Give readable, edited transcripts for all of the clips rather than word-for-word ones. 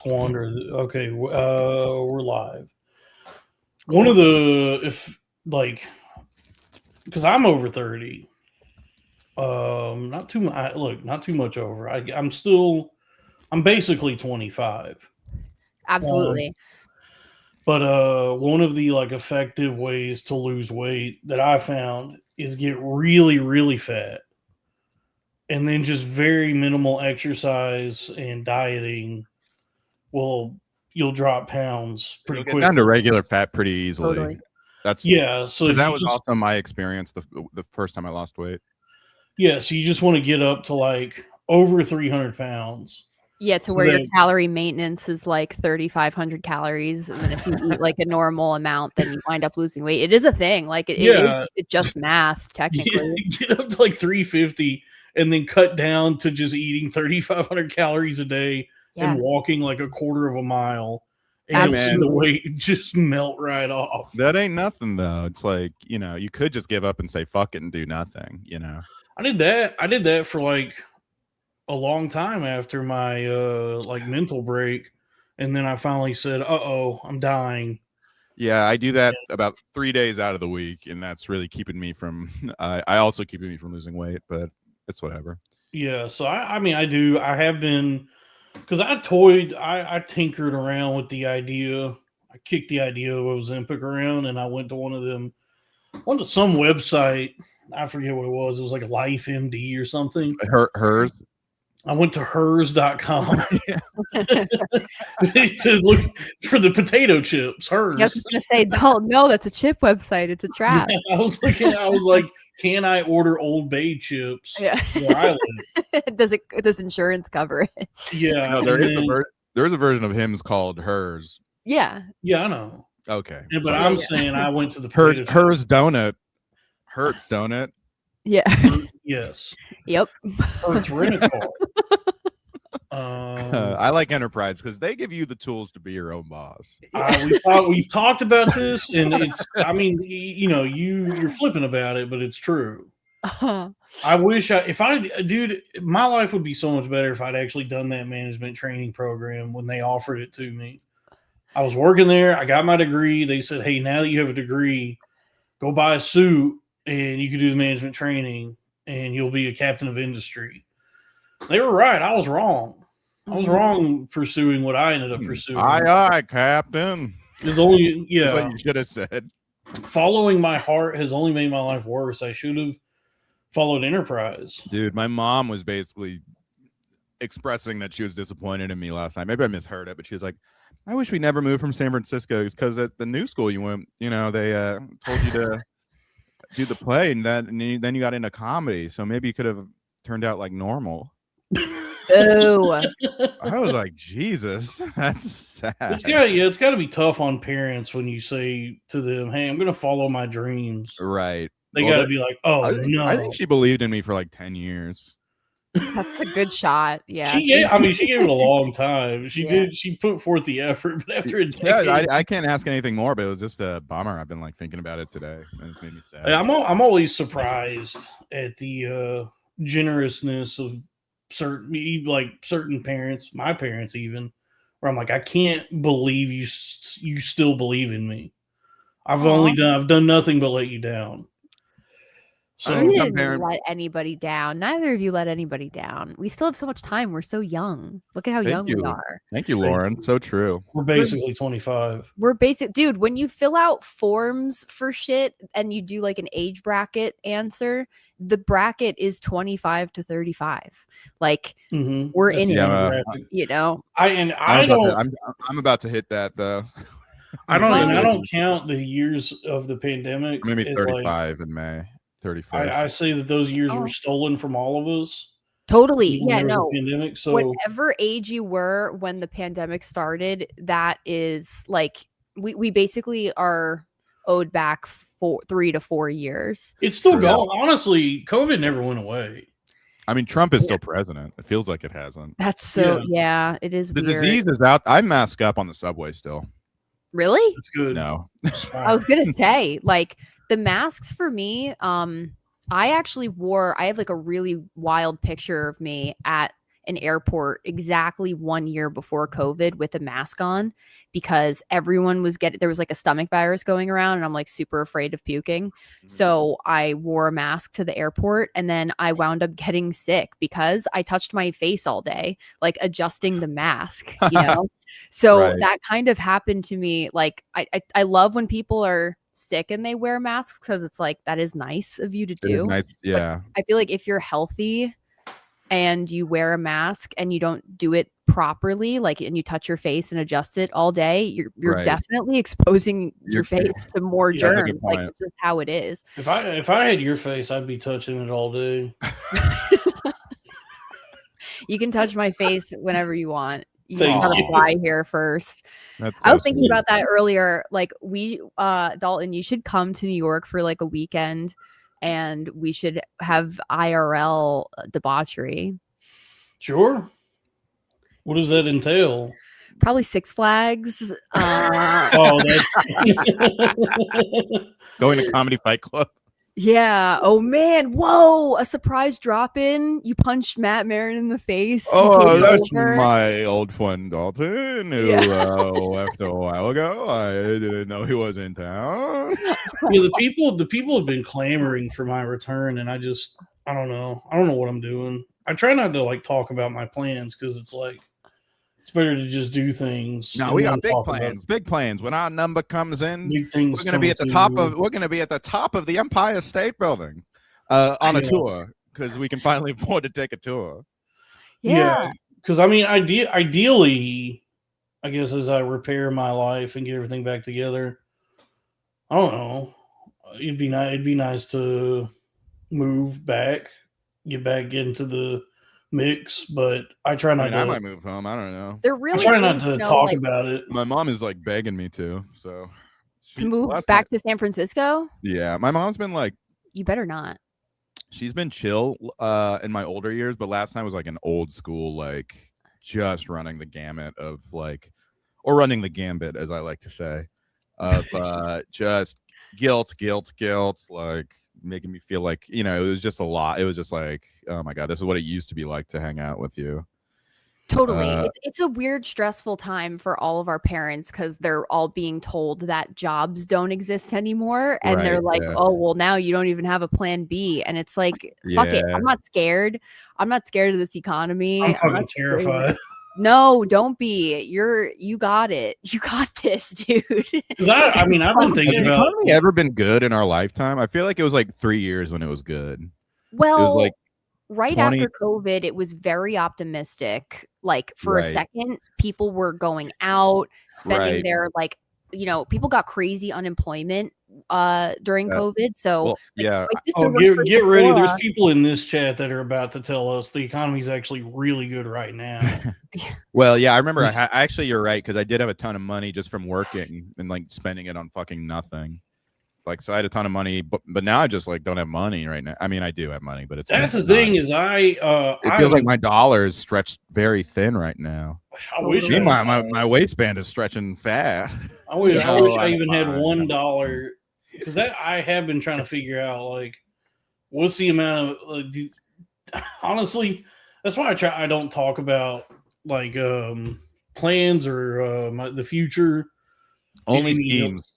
Squander. Okay, we're live. One of the because I'm over 30. Not too much. Look, not too much over. I'm basically 25. Absolutely. But one of the effective ways to lose weight that I found is get really, really fat, and then just very minimal exercise and dieting will you'll drop pounds pretty You'll get quickly. down to regular fat pretty easily. Totally. That's So because that was also my experience the first time I lost weight. Yeah, so you just want to get up to like over 300 pounds. Yeah, to where your calorie maintenance is like 3,500 calories, and then if you eat like a normal amount, then you wind up losing weight. It is a thing. Like it's just math, technically. Get up to like 350 and then cut down to just eating 3,500 calories a day and walking like a quarter of a mile. And you'll see the weight just melt right off. That ain't nothing though. It's like, you could just give up and say fuck it and do nothing, I did that for like a long time after my mental break, and then I finally said, I'm dying. Yeah, I do that about 3 days out of the week, and that's really keeping me from I also keeping me from losing weight, but it's whatever. Yeah, so I have been, because I tinkered around with the idea. I kicked the idea of Ozempic around, and I went to some website. I forget what it was. It was like LifeMD or something. Hers. I went to hers.com to look for the potato chips. Hers. I was going to say, no, that's a chip website. It's a trap. Yeah, I was like, can I order Old Bay chips where I live? Does insurance cover it? Yeah. No, there's a version of Hims called Hers. Yeah. Yeah, I know. Okay. Yeah, but I'm saying I went to the Hers donut. Hurts, don't it? Yeah. Yes. Yep. Hurts rent-a-car. I like Enterprise because they give you the tools to be your own boss. We've talked about this, and it's. I mean, you're flipping about it, but it's true. I wish dude, my life would be so much better if I'd actually done that management training program when they offered it to me. I was working there. I got my degree. They said, "Hey, now that you have a degree, go buy a suit and you can do the management training, and you'll be a captain of industry." They were right. I was wrong. I was wrong pursuing what I ended up pursuing. Aye, Captain. It's only That's what you should have said. Following my heart has only made my life worse. I should have followed Enterprise. Dude, my mom was basically expressing that she was disappointed in me last night. Maybe I misheard it, but she was like, I wish we never moved from San Francisco because at the new school you went, they told you to do the play and then you got into comedy. So maybe you could have turned out like normal. Oh, I was like, Jesus, that's sad. It's got to be tough on parents when you say to them, "Hey, I'm going to follow my dreams." Right. They got to be like, "Oh, no." I think she believed in me for like 10 years. That's a good shot. Yeah. She gave it a long time. She did. She put forth the effort, but after a decade, I can't ask anything more. But it was just a bummer. I've been like thinking about it today, and it's made me sad. I'm always surprised at the generousness of certain parents, my parents even, where I'm like, I can't believe you still believe in me. I've done nothing but let you down. So you didn't let anybody down. Neither of you let anybody down. We still have so much time. We're so young. Look at how young we are. Thank you, Lauren. So true. We're basically 25. Dude, when you fill out forms for shit and you do like an age bracket answer, the bracket is 25 to 35. Like we're in it. I'm about to hit that though. I don't count the years of the pandemic. Maybe 35 in May. 31st. I say that those years were stolen from all of us. Totally. Yeah, no. Pandemic, so whatever age you were when the pandemic started, that is like we basically are owed back 3 to 4 years. It's still going. Honestly, COVID never went away. I mean, Trump is still president. It feels like it hasn't. That's so it is. The weird. disease is out. I mask up on the subway still. Really? That's good. No. I was gonna say, like, the masks for me, I actually I have like a really wild picture of me at an airport exactly 1 year before COVID with a mask on because everyone was there was like a stomach virus going around and I'm like super afraid of puking. So I wore a mask to the airport and then I wound up getting sick because I touched my face all day, like adjusting the mask, you know? So that kind of happened to me. Like I love when people are sick and they wear masks because it's like that is nice of you to do. It is nice, yeah. But I feel like if you're healthy and you wear a mask and you don't do it properly, like and you touch your face and adjust it all day, you're definitely exposing your face to more germs. Like it's just how it is. If I had your face, I'd be touching it all day. You can touch my face whenever you want. You just gotta fly here first. I was thinking about that earlier. Like Dalton, you should come to New York for like a weekend and we should have IRL debauchery. Sure. What does that entail? Probably Six Flags. Oh, that's going to Comedy Fight Club. Yeah. Oh man. Whoa. A surprise drop in. You punched Matt Maron in the face. Oh, that's my old friend Dalton who left a while ago. I didn't know he was in town. Yeah, the people have been clamoring for my return, and I don't know. I don't know what I'm doing. I try not to like talk about my plans because it's like it's better to just do things. No, we got big plans. Big plans. When our number comes in, big things we're going to be at the top of. We're going to be at the top of the Empire State Building on a tour because we can finally afford to take a tour. Yeah, because I mean, ideally, I guess as I repair my life and get everything back together, I don't know. It'd be nice to move back, get back into the mix, but I try not to. I might move home. I don't know. I try not to talk about it. My mom is like begging me to, so to move back to San Francisco. Yeah, my mom's been like, you better not. She's been chill in my older years, but last time was like an old school, like just running the gamut of like, or running the gambit, as I like to say, of just guilt, like making me feel like, you know, it was just a lot. It was just like, oh my God, this is what it used to be like to hang out with you. Totally. It's a weird, stressful time for all of our parents because they're all being told that jobs don't exist anymore. And they're like, oh, well, now you don't even have a plan B. And it's like, fuck it. I'm not scared. I'm not scared of this economy. I'm fucking terrified. No, don't be. You got it. You got this, dude. I mean, I've been thinking about. Has the economy ever been good in our lifetime? I feel like it was like 3 years when it was good. Well, it was like right after COVID, it was very optimistic. Like for a second, people were going out, spending their like, you know, people got crazy unemployment during COVID. So get ready. There's people in this chat that are about to tell us the economy's actually really good right now. Well, yeah, I remember. Actually, you're right because I did have a ton of money just from working and like spending it on fucking nothing. Like, so I had a ton of money, but now I just like don't have money right now. I mean, I do have money, but that's the thing is it feels like my dollar is stretched very thin right now. I wish my waistband is stretching fat. I wish I even had $1 because I have been trying to figure out like what's the amount of honestly, that's why I don't talk about like plans or the future. Only schemes.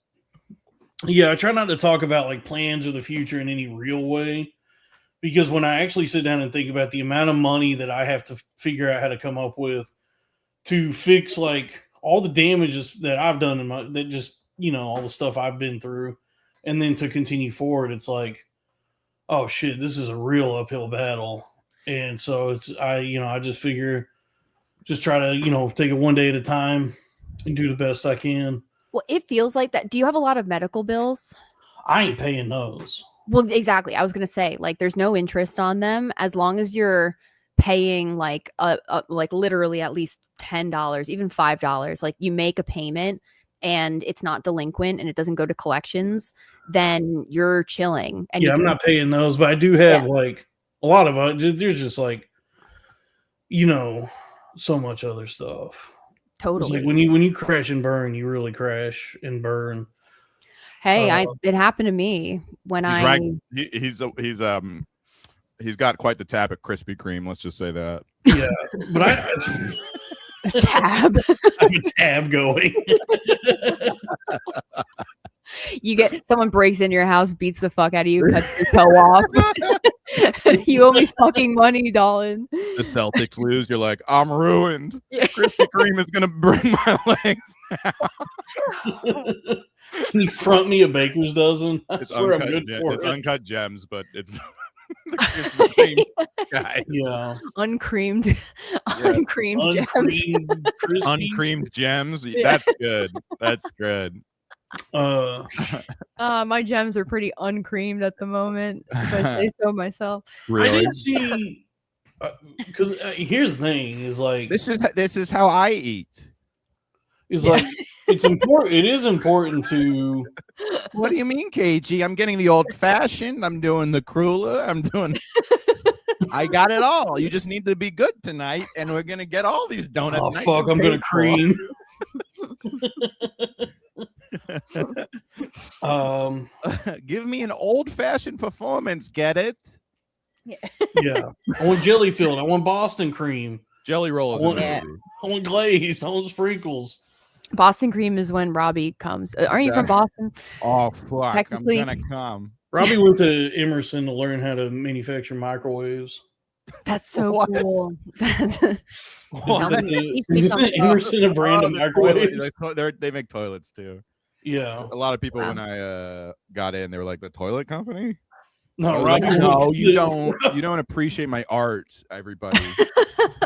Yeah, I try not to talk about like plans or the future in any real way because when I actually sit down and think about the amount of money that I have to figure out how to come up with to fix like all the damages that I've done in that just, you know, all the stuff I've been through and then to continue forward, it's like, oh shit, this is a real uphill battle. And so I just figure just try to, you know, take it one day at a time and do the best I can. Well, it feels like that. Do you have a lot of medical bills? I ain't paying those. Well, exactly. I was going to say, like, there's no interest on them as long as you're paying like literally at least $10, even $5. Like you make a payment and it's not delinquent and it doesn't go to collections, then you're chilling. And I'm not paying those, but I do have like a lot of there's just like, you know, so much other stuff. Totally. It's like when you crash and burn, you really crash and burn. Hey, it happened to me when he's got quite the tap at Krispy Kreme. Let's just say that. Yeah, but I Tab. I have a tab going. You get someone breaks in your house, beats the fuck out of you, cuts your toe off. You owe me fucking money, darling. The Celtics lose. You're like, I'm ruined. Yeah. Krispy Kreme is gonna break my legs. Can you front me a baker's dozen? I It's swear I'm uncut. good for It's it. uncut gems, but it's the Krispy Kreme guys. Yeah, Uncreamed, Yeah. uncreamed gems. uncreamed, crispy. Uncreamed gems. Yeah. That's good. That's good. My gems are pretty uncreamed at the moment. If I say so myself. Really? I did see because here's the thing: is like This is how I eat. is like it's important. It is important to. What do you mean, KG? I'm getting the old fashioned. I'm doing the cruller. I'm doing. I got it all. You just need to be good tonight, and we're gonna get all these donuts. Oh nice fuck! and I'm gonna paid for. cream. Give me an old fashioned performance. Get it? Yeah. I want jelly filled. I want Boston cream. Jelly rolls. I want glaze. I want sprinkles. Boston cream is when Robbie comes. Aren't you from Boston? Oh fuck! Technically. I'm gonna come. Robbie went to Emerson to learn how to manufacture microwaves. That's so What? cool. Isn't Emerson a brand of microwaves? They make toilets too. Yeah. A lot of people Wow. when I got in, they were like, "The toilet company." No, Like, Robbie. no, you don't. You don't appreciate my art, everybody.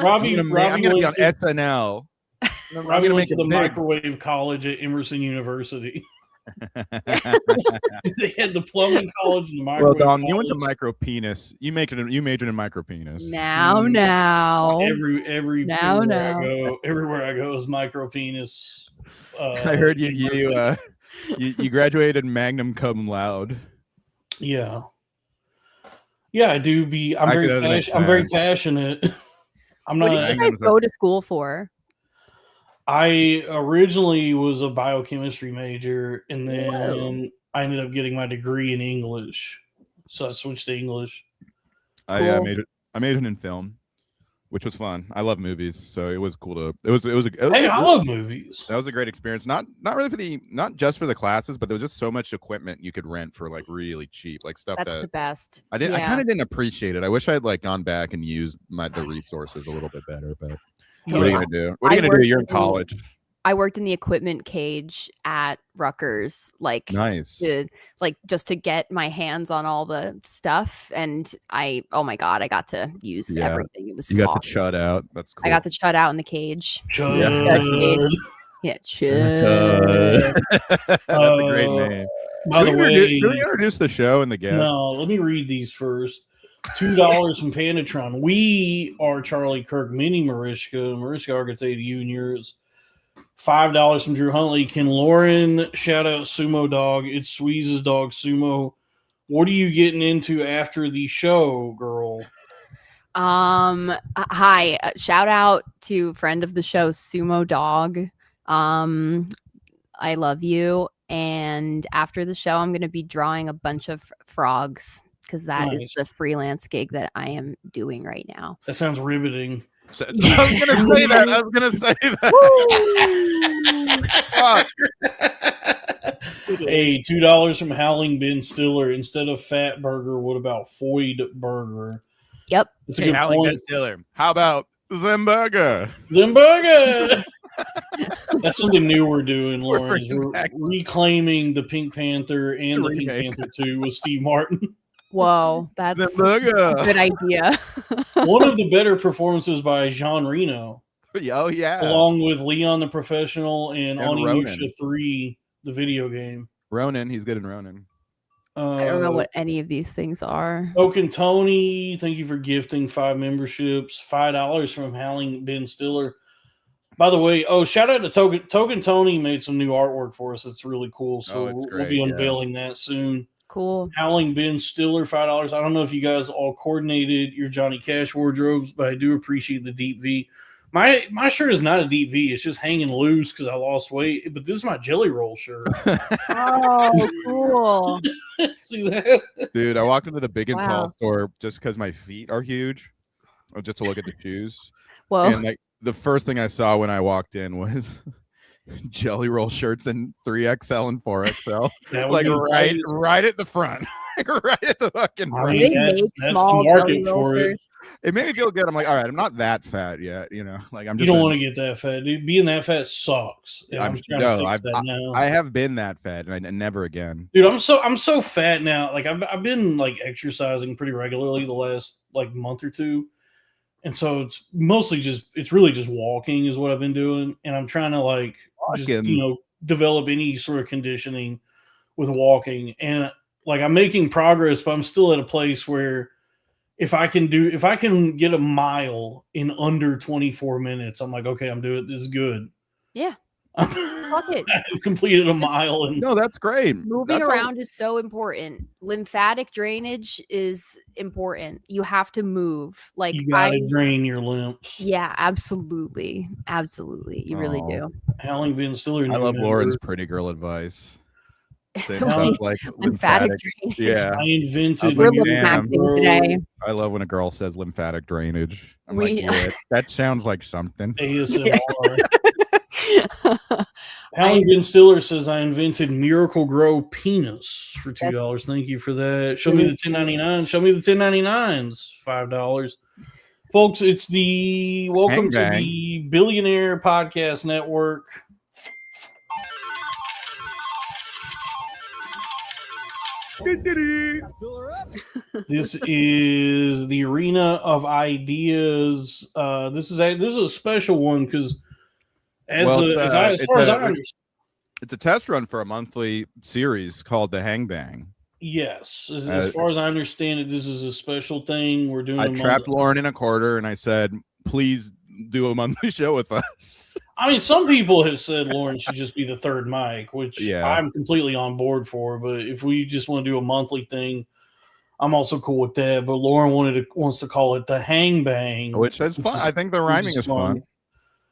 Robbie. I'm gonna be on Robbie SNL. Robbie went to the big. microwave college at Emerson University. They had the plumbing college and the Well, microwave. Dom, you went to college. micro penis. You majored in micro penis. Now. Everywhere I go is micro penis. I heard you graduated magna cum laude. Yeah. Yeah, I do. I'm very passionate. I'm What not. did you guys go to school for? I originally was a biochemistry major, and then I ended up getting my degree in English, so I switched to English. I majored in film, which was fun. I love movies, so it was cool to. I love movies. That was a great experience. Not really not just for the classes, but there was just so much equipment you could rent for like really cheap, like stuff That's the best. I kind of didn't appreciate it. I wish I had like gone back and used the resources a little bit better, but. What are you gonna do? What are you gonna do? You're in college. I worked in the equipment cage at Rutgers, nice, just to get my hands on all the stuff, and oh my god, I got to use everything. It was you got to chud out. That's cool. I got to chud out in the cage. Chud. Yeah, chud. That's a great name. By the way, should we introduce the show and the guest? No, let me read these first. $2 from Panatron. We are Charlie Kirk, Mini Mariska, Argentay, you and yours. $5 from Drew Huntley. Can Lauren shout out Sumo Dog? It's Sweeze's dog, Sumo. What are you getting into after the show, girl? Hi. Shout out to friend of the show, Sumo Dog. I love you. And after the show, I'm going to be drawing a bunch of frogs, because that is the freelance gig that I am doing right now. That sounds riveting. I was gonna say that. Hey, $2 from Howling Ben Stiller. Instead of Fat Burger, what about Foyd Burger? Yep. It's a good Howling point. Ben Stiller. How about Zimburger? That's something new we're doing, Lauren. We're reclaiming the Pink Panther and the Pink Panther 2 with Steve Martin. Whoa, that's a good idea. One of the better performances by Jean Reno. Oh, yeah. Along with Leon the Professional and Onimusha 3, the video game. Ronin, he's good in Ronin. I don't know what any of these things are. Token Tony, thank you for gifting 5 memberships. $5 from Howling Ben Stiller. By the way, shout out to Token Tony made some new artwork for us. It's really cool. So we'll be unveiling that soon. Cool. Howling Ben Stiller, $5. I don't know if you guys all coordinated your Johnny Cash wardrobes, but I do appreciate the deep V. My shirt is not a deep V. It's just hanging loose because I lost weight. But this is my Jelly Roll shirt. Oh, cool. See that? Dude, I walked into the Big and Tall store just because my feet are huge. just to look at the shoes. Whoa. And like the first thing I saw when I walked in was Jelly Roll shirts in 3XL and 4XL. Like right at the front. Right at the fucking front. They make small market for it. It made me feel good. I'm like, all right, I'm not that fat yet, like I'm just. You don't want to get that fat, dude. Being that fat sucks. I have been that fat, and never again, dude. I'm so fat now. Like I've been like exercising pretty regularly the last like month or two, and so it's really just walking is what I've been doing, and I'm trying to like just, develop any sort of conditioning with walking, and like I'm making progress, but I'm still at a place where if I can get a mile in under 24 minutes, I'm like, okay, I'm doing this is good. Yeah. Fuck it. I've completed a mile. And no, that's great. Moving around is so important. Lymphatic drainage is important. You have to move. Like you gotta drain your lymphs. Yeah, absolutely. Absolutely. You really do. Howling Ben Stiller. I love Lauren's pretty girl advice. Like lymphatic drainage. Yeah, I invented. We're today. I love when a girl says lymphatic drainage. I'm like, that sounds like something. ASMR. Howling Ben Stiller says I invented Miracle Grow penis for $2. Thank you for that. Show me the 1099. Show me the 1099s. $5. Folks, it's the welcome to the Billionaire Podcast Network. This is the Arena of Ideas. This is a special one because as far as I understand, it's a test run for a monthly series called the Hang Bang. Yes, as far as I understand it, this is a special thing we're doing. I trapped Lauren in a corner and I said, "Please do a monthly show with us." I mean, some people have said Lauren should just be the third mic, which I'm completely on board for. But if we just want to do a monthly thing, I'm also cool with that. But Lauren wants to call it the Hang Bang, which is fun. I think the rhyming is fun.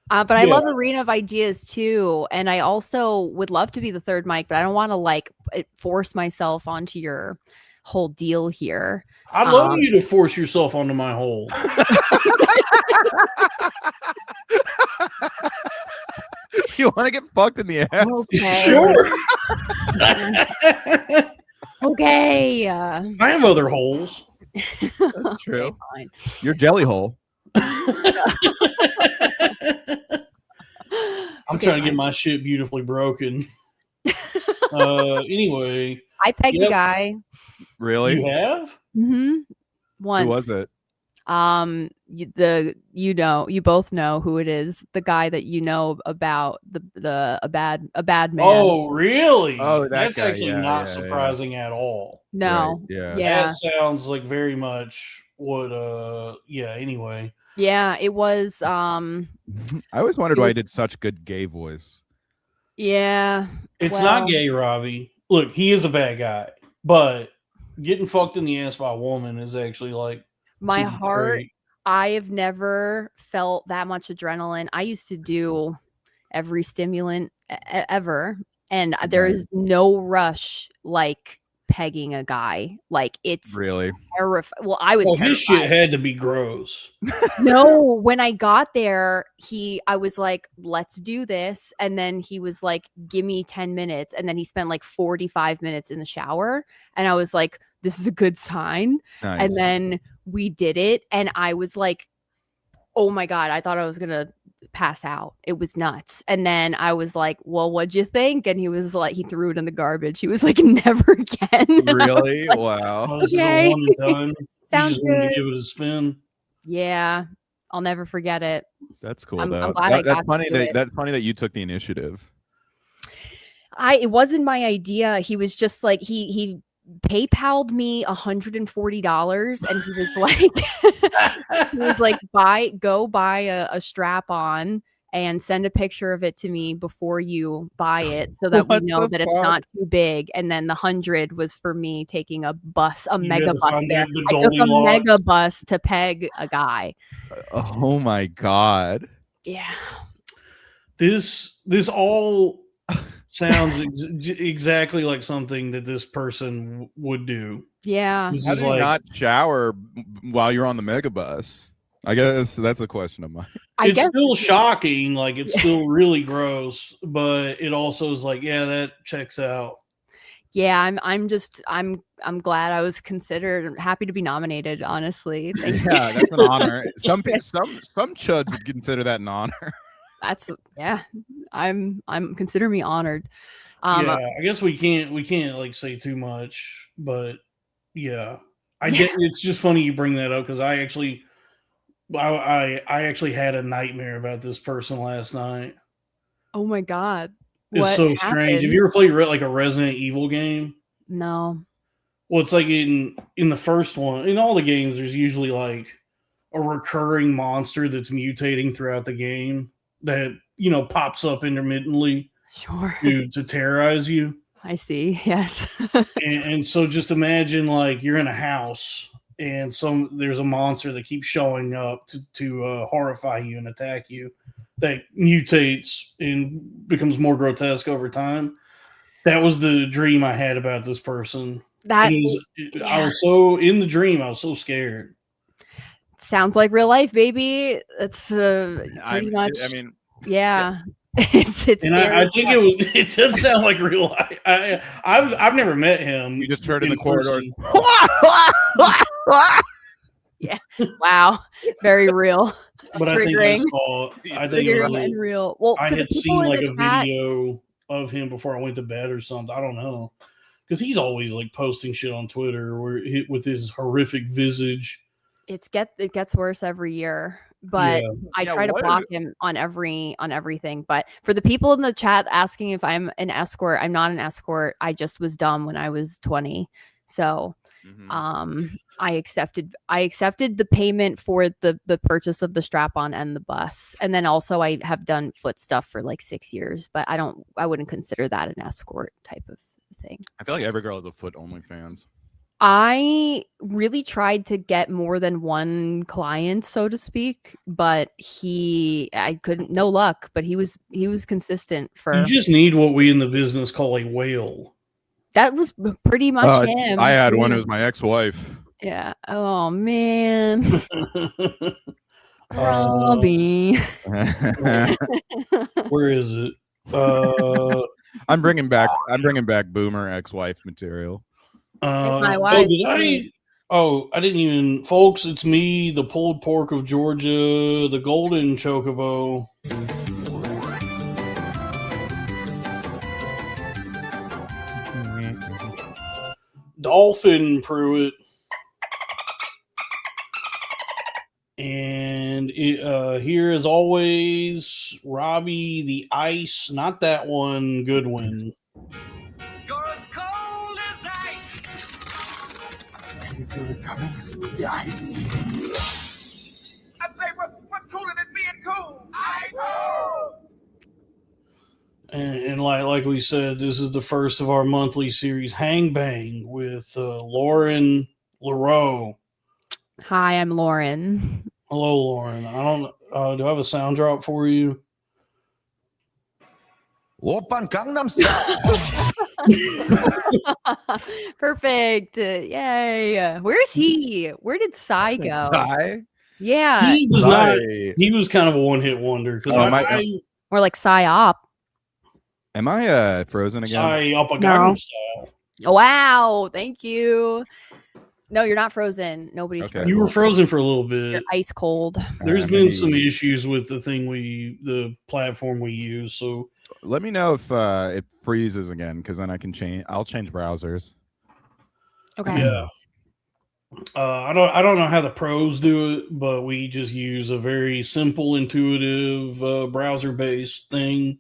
But I love Arena of Ideas too, and I also would love to be the third mic, but I don't want to like force myself onto your whole deal here. I'd love you to force yourself onto my hole. You want to get fucked in the ass? Okay. Sure. Okay. I have other holes. That's true. Okay, your jelly hole. I'm trying to get my shit beautifully broken. Anyway. I pegged a guy. Really? You have? Mm-hmm. Once. Who was it? You both know who it is. The guy that you know about a bad man. Oh, really? Oh, that's guy. Actually not surprising at all. No. Right. Yeah. That sounds like very much what. Anyway. Yeah, it was. I always wondered why he did such good gay voice. Yeah. It's not gay, Robbie. Look, he is a bad guy, but getting fucked in the ass by a woman is actually like. My heart, I have never felt that much adrenaline. I used to do every stimulant ever, and there is no rush like pegging a guy. Like it's really terrifying. Well, I was terrified. This shit had to be gross. No, when I got there, I was like, let's do this. And then he was like, give me 10 minutes. And then he spent like 45 minutes in the shower. And I was like, this is a good sign. Nice. And then we did it. And I was like, oh my God, I thought I was going to pass out. It was nuts. And then I was like, well, what'd you think? And he was like, he threw it in the garbage. He was like, never again. Really? Like, wow. Okay. Sounds good. Give it a spin. Yeah. I'll never forget it. That's cool though. That's funny that you took the initiative. It wasn't my idea. He was just like, he PayPal'd me $140 and he was like, go buy a strap on and send a picture of it to me before you buy it so that we know that it's not too big. And then the 100 was for me taking a mega bus there. I took a mega bus to peg a guy. Oh my God. Yeah. This all sounds exactly like something that this person would do. Yeah. How do you not shower while you're on the megabus? I guess that's a question of mine. It's still shocking. Like, it's still really gross, but it also is like, yeah, that checks out. Yeah, I'm glad I was considered. I'm happy to be nominated, honestly. Yeah, that's an honor. Some chuds would consider that an honor. That's I'm consider me honored. Yeah, I guess we can't like say too much, but yeah. I get it's just funny you bring that up because I actually had a nightmare about this person last night. Oh my god. It's so strange. Have you ever played like a Resident Evil game? No. Well, it's like in the first one, in all the games, there's usually like a recurring monster that's mutating throughout the game that, you know, pops up intermittently. Sure. To terrorize you. I see. Yes. and so just imagine like you're in a house and there's a monster that keeps showing up to horrify you and attack you that mutates and becomes more grotesque over time. That was the dream I had about this person. I was so in the dream. I was so scared. Sounds like real life, baby. It's pretty much. I mean, yeah. It's and I think it does sound like real life. I've never met him. You just heard in the corridors. Yeah. Wow. Very real. But triggering. I think it was real. Well, I had seen like a video of him before I went to bed or something. I don't know, because he's always like posting shit on Twitter with his horrific visage. It gets worse every year. But I try to block him on everything. But for the people in the chat asking if I'm an escort, I'm not an escort. I just was dumb when I was 20. So I accepted the payment for the purchase of the strap-on and the bus. And then also I have done foot stuff for like 6 years, but I wouldn't consider that an escort type of thing. I feel like every girl has a foot OnlyFans. I really tried to get more than one client, so to speak, but I couldn't, no luck, but he was consistent for. You just need what we in the business call a whale. That was pretty much him. I had one. It was my ex-wife. Yeah. Oh man. Robbie. Where is it? I'm bringing back boomer ex-wife material. My wife. I didn't even, folks. It's me, the pulled pork of Georgia, the golden chocobo. Dolphin Pruitt. And here, as always, Robbie the Ice, not that one, Goodwin. You're as cold as ice. Can you feel it coming? The ice. I say, what's cooler than being cool? Ice. And like we said, this is the first of our monthly series, Hang Bang, with Lauren Leroux. Hi, I'm Lauren. Hello, Lauren. I don't. Do I have a sound drop for you? Oppan Gangnam Style. Perfect. Yay. Where's he? Where did Psy go? Psy? Yeah. He was not. He was kind of a one-hit wonder. Or like Psy-Op. Am I frozen again? Psy-Op a Gangnam Style. Wow. Thank you. No, you're not frozen. Nobody's frozen. You were frozen for a little bit. You're ice cold. There's been some issues with the platform we use. So let me know if it freezes again, because then I'll change browsers. Okay. Yeah. I don't know how the pros do it, but we just use a very simple, intuitive browser-based thing.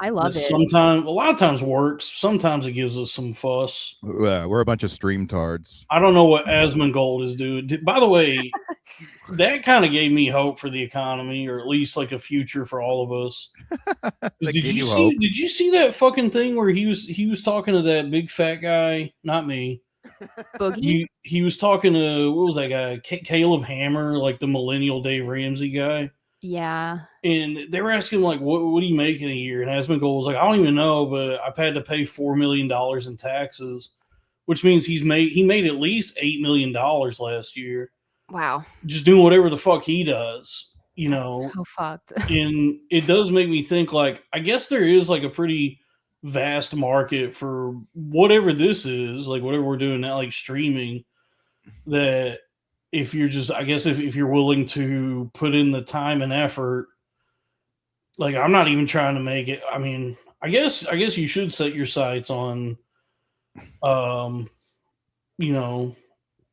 I love it. Sometimes, a lot of times works. Sometimes it gives us some fuss. We're a bunch of stream tards. I don't know what Asmongold is doing. By the way, that kind of gave me hope for the economy, or at least like a future for all of us. Did you see that fucking thing where he was talking to that big fat guy? Not me. Boogie? He was talking to, what was that guy? Caleb Hammer, like the millennial Dave Ramsey guy. Yeah. And they were asking, like, what do you make in a year? And Asmongold was like, I don't even know, but I've had to pay $4 million in taxes, which means he made at least $8 million last year. Wow. just doing whatever the fuck he does, you know. So fucked. And it does make me think, like, I guess there is like a pretty vast market for whatever this is, like whatever we're doing now, like streaming, that if you're just, I guess if you're willing to put in the time and effort, like I'm not even trying to make it. I mean, I guess you should set your sights on, you know,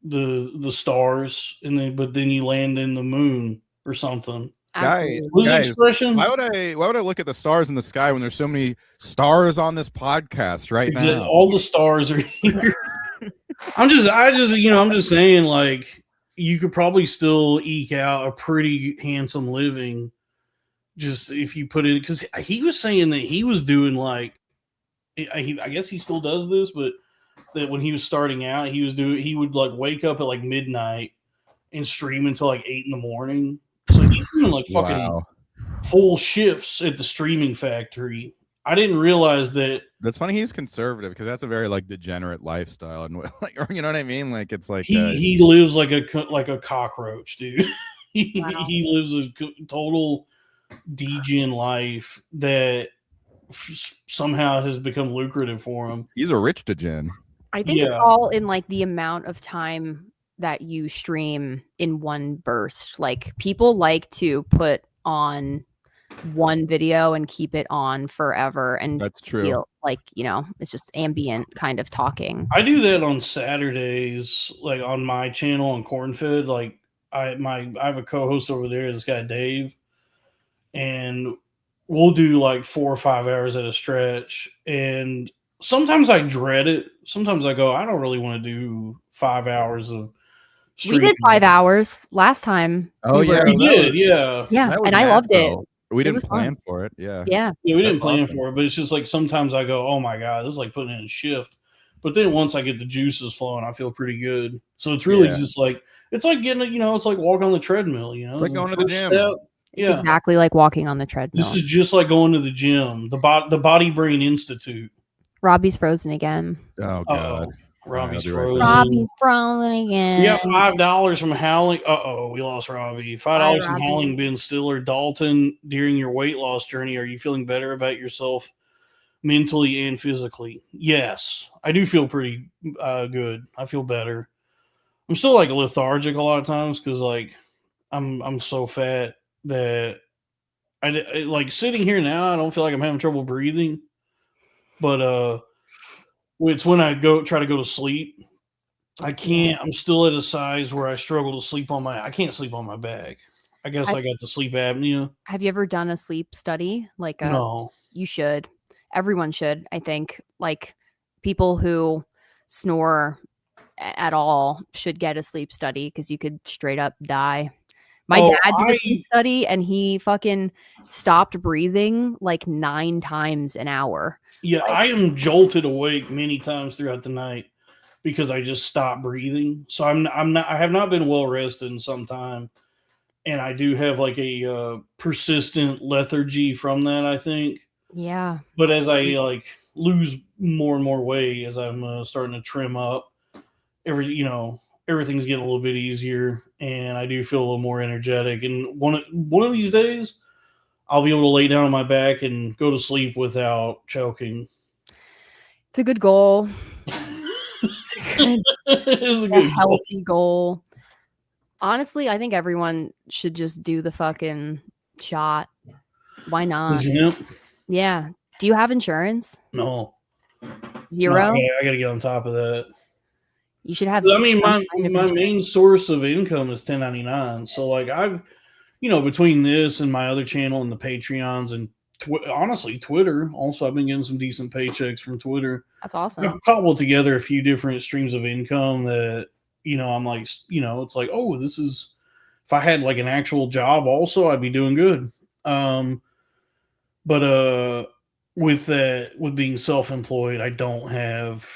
the stars, and then you land in the moon or something. Absolutely. What's the expression? Why would I look at the stars in the sky when there's so many stars on this podcast right now? All the stars are here. I'm just saying, like, you could probably still eke out a pretty handsome living just if you put it, because he was saying that he was doing like, I guess he still does this, but that when he was starting out, he would like wake up at like midnight and stream until like 8 a.m. So he's doing like fucking full shifts at the streaming factory. I didn't realize that. That's funny. He's conservative because that's a very like degenerate lifestyle, and like, you know what I mean. Like it's like he lives like a cockroach, dude. He lives a total degen life that somehow has become lucrative for him. He's a rich degen. I think it's all in like the amount of time that you stream in one burst. Like people like to put on one video and keep it on forever, and that's true. Feel like, you know, it's just ambient kind of talking. I do that on Saturdays, like on my channel on Cornfed. Like I have a co-host over there, this guy Dave, and we'll do like 4 or 5 hours at a stretch. And sometimes I dread it. Sometimes I go, I don't really want to do 5 hours of streaming. We did 5 hours last time. We did. Yeah. And I loved it. We didn't plan for it. Yeah, we didn't plan for it, but it's just like sometimes I go, oh my God, this is like putting in a shift. But then once I get the juices flowing, I feel pretty good. So it's really just like, it's like getting, it's like walking on the treadmill, It's like going to the gym. It's exactly like walking on the treadmill. This is just like going to the gym, the Body Brain Institute. Robbie's frozen again. Oh God. Robbie's frozen. Robbie's frozen again. Yeah, $5 from Howling. We lost Robbie. $5 from Howling Ben Stiller. Dalton, during your weight loss journey, are you feeling better about yourself mentally and physically? Yes, I do feel pretty good. I feel better. I'm still like lethargic a lot of times because like I'm so fat that I like sitting here now. I don't feel like I'm having trouble breathing, but it's when I try to go to sleep. I can't. I'm still at a size where I struggle to sleep I can't sleep on my back. I guess I got the sleep apnea. Have you ever done a sleep study? Like no. You should. Everyone should, I think. Like people who snore at all should get a sleep study because you could straight up die. My dad did a sleep study and he fucking stopped breathing like 9 times an hour. Yeah, I am jolted awake many times throughout the night because I just stopped breathing. So I have not been well rested in some time, and I do have like a persistent lethargy from that, I think. Yeah. But as I like lose more and more weight, as I'm starting to trim up, everything's getting a little bit easier, and I do feel a little more energetic. And one of these days, I'll be able to lay down on my back and go to sleep without choking. It's a good goal. It's a good healthy goal. Honestly, I think everyone should just do the fucking shot. Why not? Yeah. Do you have insurance? No. 0? No, I gotta get on top of that. You should have. I mean, my main source of income is 1099. So, like, I've, between this and my other channel and the Patreons and honestly Twitter, also I've been getting some decent paychecks from Twitter. That's awesome. I've cobbled together a few different streams of income that, I'm like, it's like, oh, this is, if I had like an actual job also, I'd be doing good. But with being self-employed, I don't have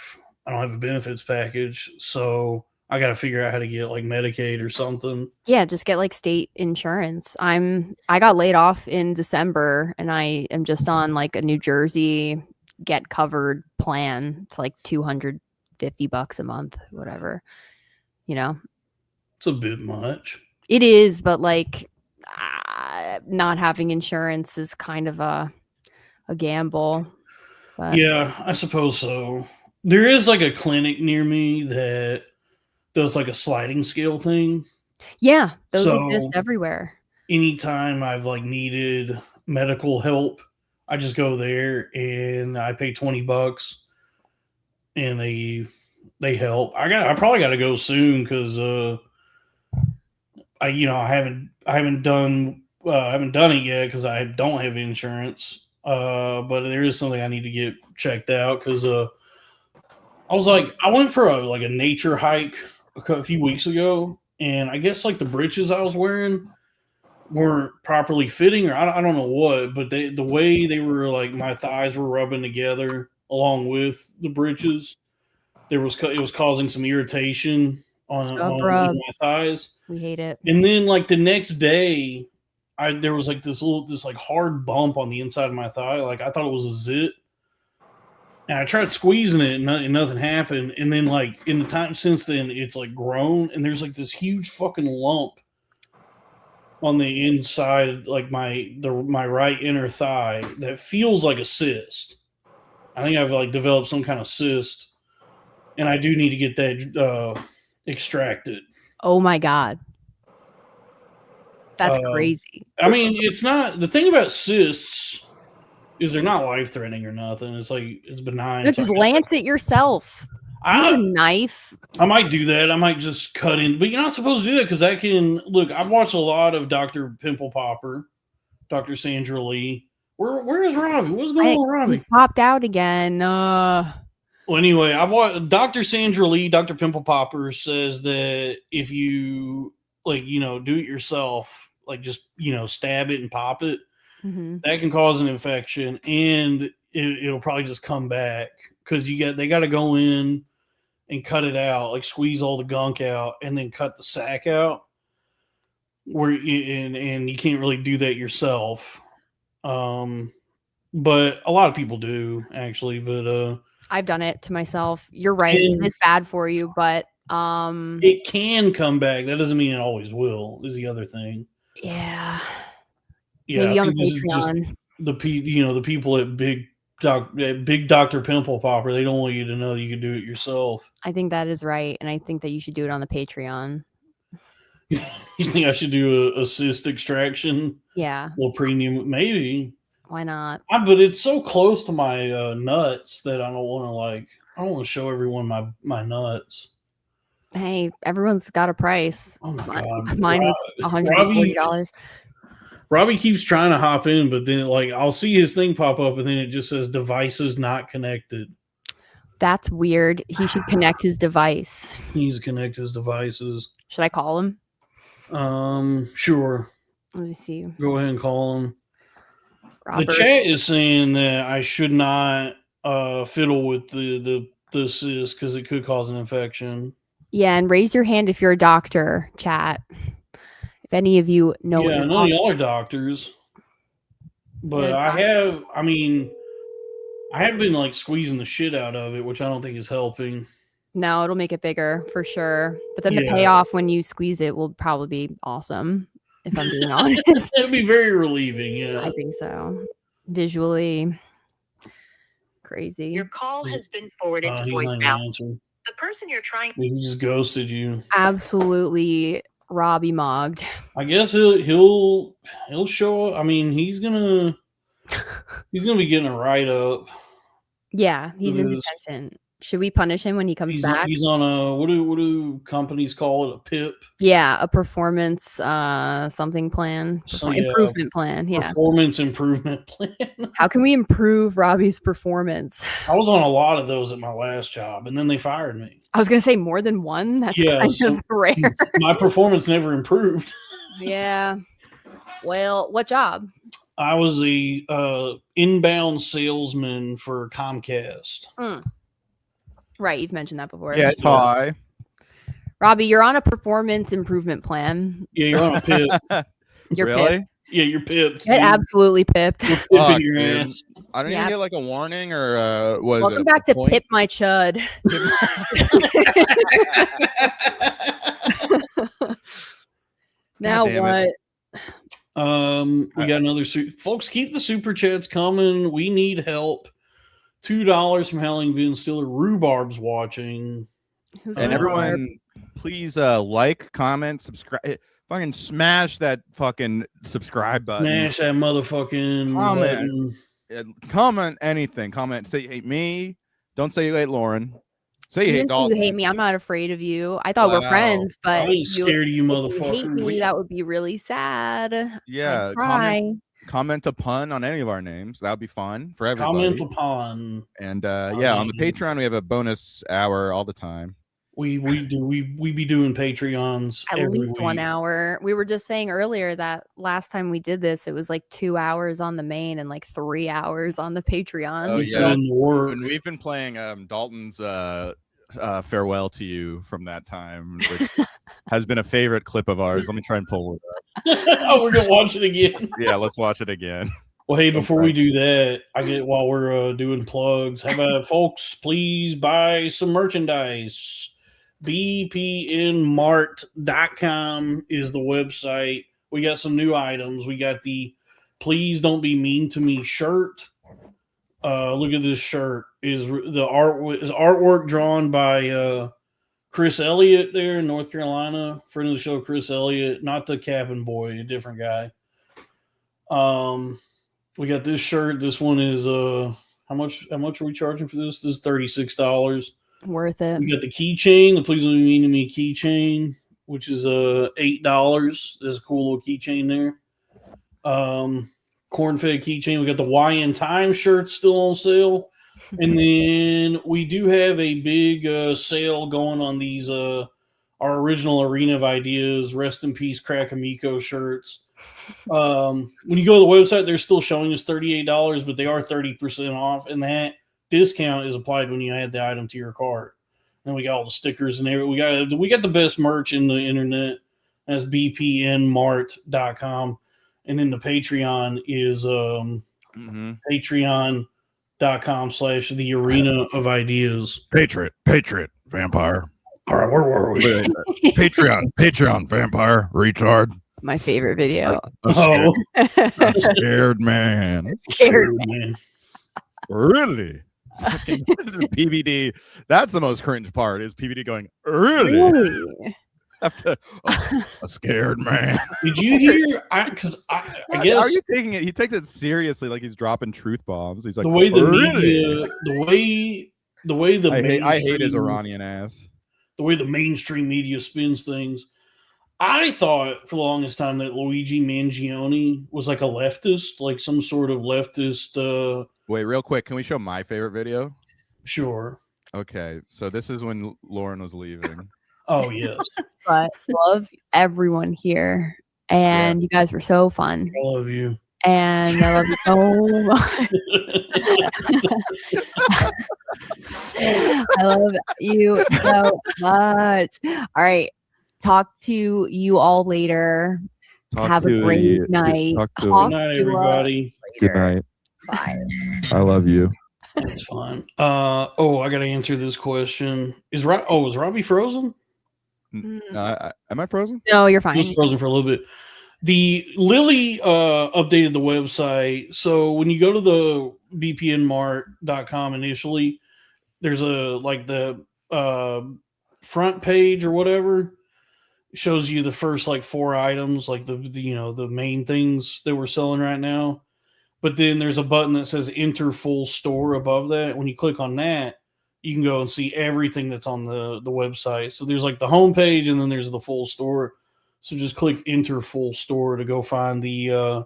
a benefits package, so I got to figure out how to get like Medicaid or something. Yeah, just get like state insurance. I got laid off in December, and I am just on like a New Jersey get covered plan. It's like $250 a month, whatever. It's a bit much. It is, but like not having insurance is kind of a gamble. But yeah, I suppose so. There is like a clinic near me that does like a sliding scale thing. Yeah, those exist everywhere. Anytime I've like needed medical help, I just go there and I pay $20 and they help. I probably got to go soon because I haven't done it yet because I don't have insurance. But there is something I need to get checked out because I went for a nature hike a few weeks ago, and I guess like the breeches I was wearing weren't properly fitting, or I don't know what, but the way they were, like, my thighs were rubbing together along with the breeches, it was causing some irritation on my thighs. We hate it. And then like the next day, there was like this hard bump on the inside of my thigh. Like I thought it was a zit. And I tried squeezing it and nothing happened. And then like in the time since then, it's like grown and there's like this huge fucking lump on the inside, like my right inner thigh that feels like a cyst. I think I've like developed some kind of cyst and I do need to get that extracted. Oh my God. That's crazy. I mean, it's not, the thing about cysts is they're not life-threatening or nothing. It's like, it's benign. You just lance it yourself. Use a knife. I might do that. I might just cut in, but you're not supposed to do that because that can look. I've watched a lot of Dr. Pimple Popper, Dr. Sandra Lee. Where is Robbie? What's going on, Robbie? He popped out again. Well, anyway, I've watched Dr. Sandra Lee, Dr. Pimple Popper says that if you do it yourself, like just stab it and pop it, that can cause an infection, and it'll probably just come back because they got to go in and cut it out, like squeeze all the gunk out and then cut the sack out and you can't really do that yourself. But a lot of people do actually, but I've done it to myself. You're right. It's bad for you, but it can come back. That doesn't mean it always will, is the other thing. Yeah. Maybe on the Patreon. The people at Big Dr. Pimple Popper, they don't want you to know you can do it yourself. I think that is right, and I think that you should do it on the Patreon. You think I should do a cyst extraction? Yeah. Well, premium, maybe. Why not? But it's so close to my nuts that I don't want to show everyone my nuts. Hey, everyone's got a price. Oh my God. Mine was $140. Robbie keeps trying to hop in, but then I'll see his thing pop up and then it just says devices not connected. That's weird. He should connect his device. He needs to connect his devices. Should I call him? Sure. Let me see. Go ahead and call him. Robert. The chat is saying that I should not fiddle with the cyst because it could cause an infection. Yeah, and raise your hand if you're a doctor, chat. If any of you know. Yeah, I know y'all are doctors. But I have been squeezing the shit out of it, which I don't think is helping. No, it'll make it bigger for sure. But then the payoff when you squeeze it will probably be awesome, if I'm being honest. It'll be very relieving, yeah. I think so. Visually crazy. Your call has been forwarded to voicemail. The person you're trying he just ghosted you. Absolutely Robbie mogged. I guess he'll show up. I mean, he's gonna be getting a write-up. Yeah, he's in detention. Should we punish him when he comes back? He's on a what do companies call it? A PIP? Yeah, a performance something plan. Improvement plan. Yeah. Performance improvement plan. How can we improve Robbie's performance? I was on a lot of those at my last job, and then they fired me. I was gonna say more than one. That's kind of rare. My performance never improved. Yeah. Well, what job? I was a inbound salesman for Comcast. Right, you've mentioned that before. Yeah, hi. Robbie, you're on a performance improvement plan. Yeah, you're on a PIP. You're really? Pipped. Yeah, you're pipped. Get absolutely pipped. Pipping your ass. I don't even get a warning or what is Welcome back to Pip My Chud. Now what? We got another folks. Keep the super chats coming. We need help. $2 from Howling Bin Stiller. Rhubarb's watching. And everyone, please like, comment, subscribe. Fucking smash that fucking subscribe button. Smash that motherfucking comment. button. Comment anything. Comment. Say you hate me. Don't say you hate Lauren. Say you hate Dalton. You hate me. I'm not afraid of you. I thought we're friends, but I ain't scared of you, motherfucker. Hate me, that would be really sad. Yeah. Comment a pun on any of our names. That would be fun for everybody. Comment a pun. And yeah, on the Patreon we have a bonus hour all the time. We be doing Patreons at least week. 1 hour. We were just saying earlier that last time we did this, it was like 2 hours on the main and like 3 hours on the Patreon. Oh yeah, and we've been playing Dalton's Farewell to You from that time, which has been a favorite clip of ours. Let me try and pull it up. Oh, we're gonna watch it again. Yeah, let's watch it again. Well, hey, before we do that, while we're doing plugs, how about folks, please buy some merchandise. bpnmart.com is the website. We got some new items. We got the Please Don't Be Mean to Me shirt. Look at this shirt. Is artwork drawn by Chris Elliott there in North Carolina. Friend of the show, Chris Elliott, not the cabin boy, a different guy. We got this shirt. This one is how much are we charging for this? This is $36. Worth it. We got the keychain, the Please Don't Be Mean to Me keychain, which is $8. There's a cool little keychain there. Corn-fed keychain. We got the YN Time shirt still on sale. And then we do have a big sale going on these our original Arena of Ideas, Rest in Peace Crack Amico shirts. When you go to the website, they're still showing us $38, but they are 30% off, and that discount is applied when you add the item to your cart. And we got all the stickers and everything. We got the best merch in the internet. That's bpnmart.com. And then the Patreon is patreon.com/the Arena of Ideas. Patriot, vampire. All right, where were we? Patreon, vampire, retard. My favorite video. Scared man. Scared man. Really? PVD. That's the most cringe part. Is PVD going really? After a scared man. Did you hear? Because I guess. Are you taking it? He takes it seriously, like he's dropping truth bombs. He's like the way the media, the way the I hate his Iranian ass. The way the mainstream media spins things. I thought for the longest time that Luigi Manion was like a leftist, like some sort of leftist. Wait, real quick, can we show my favorite video? Sure. Okay, so this is when Lauren was leaving. Oh yes. But love everyone here, and you guys were so fun. I love you, and I love you so much. I love you so much. All right. Talk to you all later. Have a great night. Good night, everybody. Good night. Bye. I love you. That's fine. I gotta answer this question. Is Robbie frozen? Am I frozen? No, you're fine. He was frozen for a little bit. The Lily updated the website. So when you go to the bpnmart.com initially, there's the front page or whatever shows you the first 4 items, like the main things that we're selling right now. But then there's a button that says enter full store above that. When you click on that, you can go and see everything that's on the website. So there's the homepage and then there's the full store. So just click enter full store to go find the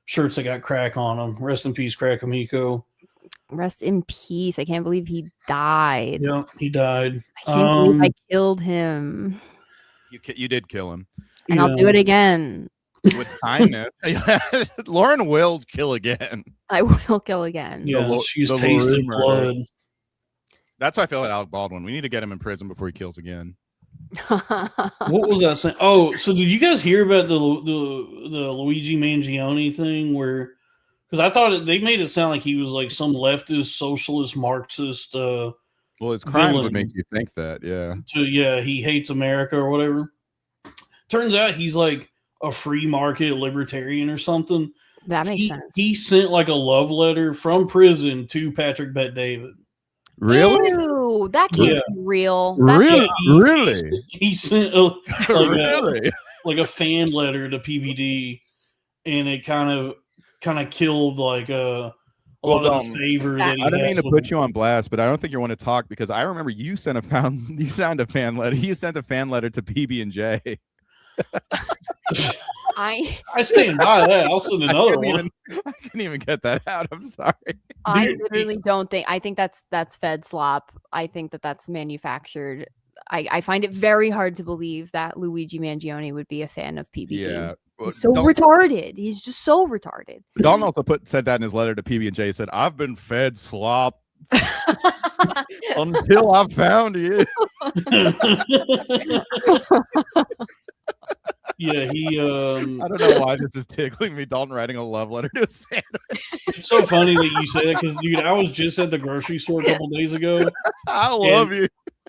shirts that got crack on them. Rest in peace, Crack Amico. Rest in peace. I can't believe he died. Yeah, he died. I can't believe I killed him. You did kill him. And I'll do it again. With kindness. Lauren will kill again. I will kill again. Yeah, she's tasted blood. That's how I feel at Alec Baldwin. We need to get him in prison before he kills again. What was that saying? Oh, so did you guys hear about the Luigi Manion thing? Where, because I thought they made it sound like he was some leftist, socialist, Marxist. Well, his crimes would make you think that, yeah. So yeah, he hates America or whatever. Turns out he's a free market libertarian or something. That makes sense. He sent like a love letter from prison to Patrick Bet-David. Really? Ew, that can't be real. Really? He sent a, Really? like a fan letter to PBD, and it kind of killed like a lot of the favor that he I don't has mean to with put him. you on blast, but I don't think you want to talk because I remember you sent a fan letter. You sent a fan letter to PB&J. I stand by that. I'll send another one. I can't even get that out. I'm sorry. I literally don't think. I think that's Fed slop. I think that's manufactured. I find it very hard to believe that Luigi Mangione would be a fan of PBD. Yeah, he's so retarded. He's just so retarded. Dalton also said that in his letter to PB&J. He said, "I've been fed slop until I found you." Yeah, he. I don't know why this is tickling me. Dalton writing a love letter to Santa. It's so funny that you say that because, dude, I was just at the grocery store a couple days ago. I love you.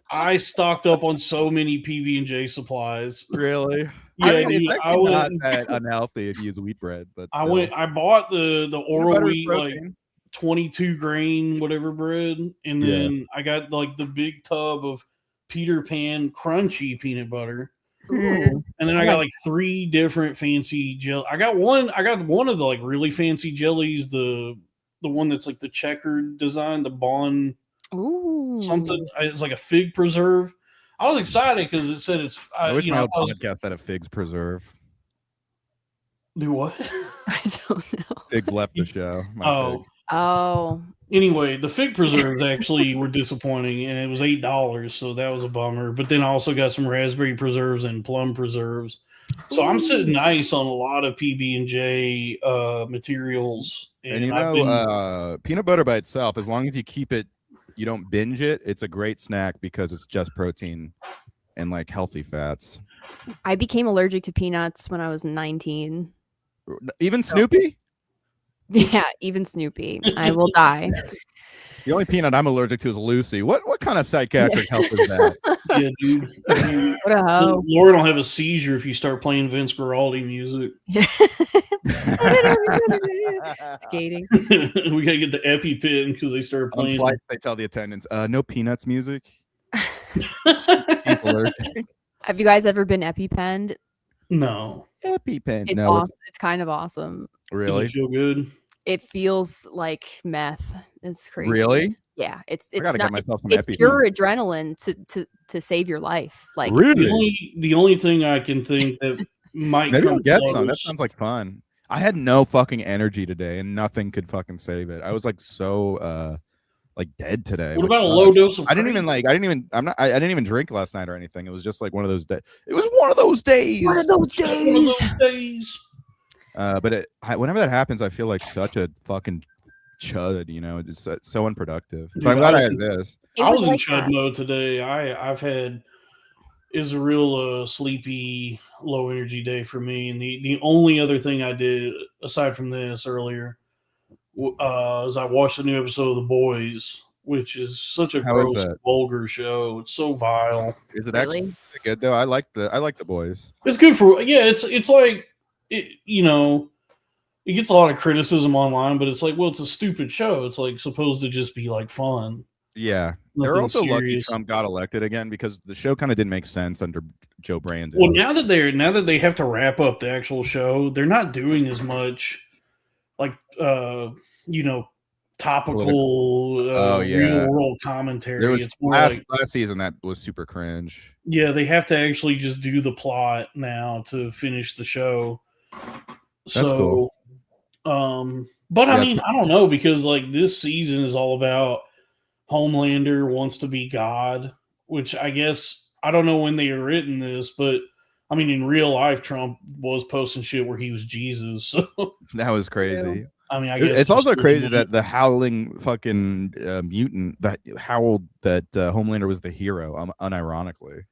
I stocked up on so many PB&J supplies. Really? Yeah, I mean, dude, it's actually not that unhealthy if you use wheat bread. But still. I bought the Oral Wheat protein. like 22 grain whatever bread, and then I got like the big tub of Peter Pan crunchy peanut butter. Ooh. And then I got like 3 different fancy gel. I got one of the like really fancy jellies, the one that's like the checkered design, the Bon something. It's like a fig preserve. I was excited because it said it's. I wish my old podcast had a figs preserve. Do what? I don't know. Figs left the show. Oh. Anyway, the fig preserves actually were disappointing, and it was $8, so that was a bummer. But then I also got some raspberry preserves and plum preserves. So I'm sitting nice on a lot of PB&J materials. And you know, peanut butter by itself, as long as you keep it, you don't binge it, it's a great snack because it's just protein and like healthy fats. I became allergic to peanuts when I was 19. Even Snoopy? Yeah, even Snoopy. I will die. The only peanut I'm allergic to is Lucy. What kind of psychiatric help is that? Yeah, dude. What a hoe. Lauren will have a seizure if you start playing Vince Guaraldi music. Skating. We gotta get the EpiPen because they started playing. On flights, they tell the attendants, no Peanuts music. Have you guys ever been EpiPenned? No. EpiPen. It's No. awesome. It's kind of awesome. Really? Does it feel good? It feels like meth. It's crazy. Really? Yeah. It's gotta not. get myself some It's EpiPen. pure adrenaline to save your life. Like really? The only thing I can think that might Maybe come I'll get close. some. That sounds like fun. I had no fucking energy today, and nothing could fucking save it. I was like so like dead today. What about a low dose of? I didn't even drink last night or anything. It was just like one of those days. It was one of those days. One of those days. But whenever that happens, I feel like such a fucking chud. You know, it's so unproductive. Dude, but I'm glad I had this. I was in chud mode today. I've had is a real sleepy, low energy day for me. And the only other thing I did aside from this earlier is I watched a new episode of The Boys, which is such a gross, vulgar show. It's so vile. Is it actually good though? I like the Boys. It's good for it's like you know, it gets a lot of criticism online, but it's like, well, it's a stupid show. It's like supposed to just be like fun. Yeah. They're also lucky Trump got elected again because the show kind of didn't make sense under Joe Brandon. Well, now that they have to wrap up the actual show, they're not doing as much like you know, topical real world commentary. There was it's more last season that was super cringe. Yeah, they have to actually just do the plot now to finish the show. That's cool. But I mean, I don't know, because like this season is all about Homelander wants to be God, which I guess I don't know when they had written this, but I mean, in real life, Trump was posting shit where he was Jesus. So that was crazy. I mean, I guess it's also crazy that the howling fucking mutant that howled that Homelander was the hero, unironically.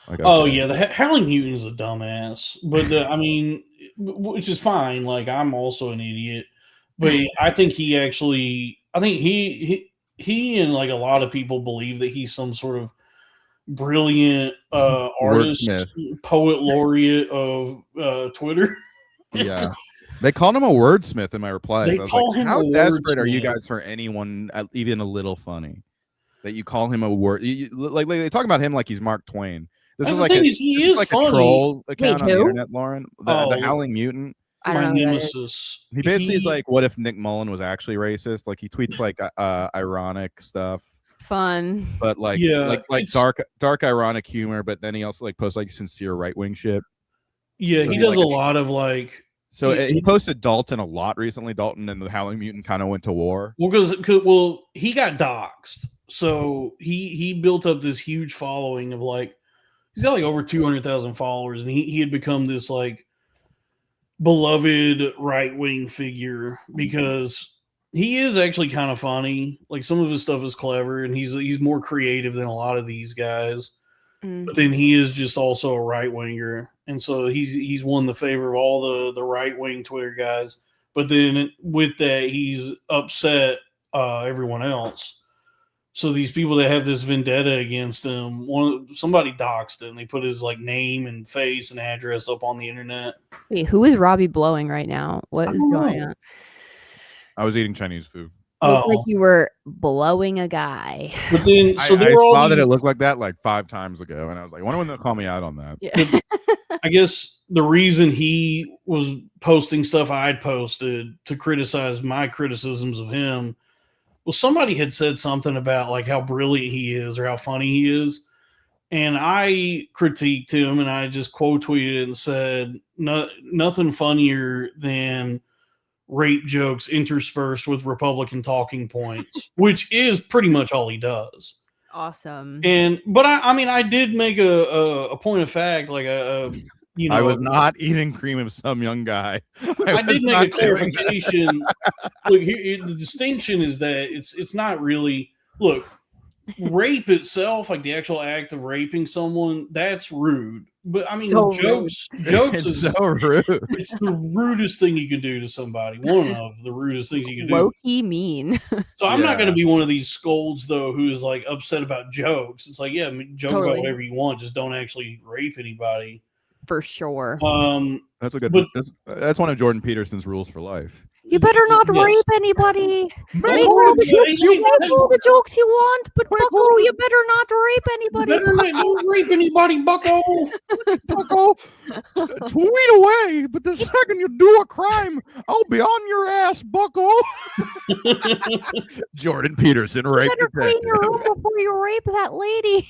Like, okay. The howling mutant is a dumbass, but I mean, which is fine. Like, I'm also an idiot, but I think he and like a lot of people believe that he's some sort of brilliant artist, poet laureate of Twitter. Yeah. They called him a wordsmith in my replies. They I was call like, him how a desperate are you wordsmith. guys for anyone even a little funny that you call him a word? Like they talk about him like he's Mark Twain. This That's is the like thing is he is like funny. a troll account on the who? internet, Lauren. The Howling Mutant. I don't My know who that nemesis. He basically is like, what if Nick Mullen was actually racist? Like he tweets like ironic stuff. Fun. But like dark ironic humor, but then he also like posts like sincere right-wing shit. Yeah, So he does a lot of like. So he posted Dalton a lot recently. Dalton and the Howling Mutant kind of went to war. Well, because he got doxxed, so he built up this huge following of like he's got like over 200,000 followers, and he had become this like beloved right-wing figure because he is actually kind of funny. Like some of his stuff is clever, and he's more creative than a lot of these guys. But then he is just also a right-winger, and so he's won the favor of all the right-wing Twitter guys. But then with that, he's upset everyone else. So these people that have this vendetta against him, somebody doxed him. They put his like name and face and address up on the internet. Wait, who is Robbie blowing right now? What is going on? I was eating Chinese food. Looked like you were blowing a guy. But then, so I saw that it looked like that like 5 times ago, and I was like, I wonder when they'll call me out on that. Yeah. I guess the reason he was posting stuff I'd posted to criticize my criticisms of him was somebody had said something about like how brilliant he is or how funny he is. And I critiqued him and I just quote tweeted and said, nothing funnier than rape jokes interspersed with Republican talking points, which is pretty much all he does. Awesome. But I did make a point of fact, like I was not eating cream of some young guy. I did make a clarification. Look, here, the distinction is that it's not really rape itself, like the actual act of raping someone, that's rude. But I mean, so jokes is so rude. It's the rudest thing you can do to somebody. One of the rudest things you can do. Low-key mean. So I'm not going to be one of these scolds though, who is like upset about jokes. It's like, yeah, joke about whatever you want, just don't actually rape anybody. For sure. That's a good. That's one of Jordan Peterson's rules for life. You better not rape anybody. Make all the jokes you want, but Bucko, you better not rape anybody. Don't rape anybody, Bucko. Bucko, tweet away. But the second you do a crime, I'll be on your ass, Bucko. Jordan Peterson, rape detective. You better clean your room before you rape that lady.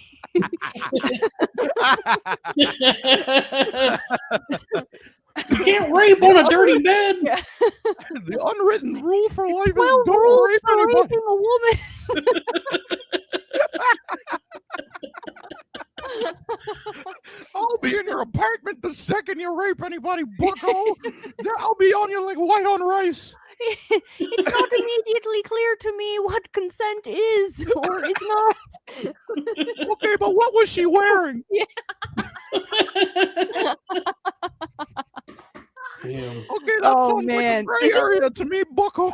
You can't rape on a dirty bed. Yeah. The unwritten rule for life is 12 don't rules rape for anybody. raping a woman. I'll be in your apartment the second you rape anybody, Bucko. I'll be on you like white on rice. It's not immediately clear to me what consent is or is not. Okay, but what was she wearing? Yeah. Damn. Okay, that sounds like a gray area to me, Bucko.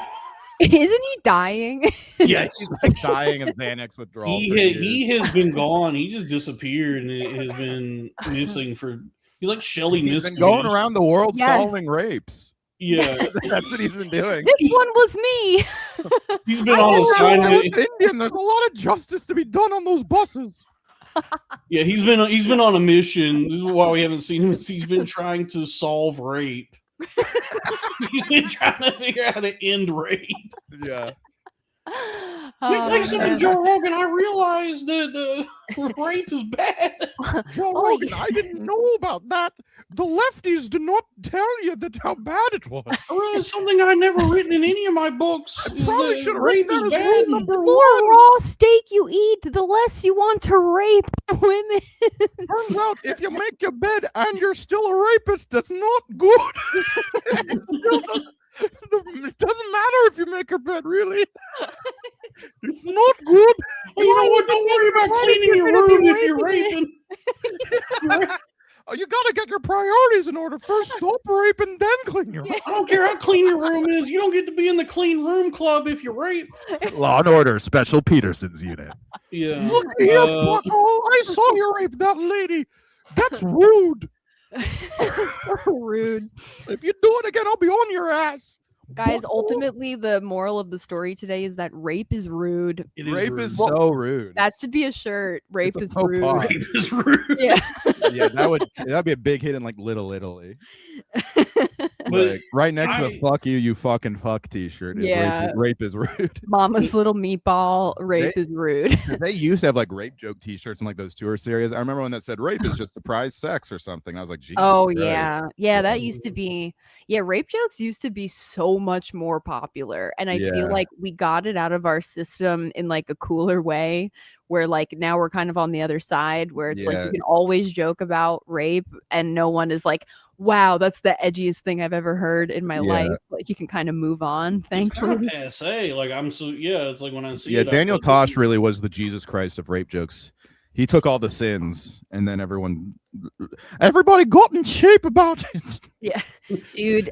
Isn't he dying? Yeah, he's like dying of Xanax withdrawal. He has been gone. He just disappeared and it has been missing for. He's like Shelly. He's been going around the world solving rapes. Yeah, that's what he's been doing. This one was me. He's been on assignment. Indian. There's a lot of justice to be done on those buses. Yeah, he's been on a mission. This is why we haven't seen him. He's been trying to solve rape. He's been trying to figure out how to end rape. Yeah. Let me tell you something, Joe Rogan. I realized that rape is bad. Joe Rogan, I didn't know about that. The lefties did not tell you that how bad it was. It's something I've never written in any of my books. I probably should have rape written is that as bad. rule number The one. more raw steak you eat, the less you want to rape women. Turns out if you make your bed and you're still a rapist, that's not good. It doesn't matter if you make your bed, really. It's not good. Well, you know what? Don't worry about cleaning your room if you're raping. Oh, you gotta get your priorities in order. First stop rape and then clean your room. I don't care how clean your room is. You don't get to be in the clean room club if you rape. Law and Order Special Peterson's unit. Yeah. Look here, Bucko. I saw you rape that lady. That's rude. Rude. If you do it again, I'll be on your ass. Guys, ultimately, the moral of the story today is that rape is rude. Rape is so rude. That should be a shirt. Rape is faux rude. pas. Rape is rude. Yeah. Yeah, that'd be a big hit in like Little Italy. But Like, right next to the "fuck you fucking fuck" t-shirt is rape is rude. Mama's little meatball, rape is rude. They used to have like rape joke t-shirts in like those tour series. I remember one that said rape is just surprise sex or something. I was like, Jesus Christ. Yeah, that used to be, rape jokes used to be so much more popular, and I feel like we got it out of our system in like a cooler way, where like now we're kind of on the other side where it's like you can always joke about rape and no one is like, wow, that's the edgiest thing I've ever heard in my life. Like you can kind of move on. Thankfully, it's kind of passe. Like it's like when I see it. Daniel Tosh really was the Jesus Christ of rape jokes. He took all the sins and then everybody got in shape about it. Yeah, dude,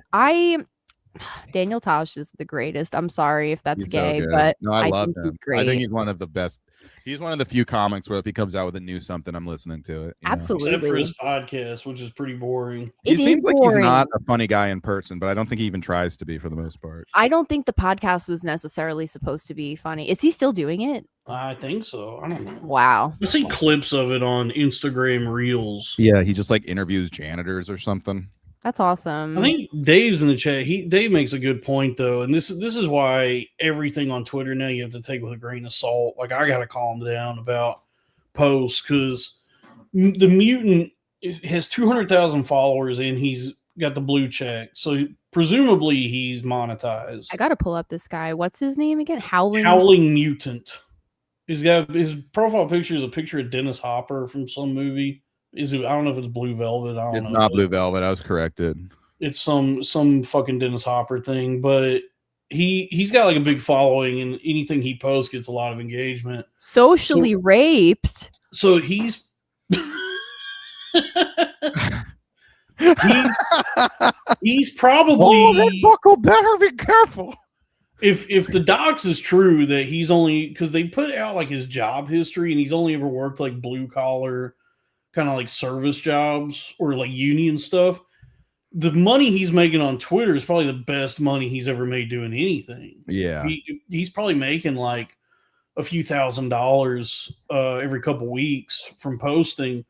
Daniel Tosh is the greatest. I'm sorry if that's gay, but no, I love him. He's great. I think he's one of the best. He's one of the few comics where if he comes out with a new something, I'm listening to it. Absolutely. Except for his podcast, which is pretty boring. He seems like he's not a funny guy in person, but I don't think he even tries to be for the most part. I don't think the podcast was necessarily supposed to be funny. Is he still doing it? I think so. I don't know. Wow. I see clips of it on Instagram Reels. Yeah, he just like interviews janitors or something. That's awesome. I think Dave's in the chat. Dave makes a good point though, and this is why everything on Twitter now you have to take with a grain of salt. Like I gotta calm down about posts because the mutant has 200,000 followers and he's got the blue check, so presumably he's monetized. I gotta pull up this guy. What's his name again? Howling Mutant. He's got his profile picture is a picture of Dennis Hopper from some movie. I don't know if it's Blue Velvet. I don't know. It's not Blue Velvet. I was corrected. It's some fucking Dennis Hopper thing, but he's got like a big following, and anything he posts gets a lot of engagement. Socially raped. So he's he's probably Buckle better be careful. If the docs is true that he's only because they put out like his job history and he's only ever worked like blue collar kind of like service jobs or like union stuff. The money he's making on Twitter is probably the best money he's ever made doing anything. Yeah. He's probably making like a few $1,000s every couple weeks from posting.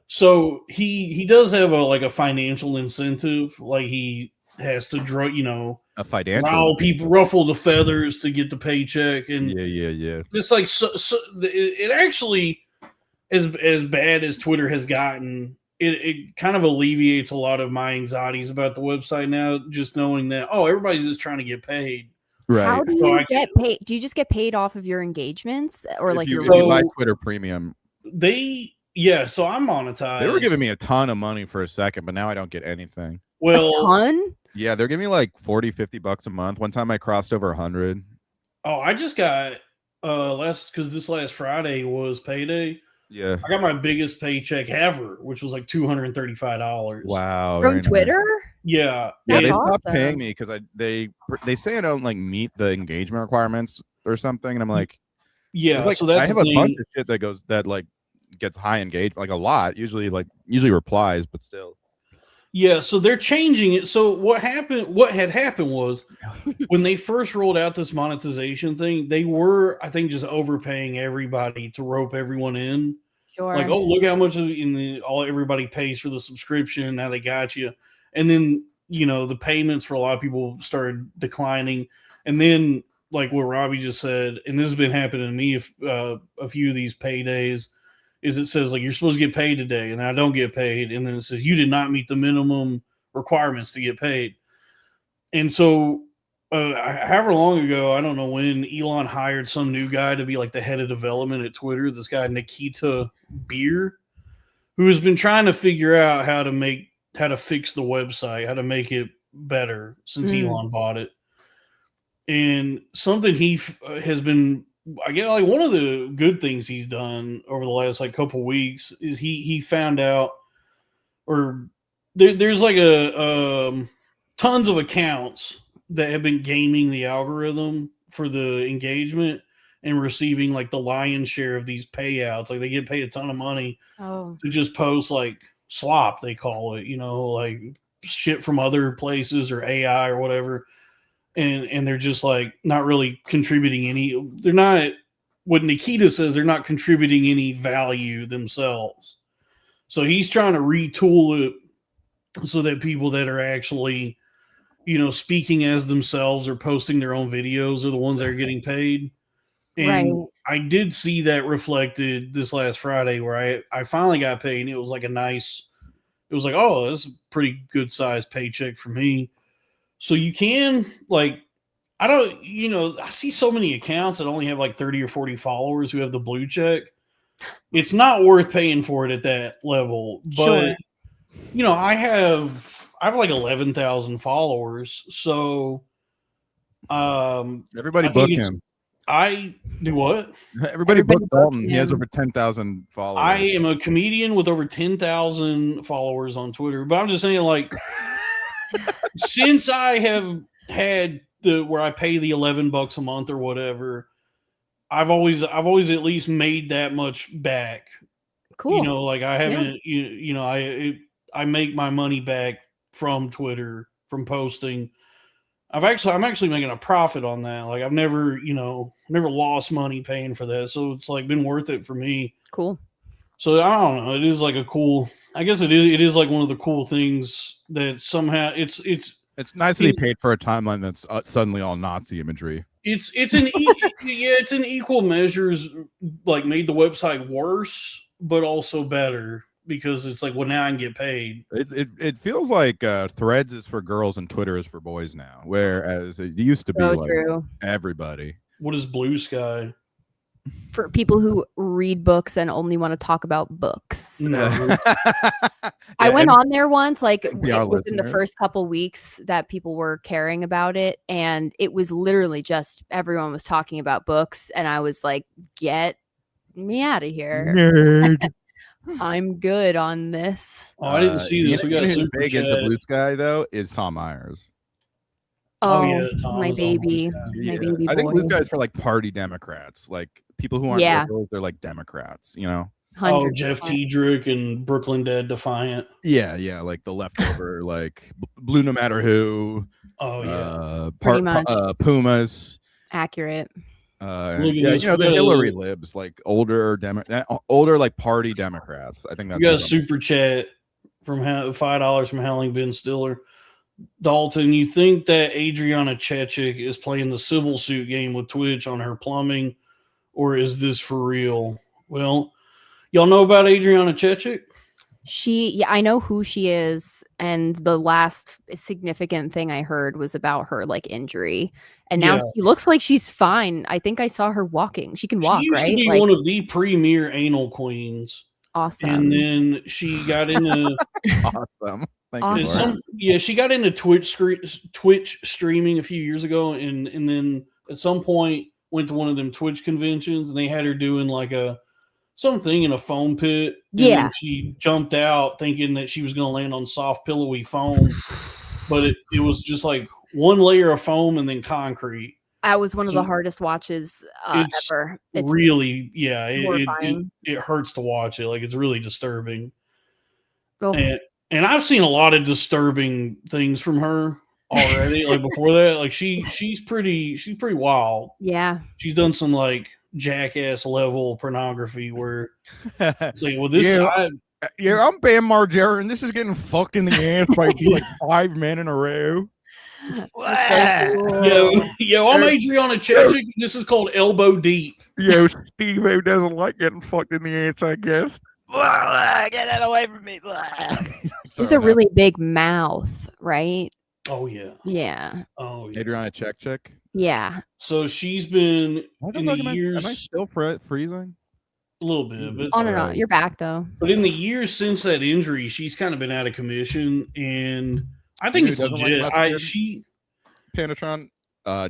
So he does have a financial incentive. Like he has to a financial ruffle the feathers to get the paycheck. And yeah. It's like it actually, as bad as Twitter has gotten, it kind of alleviates a lot of my anxieties about the website now, just knowing that, everybody's just trying to get paid. Right. How do you get paid? Do you just get paid off of your engagements or if like you your buy Twitter Premium? So I'm monetized. They were giving me a ton of money for a second, but now I don't get anything. Well, a ton? Yeah, they're giving me like $40-$50 a month. One time I crossed over 100. Oh, I just got because this last Friday was payday. Yeah, I got my biggest paycheck ever, which was like $235. Wow, from Twitter. Yeah, they stopped paying me because they say I don't like meet the engagement requirements or something, and I'm like, so that's I have a bunch of shit that gets high engagement, like a lot, usually replies, but still. Yeah, so they're changing it. So what had happened was when they first rolled out this monetization thing, they were, I think, just overpaying everybody to rope everyone in. Sure. Like, look how much everybody pays for the subscription. Now they got you. And then, the payments for a lot of people started declining. And then, like what Robbie just said, and this has been happening to me a few of these paydays, is it says like you're supposed to get paid today and I don't get paid. And then it says you did not meet the minimum requirements to get paid. And so however long ago, I don't know when, Elon hired some new guy to be like the head of development at Twitter, this guy Nikita Beer, who has been trying to figure out how to fix the website, how to make it better since Elon bought it. And something he has been, I guess, like one of the good things he's done over the last couple weeks is he found out, or there's like a tons of accounts that have been gaming the algorithm for the engagement and receiving like the lion's share of these payouts. Like they get paid a ton of money to just post like slop, they call it, like shit from other places or AI or whatever. And they're just like not really contributing any. They're not, what Nikita says, they're not contributing any value themselves. So he's trying to retool it so that people that are actually, speaking as themselves or posting their own videos are the ones that are getting paid. And I did see that reflected this last Friday where I finally got paid, and it was like it was like, oh, that's a pretty good sized paycheck for me. So you can I see so many accounts that only have like 30 or 40 followers who have the blue check. It's not worth paying for it at that level. But, I have like 11,000 followers. So, everybody book him. I do what? Everybody book Dalton. He has over 10,000 followers. I am a comedian with over 10,000 followers on Twitter. But I'm just saying, like, since I have had where I pay the $11 a month or whatever, I've always at least made that much back. Cool. Like I haven't, I make my money back from Twitter, from posting. I'm actually making a profit on that. Like I've never lost money paying for that. So it's like been worth it for me. Cool. So I don't know. It is like I guess it is like one of the cool things that somehow it's nice to be paid for a timeline that's suddenly all Nazi imagery. It's an equal measures, like made the website worse, but also better because it's like, well, now I can get paid. It feels like Threads is for girls and Twitter is for boys now, whereas it used to be true. Everybody. What is Blue Sky? For people who read books and only want to talk about books. No. I went on there once, like within the first couple weeks that people were caring about it, and it was literally just everyone was talking about books, and I was like, get me out of here. Nerd. I'm good on this. Oh, I didn't see this. We got who's big into Blue Sky though is Tom Myers. Oh yeah, Tom, my baby. My baby boy. I think Blue Sky is for like party Democrats, like people who aren't liberals, they're like Democrats, 100%. Oh, Jeff Tiedrick and Brooklyn Dead Defiant. Yeah, like the leftover, like Blue No Matter Who. Oh yeah, pretty much. Pumas. Accurate. The Hillary libs, like older like party Democrats. I think that's. You got a super chat from $5 from Howling Ben Stiller. Dalton, you think that Adriana Chechik is playing the civil suit game with Twitch on her plumbing, or is this for real? Well, y'all know about Adriana Chechik? I know who she is, and the last significant thing I heard was about her like injury, and now she looks like she's fine. I think I saw her walking. She can walk, she used right? to be one of the premier anal queens. Awesome. And then she got into awesome. She got into Twitch streaming a few years ago, and then at some point went to one of them Twitch conventions, and they had her doing like something in a foam pit. And she jumped out thinking that she was going to land on soft, pillowy foam, but it was just like one layer of foam and then concrete. That was one of the hardest watches ever. It's really, it hurts to watch it. Like it's really disturbing. And I've seen a lot of disturbing things from her already. Like before that, like she's pretty wild. Yeah, she's done some like jackass level pornography where it's like, well, this I'm Bam Margera, and this is getting fucked in the ass by like 5 men in a row. Yo, I'm Adriana Chechik. This is called elbow deep. Yo, Steve-O doesn't like getting fucked in the ass, I guess. Get that away from me. She's a really big mouth, right? Oh yeah. Yeah. Oh yeah. Adriana Chechik. Yeah. So she's been in the years. Am I still freezing? A little bit, but on and on. You're back though. But in the years since that injury, she's kind of been out of commission, and I think it's legit. Panatron,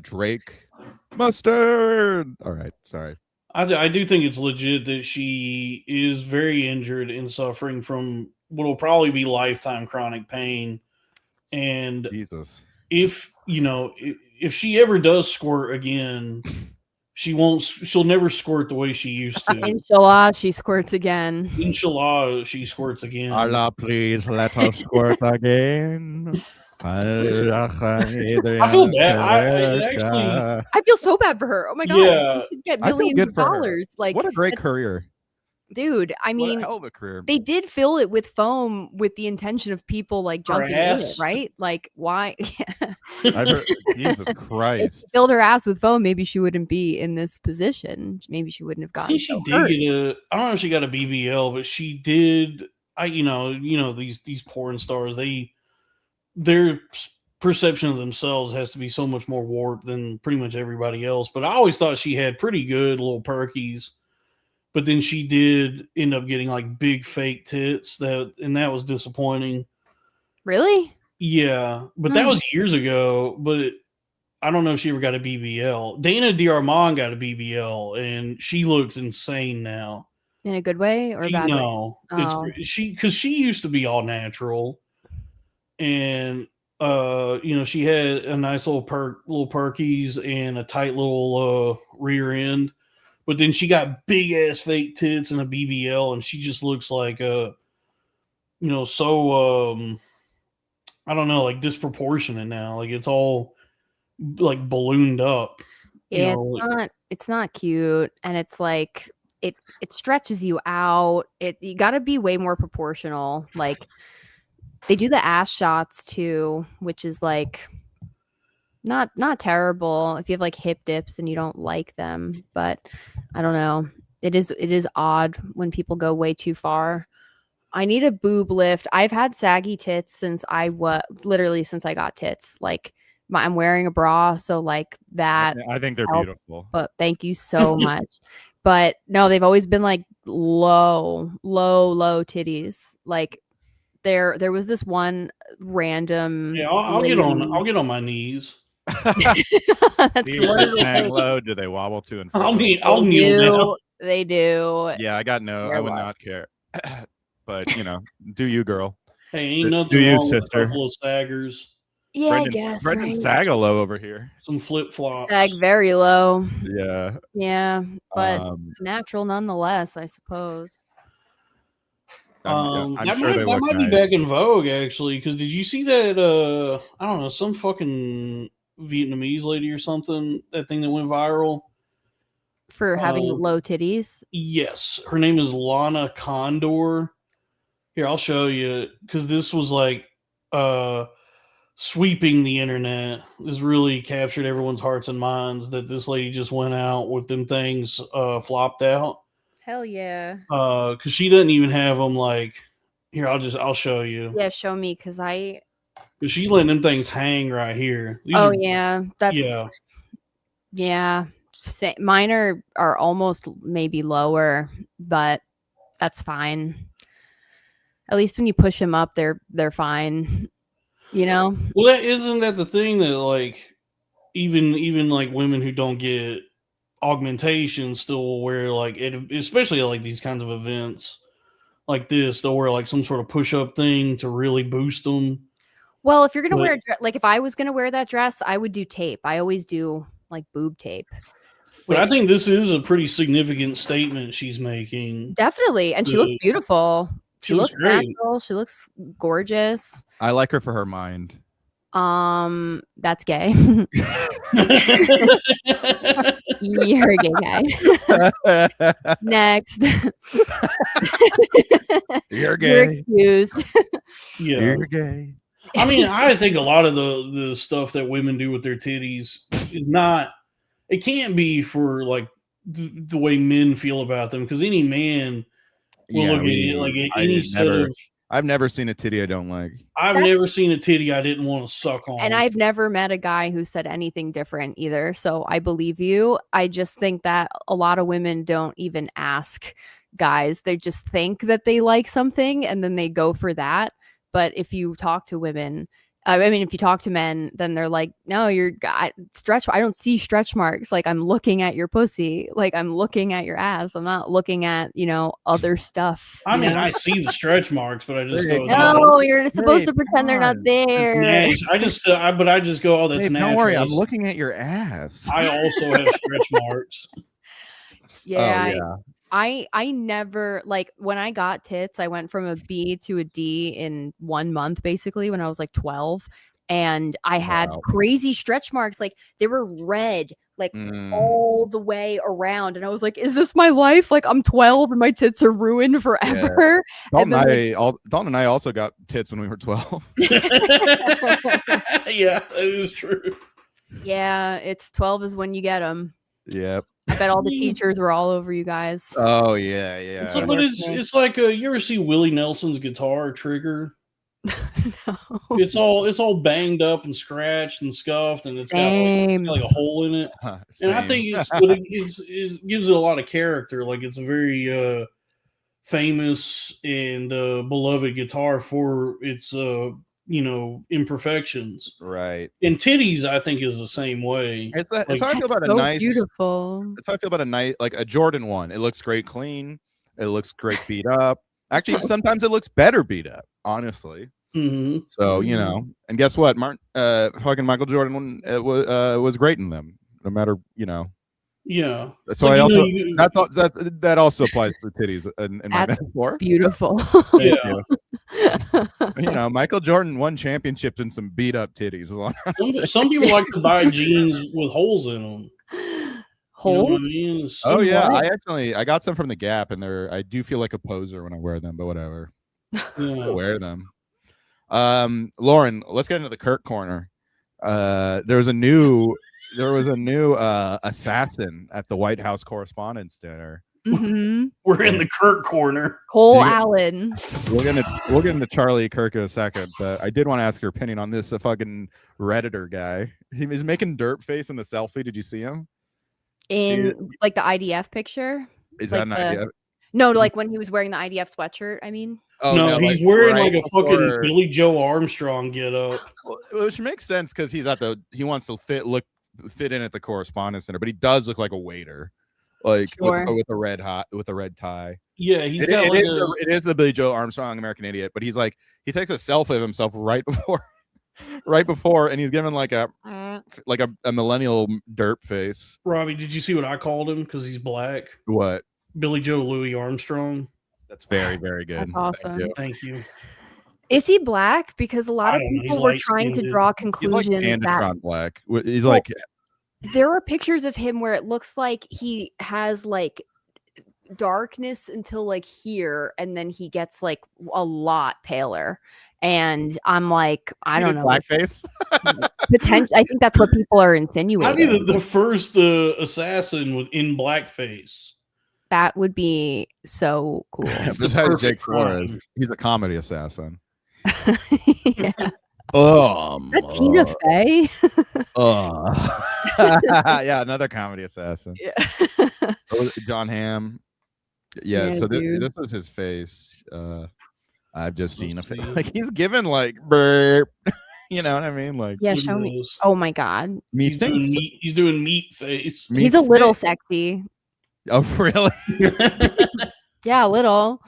Drake, mustard. All right, sorry. I do think it's legit that she is very injured and suffering from what'll probably be lifetime chronic pain. And Jesus. If she ever does squirt again, she'll never squirt the way she used to. Inshallah, she squirts again. Inshallah, she squirts again. Allah, please let us squirt again. I feel bad. I feel so bad for her. Oh my god, yeah, she should get millions of dollars. Like, what a great career, dude. I mean, what a hell of a career. They did fill it with foam with the intention of people like jumping in it, right? Like, why? Jesus Christ! If she filled her ass with foam, maybe she wouldn't be in this position. Maybe she wouldn't have gotten. I think she did get I don't know if she got a BBL, but she did. These porn stars, their perception of themselves has to be so much more warped than pretty much everybody else. But I always thought she had pretty good little perkies. But then she did end up getting like big fake tits, and that was disappointing. Really? Yeah, but that was years ago. But I don't know if she ever got a BBL. Dana DiArmond got a BBL, and she looks insane now. In a good way or bad way? No, because she used to be all natural, and she had a nice little perkies and a tight little rear end. But then she got big ass fake tits and a BBL, and she just looks like I don't know, like disproportionate now. Like it's all like ballooned up. Yeah, it's not cute, and it's like it stretches you out. You got to be way more proportional. Like they do the ass shots too, which is like not terrible if you have like hip dips and you don't like them, but I don't know. It is odd when people go way too far. I need a boob lift. I've had saggy tits since I got tits. Like I'm wearing a bra, so like that. I think they're helped, beautiful. but thank you so much. But no, they've always been like low titties. Like there was this one random. Yeah, I'll get on my knees. That's hang low. Do they wobble to and fro? I'll kneel down. They do. Yeah, I would not care. But do you, girl? Hey, ain't nothing wrong with a couple of saggers. Yeah, I guess. Brendan sag a low over here. Some flip flops. Sag very low. Yeah. Yeah, but natural nonetheless, I suppose. That might be back in vogue actually. Because did you see that? I don't know, some fucking Vietnamese lady or something. That thing that went viral for having low titties. Yes, her name is Lana Condor. Here, I'll show you because this was like sweeping the internet. This really captured everyone's hearts and minds that this lady just went out with them things flopped out. Hell yeah. Because she doesn't even have them like here. I'll show you. Yeah, show me because she's letting them things hang right here. Yeah. Mine are almost maybe lower, but that's fine. At least when you push them up, they're fine. Well, isn't that the thing that like even like women who don't get augmentation still wear like especially at like these kinds of events like this, they'll wear like some sort of push-up thing to really boost them. Well, if you're gonna wear a dress, like if I was gonna wear that dress, I would do tape. I always do like boob tape. But I think this is a pretty significant statement she's making. Definitely, and she looks beautiful. She looks great. natural. She looks gorgeous. I like her for her mind. That's gay. You're a gay guy. Next. You're gay. You're accused. Yeah. You're gay. I mean, I think a lot of the stuff that women do with their titties is not. It can't be for like the way men feel about them, because any man will look at it like any set of. I've never seen a titty I don't like. I've never seen a titty I didn't want to suck on. And I've never met a guy who said anything different either. So I believe you. I just think that a lot of women don't even ask guys. They just think that they like something and then they go for that. But if you talk to women, I mean, if you talk to men, then they're like, no, I don't see stretch marks. Like, I'm looking at your pussy. Like, I'm looking at your ass. I'm not looking at, other stuff. I mean, I see the stretch marks, but I just go, no, you're supposed to pretend they're not there. It's nice. I just go, oh, that's natural. Don't worry, I'm looking at your ass. I also have stretch marks. Yeah. I never, like, when I got tits, I went from a B to a D in 1 month, basically, when I was like 12. And I had crazy stretch marks. Like, they were red, like all the way around. And I was like, is this my life? Like, I'm 12 and my tits are ruined forever. Yeah. Dalton and I also got tits when we were 12. Yeah, that is true. Yeah, 12 is when you get them. Yep. I bet all the teachers were all over you guys. Oh yeah. So, but it's like you ever see Willie Nelson's guitar Trigger? No. It's all banged up and scratched and scuffed, and it's got like a hole in it. And I think it gives it a lot of character. Like, it's a very famous and beloved guitar for its imperfections. Right. And titties, I think, is the same way. It's how I feel about a nice, beautiful. It's how I feel about a nice, like a Jordan 1. It looks great clean. It looks great beat up. Actually, sometimes it looks better beat up, honestly. Mm-hmm. So, and guess what? Fucking Michael Jordan was great in them, no matter, Yeah. So that also applies for titties in my metaphor. Beautiful. Yeah. Michael Jordan won championships in some beat up titties. Some people like to buy jeans with holes in them. Holes? Oh yeah, I got some from the Gap, and I do feel like a poser when I wear them, but whatever. I wear them. Lauren, let's get into the Kirk corner. There was a new assassin at the White House Correspondents' Dinner. Mm-hmm. We're in the Kirk corner. Cole Allen. We'll get into Charlie Kirk in a second, but I did want to ask your opinion on this fucking Redditor guy. He was making dirt face in the selfie. Did you see him? In like the IDF picture? Is that an idea? No, like when he was wearing the IDF sweatshirt, I mean. Oh, no, he's wearing like a fucking Billy Joe Armstrong get up. Which makes sense because he wants to fit in at the Correspondence Center, but he does look like a waiter. Like with a red tie. Yeah, it is the Billy Joe Armstrong American Idiot, but he takes a selfie of himself right before, and he's given like a millennial derp face. Robbie, did you see what I called him because he's black? What? Billy Joe Louis Armstrong. That's very, very good. That's awesome. Thank you. Is he black? Because a lot of people were trying to draw conclusions. He's like Androtron black. He's like. There are pictures of him where it looks like he has like darkness until like here, and then he gets like a lot paler. And I'm like, I don't know. Blackface? Potential. I think that's what people are insinuating. I'd be the first assassin in blackface. That would be so cool. Besides Jake Flores, he's a comedy assassin. Yeah. Is that Tina Fey? Yeah, another comedy assassin. Yeah. John Hamm. Yeah, so this was his face. I've just seen a face. Like he's given like burp. You know what I mean? Like, yeah, show me. Oh my god. He's doing meat face. He's a little sexy. Oh really? Yeah, a little.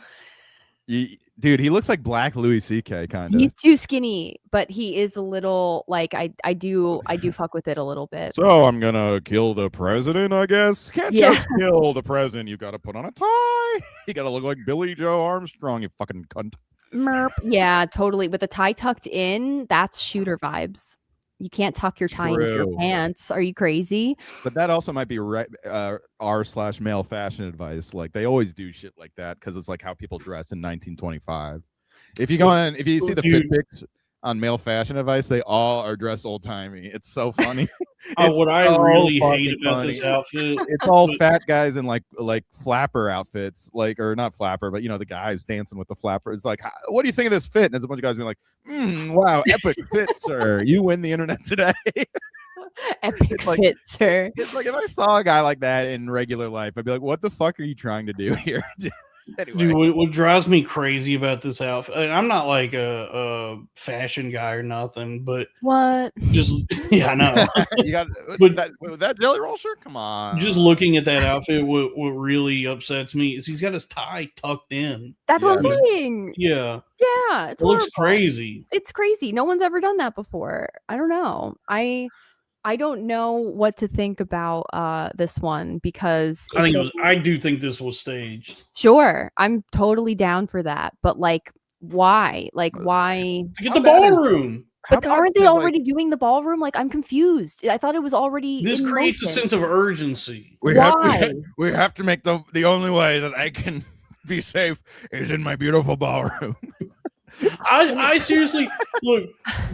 Dude, he looks like Black Louis C.K. kind of. He's too skinny, but he is a little like I do fuck with it a little bit. So I'm gonna kill the president, I guess. Can't just kill the president. You gotta put on a tie. You gotta look like Billy Joe Armstrong. You fucking cunt. Merp. Yeah, totally. With the tie tucked in, that's shooter vibes. You can't tuck your tie into your pants. Are you crazy? But that also might be r/male fashion advice. Like they always do shit like that because it's like how people dress in 1925. If you see the fit pics on male fashion advice, they all are dressed old timey. It's so funny. What I really hate about this outfit, it's all fat guys in like flapper outfits, like, or not flapper, but the guys dancing with the flapper. It's like, what do you think of this fit? And there's a bunch of guys being like, wow, epic fit, sir. You win the internet today. Epic fit, sir. It's like if I saw a guy like that in regular life, I'd be like, what the fuck are you trying to do here? Anyway. Dude, what drives me crazy about this outfit? I'm not like a fashion guy or nothing, but what? Just I know. You got but that jelly roll shirt. Come on. Just looking at that outfit, what really upsets me is he's got his tie tucked in. That's what I'm saying. Yeah, it's it looks horrible. crazy. It's crazy. No one's ever done that before. I don't know. I don't know what to think about this one because I do think this was staged. Sure, I'm totally down for that, but like, why? Like, why to get the ballroom? But aren't they already doing the ballroom? Like, I'm confused. I thought it was already. This creates a sense of urgency. We have to make the only way that I can be safe is in my beautiful ballroom. I seriously look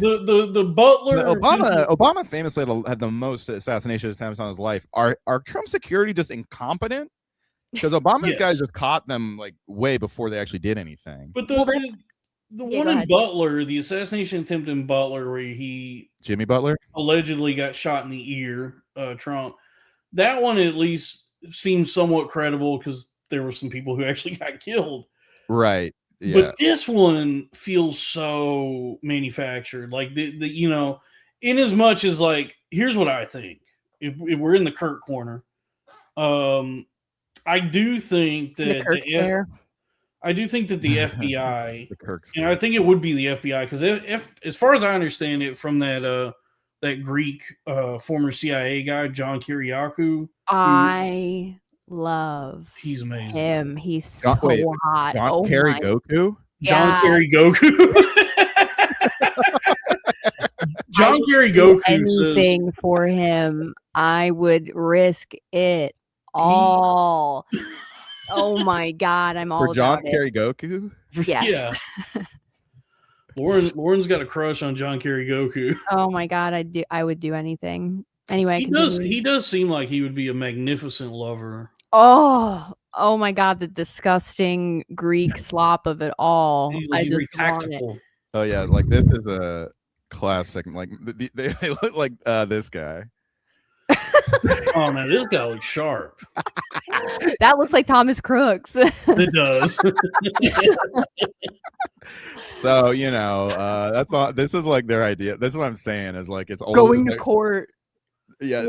the butler. Obama famously had the most assassination attempts on his life. Are Trump security just incompetent? Because Obama's guys just caught them like way before they actually did anything. But the one in Butler, the assassination attempt in Butler, where Jimmy Butler allegedly got shot in the ear, Trump. That one at least seems somewhat credible because there were some people who actually got killed. Right. Yeah. But this one feels so manufactured. Like the in as much as like, here's what I think. If we're in the Kirk corner, I do think that I do think that the FBI, and I think it would be the FBI, because if as far as I understand it from that Greek former CIA guy, John Kiriakou, I love he's amazing. Him. He's so hot. John Kiriakou? John Kiriakou. John Kiriakou anything for him. I would risk it all. Oh my God, I'm all for John Kiriakou. Yes. Yeah. Lauren's got a crush on John Kiriakou. Oh my God, I would do anything. Anyway, he does seem like he would be a magnificent lover. Oh my God, the disgusting Greek slop of it all. I just want it. Oh yeah, like this is a classic. Like they look like this guy. Oh man, this guy looks sharp. That looks like Thomas Crooks. It does. So that's all. This is like their idea. This is what I'm saying. Is like it's going to court. Yeah,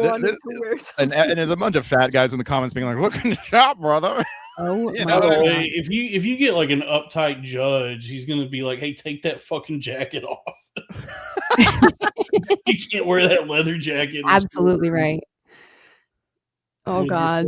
and there's a bunch of fat guys in the comments being like, "Look in the shop, brother." Oh, by the way, if you get like an uptight judge, he's gonna be like, "Hey, take that fucking jacket off. You can't wear that leather jacket." Absolutely right. Oh God.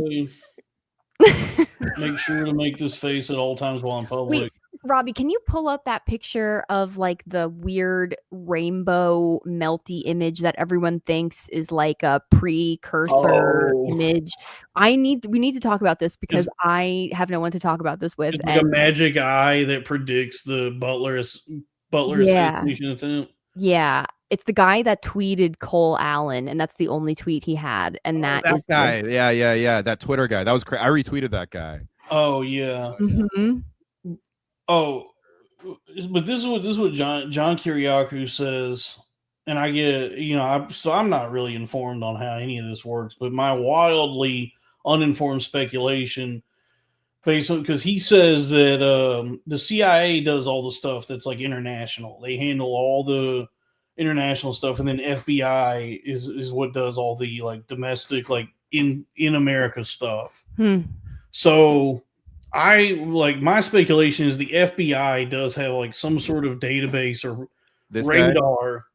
Make sure to make this face at all times while in public. Wait, Robbie, can you pull up that picture of like the weird rainbow melty image that everyone thinks is like a precursor image? We need to talk about this because I have no one to talk about this with. It's like a magic eye that predicts the Butler assassination attempt. Yeah. It's the guy that tweeted Cole Allen, and that's the only tweet he had. And that guy. Yeah. That Twitter guy. That was crazy. I retweeted that guy. Oh yeah. Mm-hmm. Oh, but this is what John Kiriakou says, and I get I'm not really informed on how any of this works, but my wildly uninformed speculation, basically, because he says that the CIA does all the stuff that's like international. They handle all the international stuff, and then FBI is what does all the like domestic, like in America stuff. So my speculation is the FBI does have like some sort of database or radar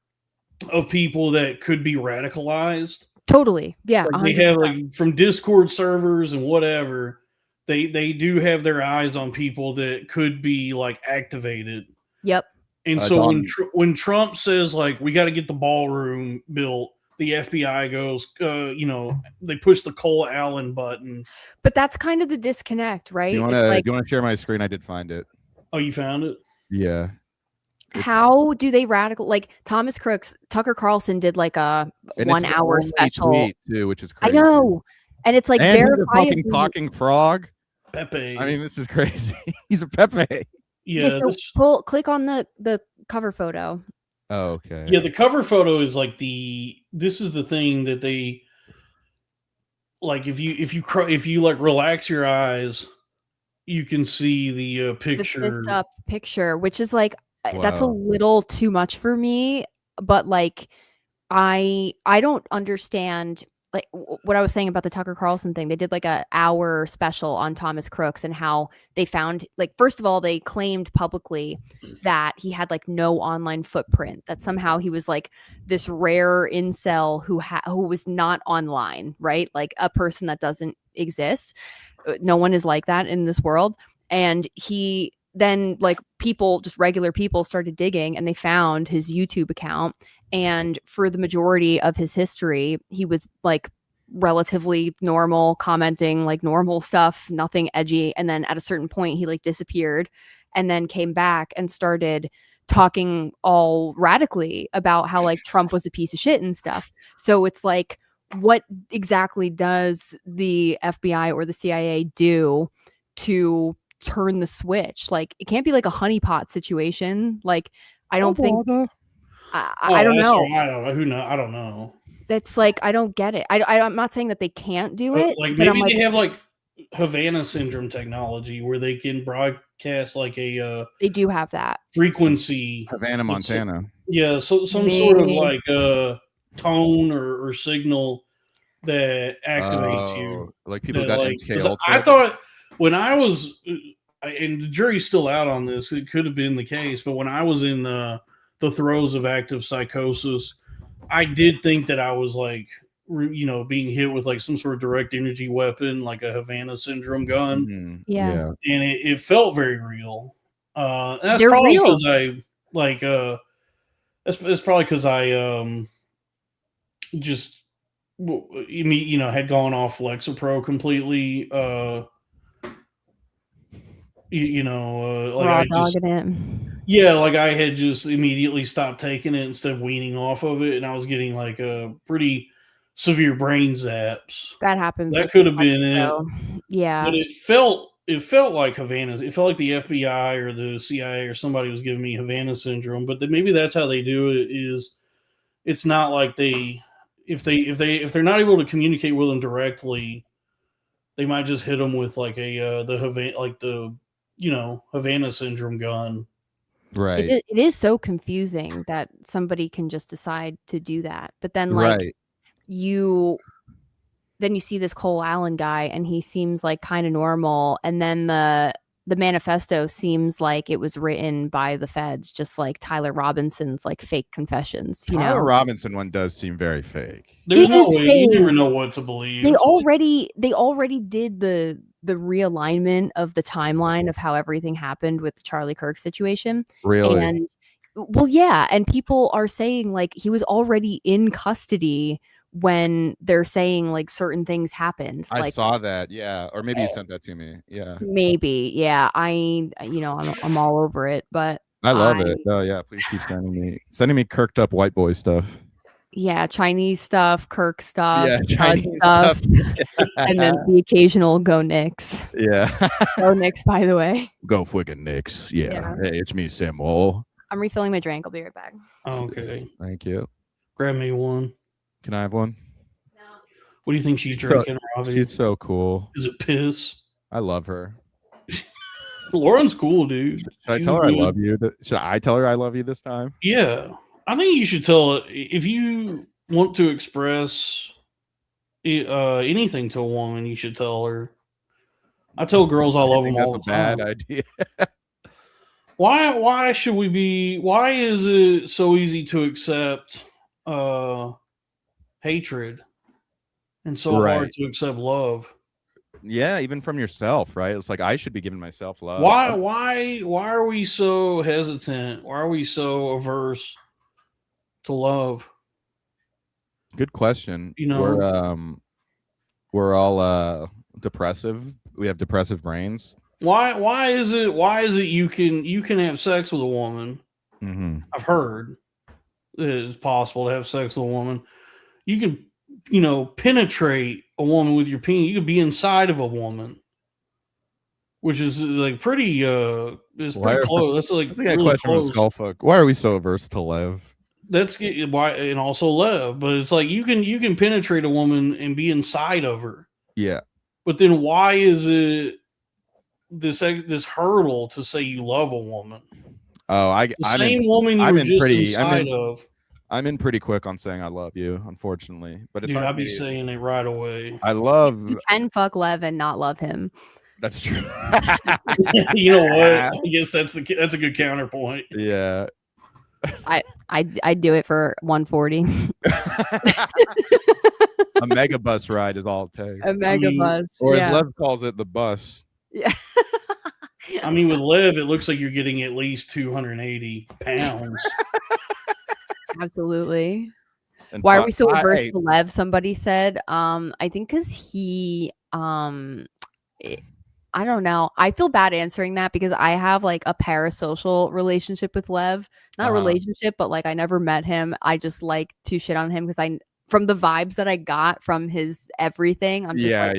of people that could be radicalized. Totally. Yeah. Like they have like from Discord servers and whatever, they do have their eyes on people that could be like activated. Yep. And so when Trump says like we got to get the ballroom built, the FBI goes, they push the Cole Allen button. But that's kind of the disconnect, right? Do you want to share my screen? I did find it. Oh, you found it? Yeah. How do they like Thomas Crooks? Tucker Carlson did like a 1 hour special tweet too, which is crazy. I know, and it's like a fucking talking frog. Pepe. I mean, this is crazy. He's a Pepe. Yeah. So click on the cover photo. Oh, okay. Yeah, the cover photo is like this is the thing that they like if you like relax your eyes you can see the picture. The fist up picture, which is like that's a little too much for me. But like, I don't understand. Like what I was saying about the Tucker Carlson thing, they did like a hour special on Thomas Crooks and how they found, like, first of all, they claimed publicly that he had like no online footprint, that somehow he was like this rare incel who was not online, right? Like a person that doesn't exist. No one is like that in this world. And he then, like, people, just regular people, started digging and they found his YouTube account. And for the majority of his history, he was like relatively normal, commenting like normal stuff, nothing edgy. And then at a certain point, he like disappeared and then came back and started talking all radically about how like Trump was a piece of shit and stuff. So it's like, what exactly does the FBI or the CIA do to turn the switch? Like, it can't be like a honeypot situation. Like, I don't think. I don't know. I don't know. Who know? I don't know. That's like, I don't get it. I'm not saying that they can't do it. Like maybe they have like Havana syndrome technology where they can broadcast like a. They do have that frequency. Havana, Montana. Yeah, so some sort of like tone or signal that activates you. Like people got like, MK Ultra. I thought when I was, and the jury's still out on this, it could have been the case, but when I was in the throes of active psychosis, I did think that I was like, being hit with like some sort of direct energy weapon, like a Havana syndrome gun. Mm-hmm. Yeah. And it felt very real. And that's probably because I like, it's probably because I just, had gone off Lexapro completely. Like like I had just immediately stopped taking it instead of weaning off of it, and I was getting like a pretty severe brain zaps. That happens. That could have been it. Yeah. But it felt like Havana. It felt like the FBI or the CIA or somebody was giving me Havana syndrome. But maybe that's how they do it. Is it's not like if they're not able to communicate with them directly, they might just hit them with like the Havana, like the Havana syndrome gun. Right. It is so confusing that somebody can just decide to do that. But then like you see this Cole Allen guy and he seems like kind of normal. And then the manifesto seems like it was written by the feds, just like Tyler Robinson's like fake confessions. Tyler Robinson one does seem very fake. There's no way. You never know what to believe. They already did the realignment of the timeline of how everything happened with the Charlie Kirk situation. Really? And well, yeah. And people are saying like he was already in custody when they're saying like certain things happened. I like, saw that. Yeah. Or maybe you sent that to me. Yeah. Maybe. Yeah. I'm all over it, but I love it. Oh yeah. Please keep sending me kirked up white boy stuff. Yeah. Chinese stuff, Kirk stuff, yeah, Chinese stuff. And then the occasional go Knicks. Yeah. Go Knicks, by the way. Go friggin' Knicks. Yeah. Hey, it's me, Samuel. I'm refilling my drink. I'll be right back. Okay. Thank you. Grab me one. Can I have one? No. What do you think she's drinking, Robbie? She's so cool. Is it piss? I love her. Lauren's cool, dude. Should I tell her I love you? Should I tell her I love you this time? Yeah. I think you should tell her if you want to express anything to a woman, you should tell her. I tell girls I love them all the time. That's a bad idea. Why should we be? Why is it so easy to accept hatred and so hard to accept love? Yeah, even from yourself, right? It's like I should be giving myself love. Why are we so hesitant? Why are we so averse to love? Good question. We're all depressive. We have depressive brains. Why is it you can have sex with a woman? Mm-hmm. I've heard it is possible to have sex with a woman. You can, penetrate a woman with your penis. You could be inside of a woman, which is like pretty. It's pretty close. That's like that's a really question from Skullfuck. Why are we so averse to love? That's why, and also love. But it's like you can penetrate a woman and be inside of her. Yeah. But then why is this hurdle to say you love a woman. Oh, I'm woman you I'm were in just pretty, inside of. I'm in pretty quick on saying I love you, unfortunately. But it's Dude, I'd be saying it right away. I love. You can fuck Lev and not love him. That's true. You know what? I guess that's a good counterpoint. Yeah. I'd do it for 140. A mega bus ride is all it takes. A mega bus. Or as Lev calls it, the bus. Yeah. I mean, with Lev, it looks like you're getting at least 280 pounds. Absolutely. And why are we so averse to Lev? Somebody said. I think because he I don't know. I feel bad answering that because I have like a parasocial relationship with Lev. Not relationship, but like I never met him. I just like to shit on him because from the vibes that I got from his everything, I'm just I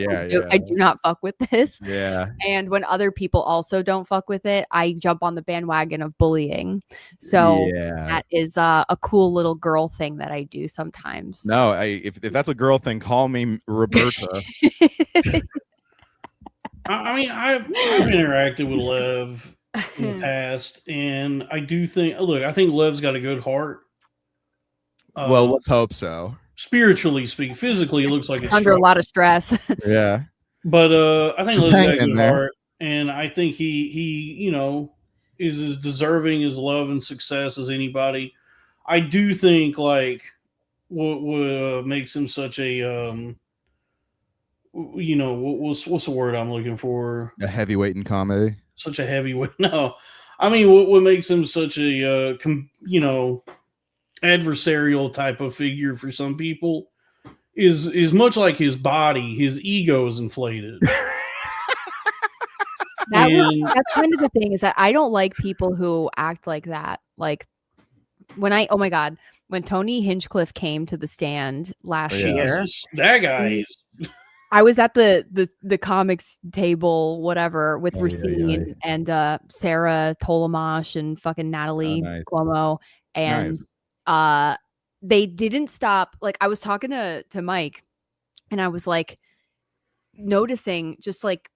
do not fuck with this. Yeah. And when other people also don't fuck with it, I jump on the bandwagon of bullying. So that is a cool little girl thing that I do sometimes. No, if that's a girl thing, call me Roberta. I mean, I've interacted with Lev in the past, and I do think, I think Lev's got a good heart. Well, let's hope so. Spiritually speaking, physically, it looks like it's under a lot of stress. Yeah, but I think Lev's got a good heart, and I think he is as deserving as love and success as anybody. I do think like what makes him such a what's the word I'm looking for? A heavyweight in comedy. Such a heavyweight. No, I mean what makes him such a adversarial type of figure for some people is much like his body. His ego is inflated. That's kind of the thing, is that I don't like people who act like that. Like when Tony Hinchcliffe came to the stand last year, that guy is. I was at the comics table, whatever, with Racine and Sarah Tolamash and fucking Natalie Cuomo, and they didn't stop. Like I was talking to Mike, and I was like noticing, just like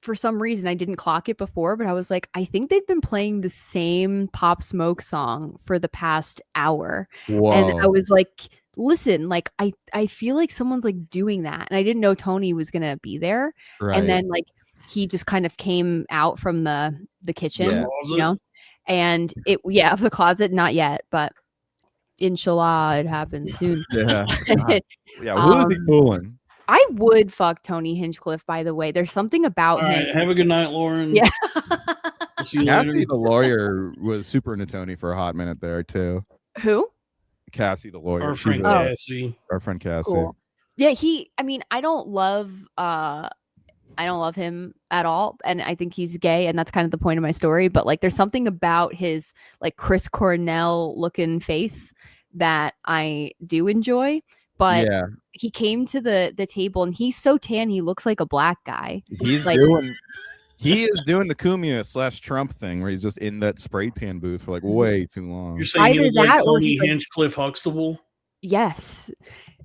for some reason I didn't clock it before, but I was like, I think they've been playing the same Pop Smoke song for the past hour. Whoa. And I was like, listen, like I feel like someone's like doing that, and I didn't know Tony was gonna be there. Right. And then like he just kind of came out from the kitchen, and the closet, not yet, but inshallah it happens soon. Who is he fooling? I would fuck Tony Hinchcliffe, by the way. There's something about him. Right, have a good night, Lauren. Yeah. Cassie the lawyer was super into Tony for a hot minute there too. Who? Cassie the lawyer. Our friend Cassie. Our friend Cassie. Cool. Yeah, I don't love him at all, and I think he's gay, and that's kind of the point of my story. But like, there's something about his like Chris Cornell looking face that I do enjoy. But he came to the table, and he's so tan, he looks like a black guy. He is doing the Cumia / Trump thing where he's just in that spray tan booth for like way too long. You're saying he looks like Tony Hinchcliffe Huxtable? Yes.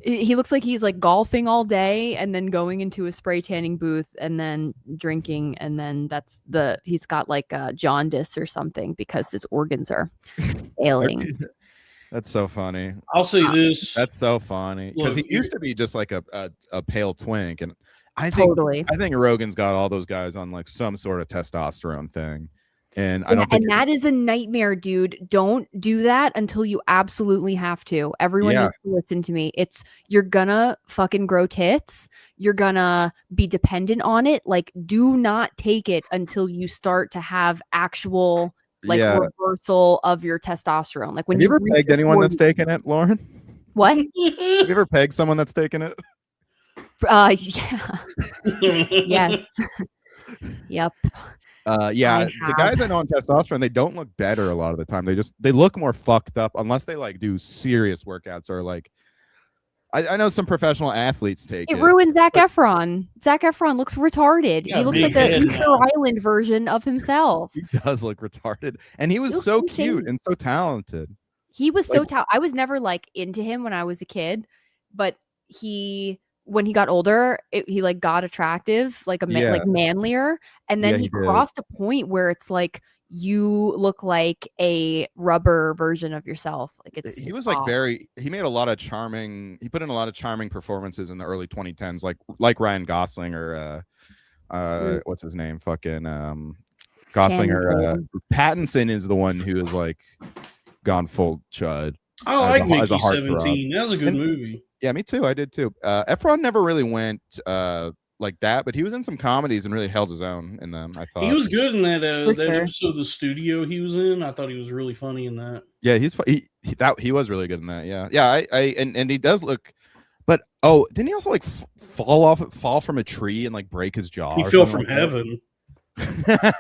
He looks like he's like golfing all day and then going into a spray tanning booth and then drinking, and then he's got like jaundice or something because his organs are ailing. That's so funny. I'll say this. That's so funny because he used to be just like a pale twink, and I think Rogan's got all those guys on like some sort of testosterone thing, and I don't think that is a nightmare, dude. Don't do that until you absolutely have to. Everyone needs to listen to me. You're gonna fucking grow tits. You're gonna be dependent on it. Like, do not take it until you start to have actual reversal of your testosterone. Like when have you ever pegged anyone that's taken it, Lauren? What? Have you ever pegged someone that's taken it? Yeah. Yes. Yep. The guys I know on testosterone, they don't look better a lot of the time. They look more fucked up unless they like do serious workouts or like I know some professional athletes take it. It ruined Zac Efron. Zac Efron looks retarded. He looks like a Easter Island version of himself. He does look retarded. And he was so cute and so talented. He was so talented. I was never like into him when I was a kid, but he when he got older, he like got attractive, like like manlier, and then he crossed a point where it's like you look like a rubber version of yourself. Like he was like he made a lot of charming. He put in a lot of charming performances in the early 2010s, like Ryan Gosling or what's his name, fucking Gosling or Pattinson is the one who is like gone full chud. I like Mickey 17. That was a good movie. Yeah, me too. I did too. Efron never really went like that, but he was in some comedies and really held his own in them. I thought he was good in that episode of The Studio he was in. I thought he was really funny in that. Yeah, he was really good in that. Yeah. And he does look. But didn't he also like fall from a tree and like break his jaw? He fell from heaven. Are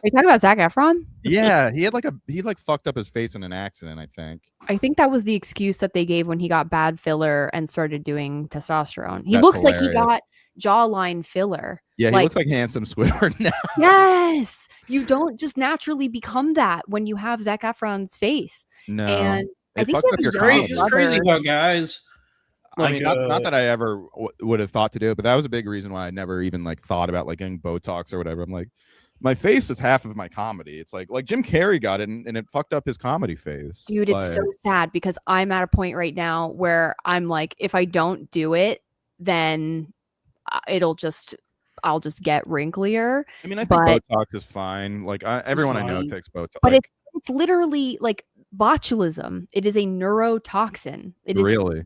you talking about Zac Efron? Yeah, he had fucked up his face in an accident, I think. I think that was the excuse that they gave when he got bad filler and started doing testosterone. He looks hilarious. Like he got jawline filler. Yeah, he looks like handsome Squidward now. Yes, you don't just naturally become that when you have Zac Efron's face. No, and I think it's crazy how guys. I mean, not that I ever would have thought to do it, but that was a big reason why I never even like thought about like getting Botox or whatever. I'm like, my face is half of my comedy. It's like Jim Carrey got it and it fucked up his comedy face. Dude, it's so sad because I'm at a point right now where I'm like, if I don't do it, then I'll just get wrinklier. I mean, I think Botox is fine. Like everyone I know takes Botox. But it's literally like botulism. It is a neurotoxin. It is really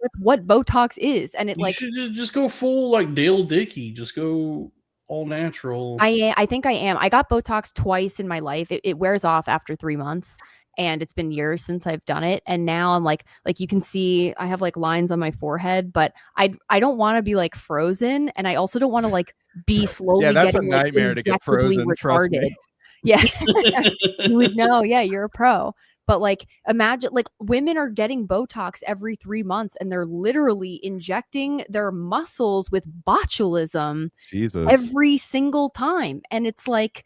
that's what Botox is, and you should just go full like Dale Dickey. Just go all natural. I think I am. I got Botox twice in my life. It wears off after 3 months, and it's been years since I've done it. And now I'm like you can see I have like lines on my forehead, but I don't want to be like frozen, and I also don't want to like be slowly. Yeah, that's getting, a nightmare to get frozen. Retarded. Yeah, you would know. Yeah, you're a pro. But like, imagine like women are getting Botox every 3 months, and they're literally injecting their muscles with botulism every single time. And it's like,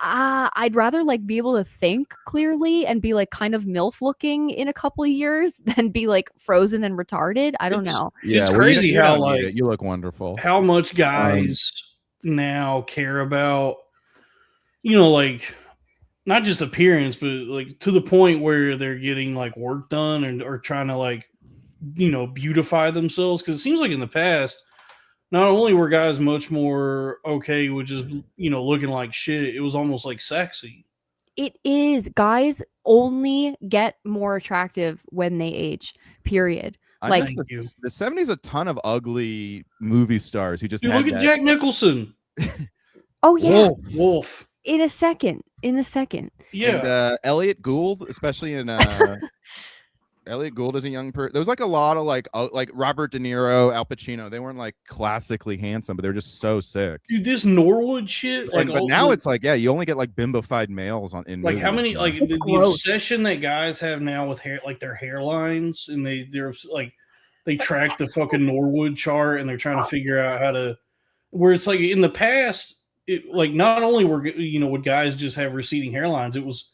I'd rather like be able to think clearly and be like kind of MILF looking in a couple of years than be like frozen and retarded. I don't know. Yeah, it's crazy how like you look wonderful. How much guys now care about. Like not just appearance, but like to the point where they're getting like work done or trying to like, beautify themselves. Cause it seems like in the past, not only were guys much more okay with just, looking like shit, it was almost like sexy. It is. Guys only get more attractive when they age, period. Like the 70s, a ton of ugly movie stars who just look at Jack Nicholson. Oh yeah. Wolf. In a second. Yeah. And, Elliot Gould, especially in Elliot Gould as a young person. There was like a lot of like Robert De Niro, Al Pacino. They weren't like classically handsome, but they're just so sick. Dude, this Norwood shit. Like, but now it's like, you only get like bimbofied males in like movies. How many like the obsession that guys have now with hair, like their hairlines, and they're like they track the fucking Norwood chart and they're trying to figure out how to. Where it's like in the past. Like not only would guys just have receding hairlines, it was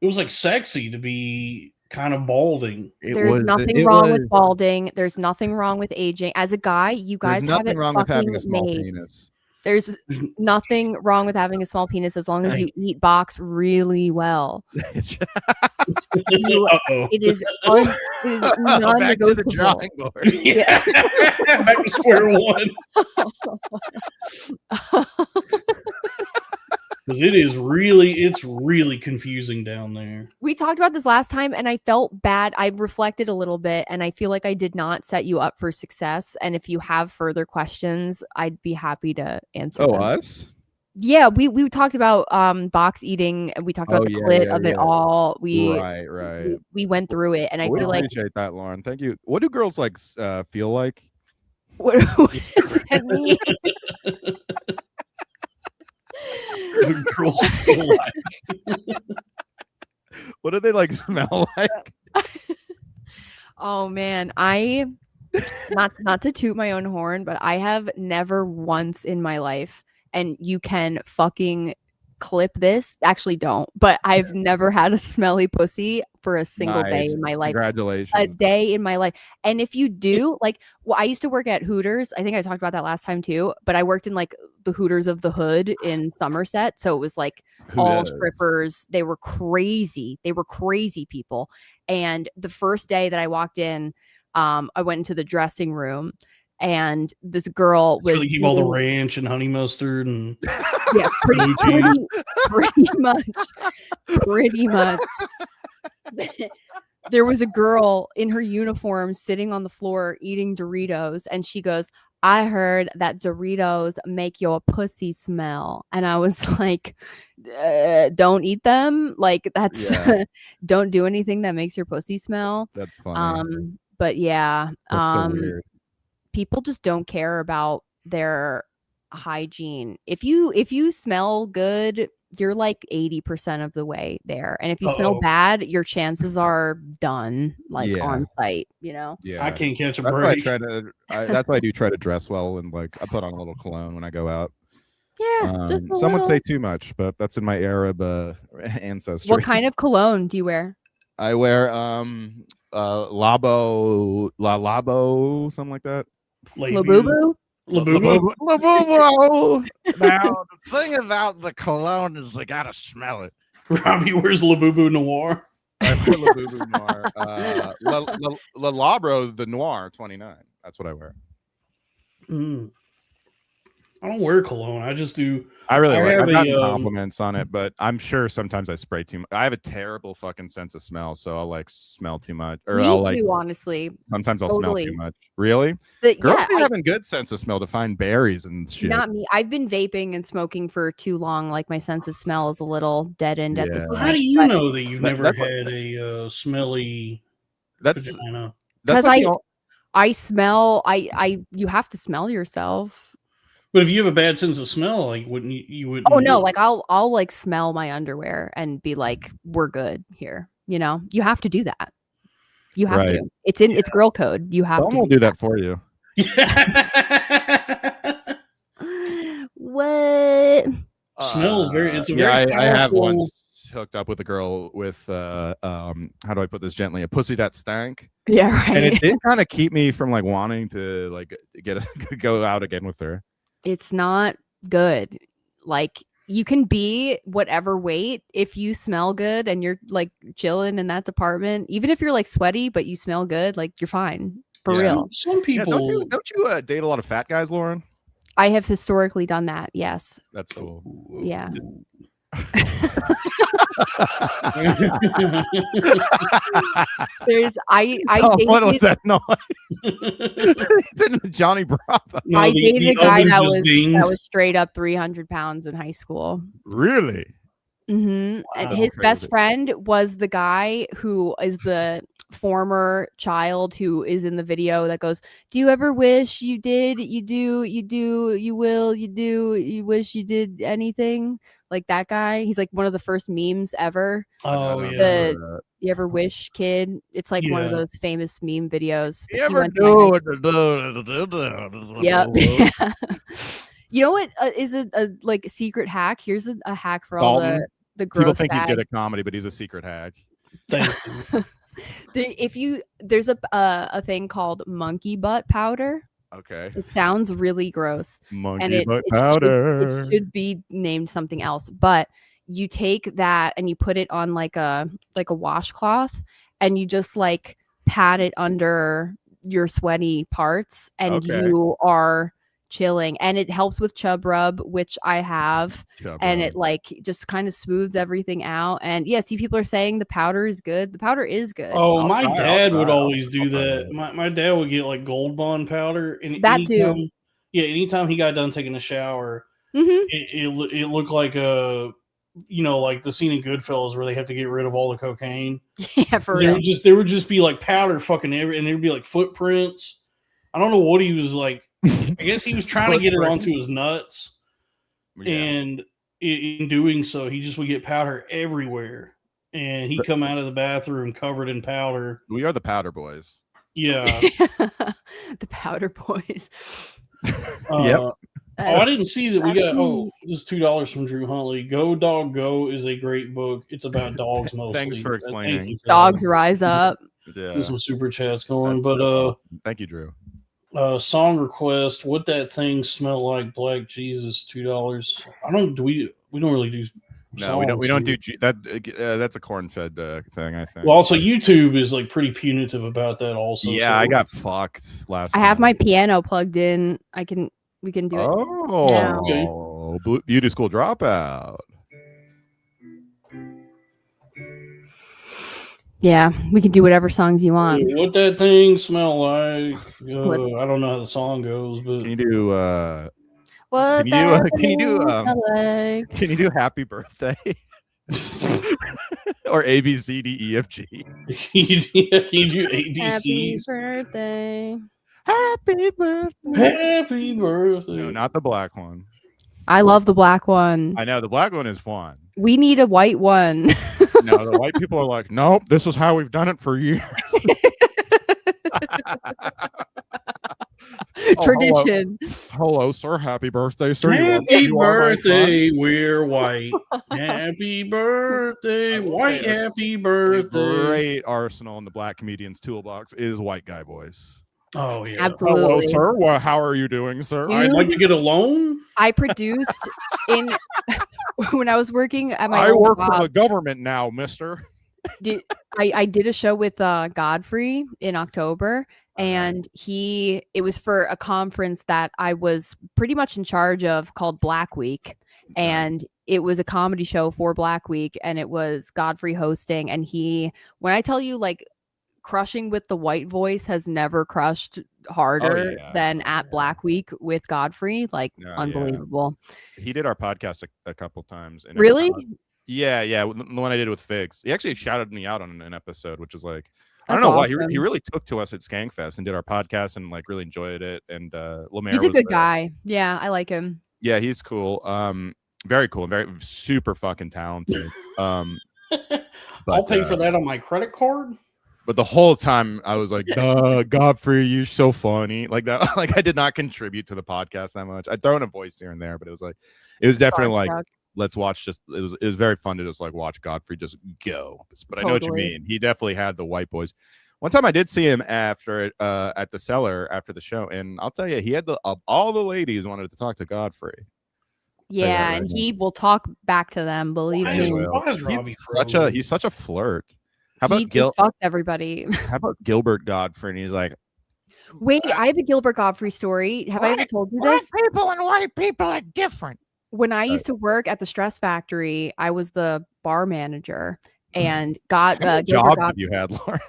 like sexy to be kind of balding. There's nothing wrong with balding. There's nothing wrong with aging. As a guy, you guys have it wrong with having a small penis. There's nothing wrong with having a small penis as long as you eat box really well. It is non-negotiable. Back to the drawing board. Yeah. Back to square one. Because it's really confusing down there. We talked about this last time and I felt bad. I reflected a little bit and I feel like I did not set you up for success. And if you have further questions, I'd be happy to answer them. Us? Yeah, we talked about box eating. We talked about the clit of it all. Right. We went through it and I feel like appreciate that, Lauren. Thank you. What do girls like feel like? What does that mean? Girls feel like. What do they like smell like? Oh man, I not to toot my own horn, but I have never once in my life, and you can fucking clip this. Actually, don't. But I've never had a smelly pussy for a single day in my life. Congratulations. A day in my life. And if you do, like, well, I used to work at Hooters. I think I talked about that last time too. But I worked in like the Hooters of the Hood in Somerset. So it was like all strippers. They were crazy. They were crazy people. And the first day that I walked in, I went into the dressing room. And this girl was really keep all the ranch and honey mustard and yeah, pretty much. There was a girl in her uniform sitting on the floor eating Doritos, and she goes, "I heard that Doritos make your pussy smell," and I was like, "Don't eat them. Like that's don't do anything that makes your pussy smell." That's funny. But yeah, that's so weird. People just don't care about their hygiene. If you smell good, you're like 80% of the way there. And if you smell bad, your chances are done, like on site, you know? Yeah. I can't catch a break. That's why I do try to dress well, and like I put on a little cologne when I go out. Yeah. Some would say too much, but that's in my Arab ancestry. What kind of cologne do you wear? I wear Labo, something like that. Labubu? Labubu. Now the thing about the cologne is they gotta smell it. Robbie wears Labubu Noir. I wear Labubu Noir. La Labro the Noir 29. That's what I wear. I don't wear cologne. I just do. I've gotten compliments on it, but I'm sure sometimes I spray too much. I have a terrible fucking sense of smell, so I'll like smell too much, or Me I'll like too, honestly. Sometimes I'll smell too much. Really? Girls be having good sense of smell to find berries and shit. Not me. I've been vaping and smoking for too long. Like my sense of smell is a little deadened at this point. How do you know that you've never had a smelly? Vagina? Because I smell. You have to smell yourself. But if you have a bad sense of smell, like wouldn't you wouldn't? Oh no, like I'll like smell my underwear and be like, we're good here. You know, you have to do that. You have to. It's it's girl code. You have to. Someone will do that for you. What? Smells very. It's a I very. have once hooked up with a girl with how do I put this gently? A pussy that stank. Yeah, right. And it did kind of keep me from like wanting to like go out again with her. It's not good. Like you can be whatever weight if you smell good and you're like chilling in that department. Even if you're like sweaty but you smell good, like you're fine for real. Some people don't you date a lot of fat guys, Lauren? I have historically done that. Yes. That's cool. Yeah. What was that noise? It's Johnny Bravo. No, I dated a guy that was straight up 300 pounds in high school. Really? Mm-hmm. Wow, and his best friend was the guy who is the former child who is in the video that goes, "Do you ever wish you did? You do, you will, you do, you wish you did anything?" Like that guy. He's like one of the first memes ever. Oh yeah. You ever wish kid? It's like one of those famous meme videos. You ever do? Yep. You know what is a like secret hack? Here's a hack for all the gross people think bag. He's good at comedy, but he's a secret hack. Thank you. There's a thing called monkey butt powder. Okay. It sounds really gross. Monkey butt powder. It should be named something else, but you take that and you put it on like a washcloth and you just like pat it under your sweaty parts and you are chilling, and it helps with chub rub, which I have, it like just kind of smooths everything out. And yeah, see, people are saying the powder is good. The powder is good. Oh, my dad would always do that. My dad would get like Gold Bond powder, and that too. Yeah, anytime he got done taking a shower, it looked like like the scene in Goodfellas where they have to get rid of all the cocaine. Yeah, for real. There would just be like powder fucking everywhere, and there'd be like footprints. I don't know what he was like. I guess he was trying to get it onto his nuts, and in doing so, he just would get powder everywhere, and he'd come out of the bathroom covered in powder. We are the powder boys. Yeah, the powder boys. Yep. I didn't see that we got. Oh, this is $2 from Drew Huntley. Go Dog Go is a great book. It's about dogs mostly. Thanks for explaining. Thank you for Dogs that. rise up. Yeah, There's some super chats going, but that's awesome. Thank you, Drew. Song request. What that thing smell like? Black Jesus. $2. I don't. We don't really do. No, we don't do that. That's a corn-fed thing, I think. Well, also YouTube is like pretty punitive about that. Also, yeah, so I got fucked last. I have my piano plugged in. We can do it. Oh, beauty school dropout. Yeah, we can do whatever songs you want. What that thing smell like? I don't know how the song goes, but can you do? What can you do Happy Birthday? Or A B C D E F G? Can you do ABCs? Happy birthday. Happy birthday. Happy birthday. No, not the black one. I love the black one. I know the black one is fun. We need a white one. No, the white people are like, nope, this is how we've done it for years. Tradition. Hello, sir. Happy birthday, sir. Happy birthday, we're white. Happy birthday, white. Happy birthday. A great arsenal in the black comedian's toolbox is white guy voice. Oh yeah, absolutely. Hello, sir. Well, how are you doing, sir? I'd like to get a loan. I produced when I was working at my. I work for the government now, mister. I did a show with Godfrey in October, and it was for a conference that I was pretty much in charge of called Black Week, and it was a comedy show for Black Week, and it was Godfrey hosting, and when I tell you like crushing with the white voice has never crushed harder than at Black Week with Godfrey, like unbelievable. He did our podcast a couple times. And really? Yeah, the one I did with Figs. He actually shouted me out on an episode, which is like, I don't know why. He really took to us at Skankfest and did our podcast and like really enjoyed it. And Lemaire, he's a good guy. Yeah, I like him. Yeah, he's cool. Very cool and very super fucking talented. I'll pay for that on my credit card. But the whole time I was like, Godfrey, you're so funny. Like that, like I did not contribute to the podcast that much. I'd throw in a voice here and there, but it was definitely like, let's watch it was very fun to just like watch Godfrey just go. But I know what you mean. He definitely had the white boys. One time I did see him after at the Cellar after the show, and I'll tell you, he had all the ladies wanted to talk to Godfrey. Yeah, and he will talk back to them, believe me. He's such a flirt. How about fucks everybody? How about Gilbert Godfrey? And he's like, wait, I have a Gilbert Godfrey story. Have I ever told you this? Black people and white people are different. When I used to work at the Stress Factory, I was the bar manager, and got jobs have you had, Lauren?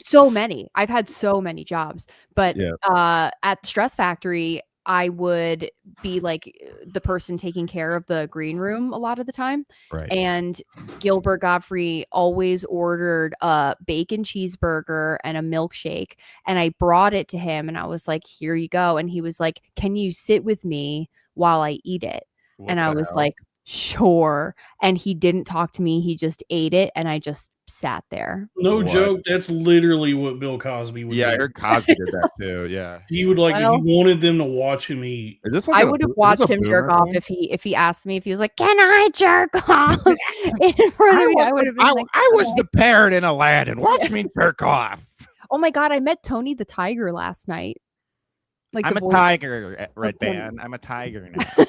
So many. I've had so many jobs, but at the Stress Factory, I would be like the person taking care of the green room a lot of the time. Right. And Gilbert Godfrey always ordered a bacon cheeseburger and a milkshake. And I brought it to him and I was like, here you go. And he was like, can you sit with me while I eat it? And I was like, sure. And he didn't talk to me. He just ate it. And I just sat there. No joke. That's literally what Bill Cosby would do. Yeah, I heard Cosby did that too. Yeah. He would if he wanted them to watch him eat. I would have watched him jerk off if he asked me, if he was like, can I jerk off in front of me? I would have been like, I was the parrot in Aladdin. Watch me jerk off. Oh my God. I met Tony the Tiger last night. Like I'm a tiger, Red Band. I'm a tiger now.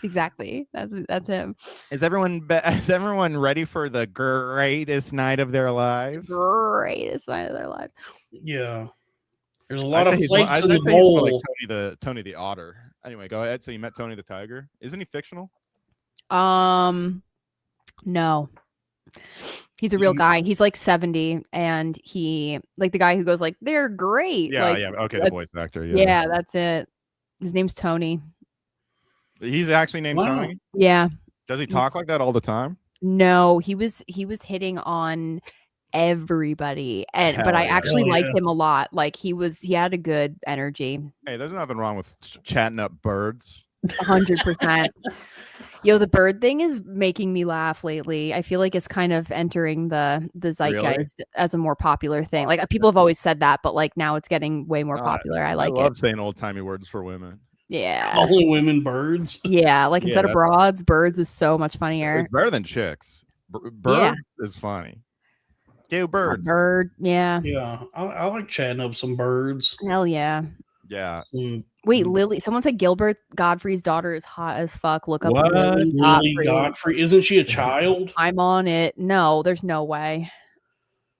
Exactly. That's him. Is everyone ready for the greatest night of their lives? Greatest night of their lives. Yeah. There's a lot of flakes in the bowl. Like Tony the Otter. Anyway, go ahead. So you met Tony the Tiger. Isn't he fictional? No. He's a real guy. He's like 70, and he like the guy who goes like, they're great. Yeah, like, yeah. Okay, the voice actor. Yeah, that's it. His name's Tony. He's actually named Tony? Yeah. Does he talk like that all the time? No, he was hitting on everybody, but I actually liked him a lot. Like he had a good energy. Hey, there's nothing wrong with chatting up birds. 100%. Yo, the bird thing is making me laugh lately. I feel like it's kind of entering the zeitgeist as a more popular thing. Like people have always said that, but like now it's getting way more popular. I love saying old timey words for women. Yeah. Calling women birds. Yeah, like instead of broads, birds is so much funnier. It's better than chicks. Birds is funny. Go birds. Bird, yeah. Yeah, I like chatting up some birds. Hell yeah. Yeah. Wait, Lily. Someone said Gilbert Godfrey's daughter is hot as fuck. Look up Lily Godfrey. Isn't she a child? I'm on it. No, there's no way.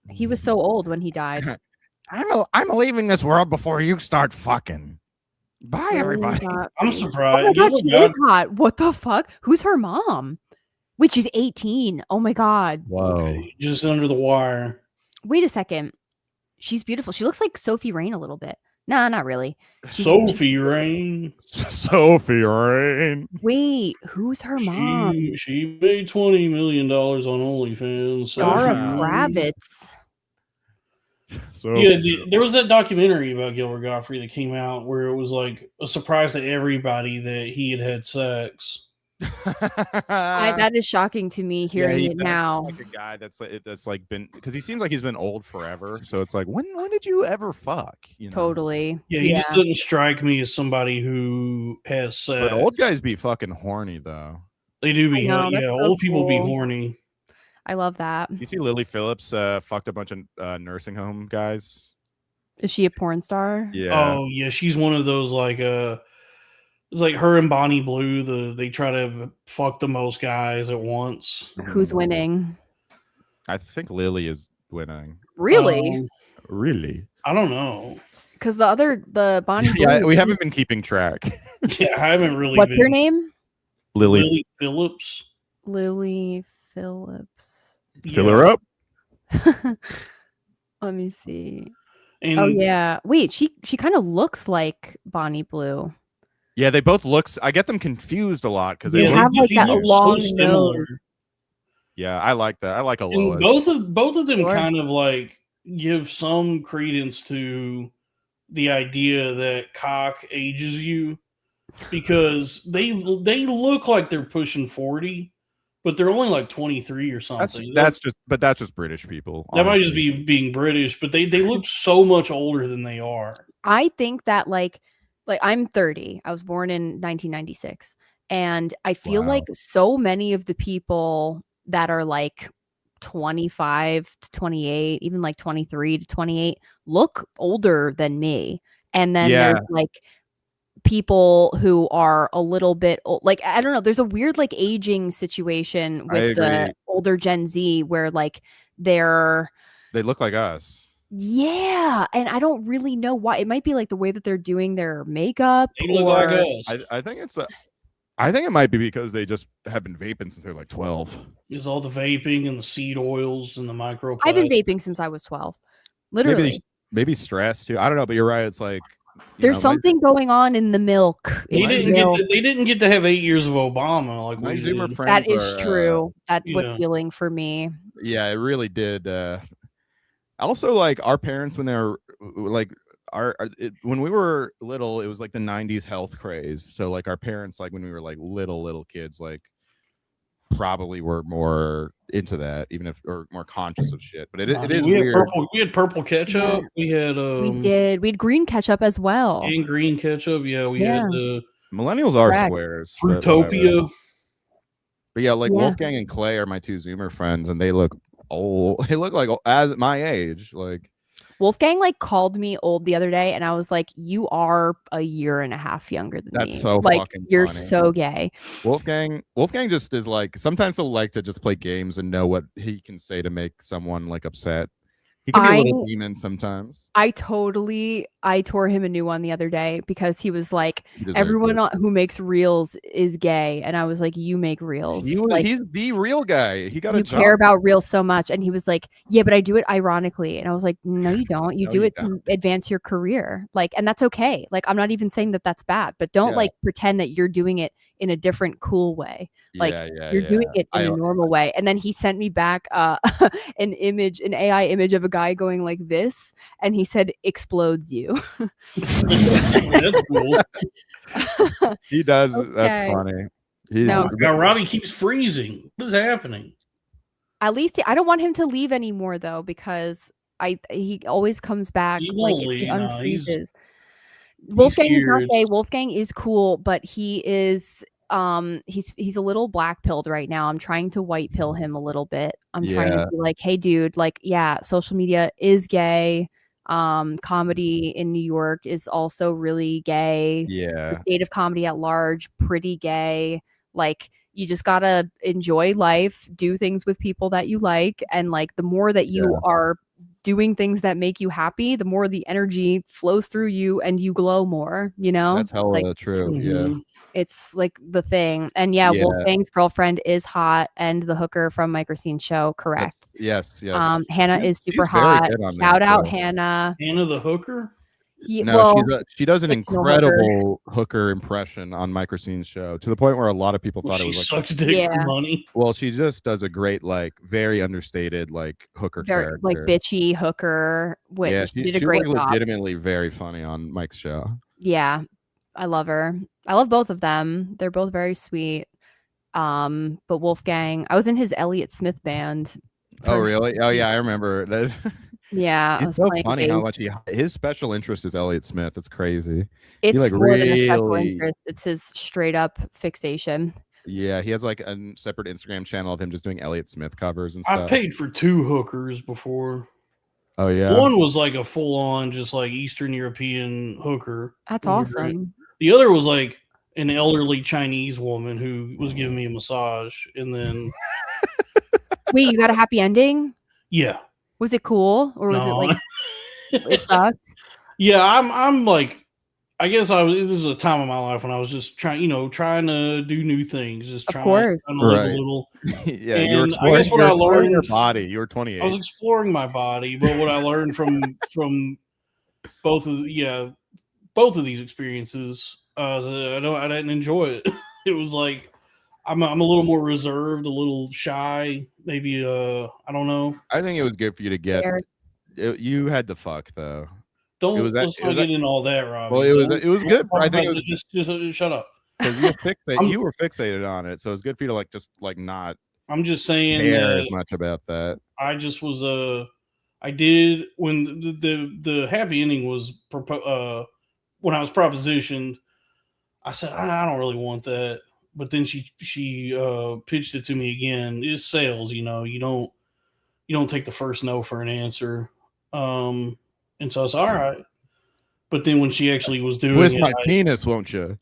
He was so old when he died. I'm leaving this world before you start fucking. Bye, everybody. I'm surprised. Oh my God, she is hot. What the fuck? Who's her mom? Wait, she's 18. Oh my God. Whoa. Okay, just under the wire. Wait a second. She's beautiful. She looks like Sophie Rain a little bit. Nah, not really. Sophie Rain. Sophie Rain. Wait, who's her mom? She made $20 million on OnlyFans. Dara Kravitz. So yeah, there was that documentary about Gilbert Godfrey that came out where it was like a surprise to everybody that he had sex. That is shocking to me hearing it now. Like a guy that's like been, because he seems like he's been old forever. So it's like, when did you ever fuck? You know? Totally. Yeah, he just doesn't strike me as somebody who has sex. But old guys be fucking horny though. They do be. Yeah, old people be horny. I love that. You see Lily Phillips fucked a bunch of nursing home guys. Is she a porn star? Yeah. Oh yeah, she's one of those like it's like her and Bonnie Blue. They try to fuck the most guys at once. Who's winning? I think Lily is winning. Really? Really? I don't know. Because the Bonnie Blue. Yeah, we haven't been keeping track. Yeah, I haven't really. What's her name? Lily Phillips. Lily Phillips. Fill her up. Let me see. And oh yeah. Wait, she kind of looks like Bonnie Blue. Yeah, they both looks. I get them confused a lot because they have like that long nose. Yeah, I like that. I like a Lois. Both of them kind of like give some credence to the idea that cock ages you, because they look like they're pushing 40, but they're only like 23 or something. That's just British people. That might just be being British, but they look so much older than they are. I think that like I'm 30. I was born in 1996, and I feel like so many of the people that are like 25 to 28, even like 23 to 28, look older than me. And then there's like people who are a little bit like, I don't know, there's a weird like aging situation with the older Gen Z where like they look like us. Yeah, and I don't really know why. It might be like the way that they're doing their makeup. They look like us. I think it might be because they just have been vaping since they're like 12. Is all the vaping and the seed oils and the microplastics. I've been vaping since I was 12. Literally. Maybe stress too. I don't know, but you're right. It's like there's something going on in the milk. They didn't get to have 8 years of Obama like my we Zoomer did. friends. That is true. That was healing for me. Yeah, it really did. Also, like our parents when they were like when we were little, it was like the 90s health craze. So like our parents, like when we were like little kids, like probably were more into that, even if or more conscious of shit. But it is weird. We had purple ketchup. We had we had green ketchup as well. And green ketchup. Yeah, we had the millennials are squares. Fruitopia. But yeah, like Wolfgang and Clay are my two Zoomer friends, and they look old. They look like as my age. Like Wolfgang like called me old the other day, and I was like, "You are a year and a half younger than me. That's so like fucking you're funny. so gay." Wolfgang just is like, sometimes he'll like to just play games and know what he can say to make someone like upset. He can be a little demon sometimes. I tore him a new one the other day because he was like, everyone who makes reels is gay. And I was like, you make reels. He's the real guy. He got a job. You care about reels so much. And he was like, yeah, but I do it ironically. And I was like, no, you don't. You do it to advance your career. Like, and that's okay. Like, I'm not even saying that that's bad, but don't like pretend that you're doing it in a different cool way. Like you're doing it in a normal way. And then he sent me back an AI image of a guy going like this, and he said explodes you. That's cool. He does. Okay. That's funny. Now Robbie keeps freezing. What is happening? At least I don't want him to leave anymore though, because he always comes back. He won't leave. Unfreezes. Wolfgang is not gay. Wolfgang is cool, but he is he's a little black pilled right now. I'm trying to white pill him a little bit. I'm trying to be like, hey dude, like, yeah, social media is gay. Comedy in New York is also really gay. The state of comedy at large, pretty gay. Like, you just gotta enjoy life, do things with people that you like, and like the more that you are doing things that make you happy, the more the energy flows through you and you glow more, you know? That's hella true. Yeah. It's like the thing. And Wolfgang's girlfriend is hot, and the hooker from Microscene's show, correct. Yes. Hannah is super hot. Shout out Hannah. Hannah the hooker? She does an incredible hooker impression on Microscene's show, to the point where a lot of people thought it was like sucks dick for money. Well, she just does a great, like, very understated, like, hooker character, like bitchy hooker. She did a great job. Legitimately very funny on Mike's show. Yeah, I love her. I love both of them. They're both very sweet. But Wolfgang, I was in his Elliott Smith band. Oh really? Oh yeah, I remember that. Yeah, it's so funny how much his special interest is Elliott Smith. It's crazy. It's like more than a special interest. It's his straight up fixation. Yeah, he has like a separate Instagram channel of him just doing Elliott Smith covers and stuff. I paid for 2 hookers before. Oh yeah. One was like a full on just like Eastern European hooker. That's awesome. The other was like an elderly Chinese woman who was giving me a massage, and then Wait, you got a happy ending? Yeah. Was it cool, or was it like it sucked? Yeah, I'm like, I guess this is a time of my life when I was just trying to do new things, just trying to live a little. Yeah, you were exploring, I guess what I learned, your body. You were 28. I was exploring my body, but what I learned from both of these experiences, I didn't enjoy it. It was like I'm a little more reserved, a little shy, maybe. I don't know. I think it was good for you to get. You had to fuck though. Let's not get into all that, Rob. Well, it was good. I think it was just shut up. Because you were fixated on it, so it's good for you to just not. I'm just saying care as much about that. I just was I did when the happy ending was when I was propositioned. I said I don't really want that, but then she pitched it to me again. It's sales, you don't take the first no for an answer. And so I was all right. But then when she actually was doing twist my penis, won't you?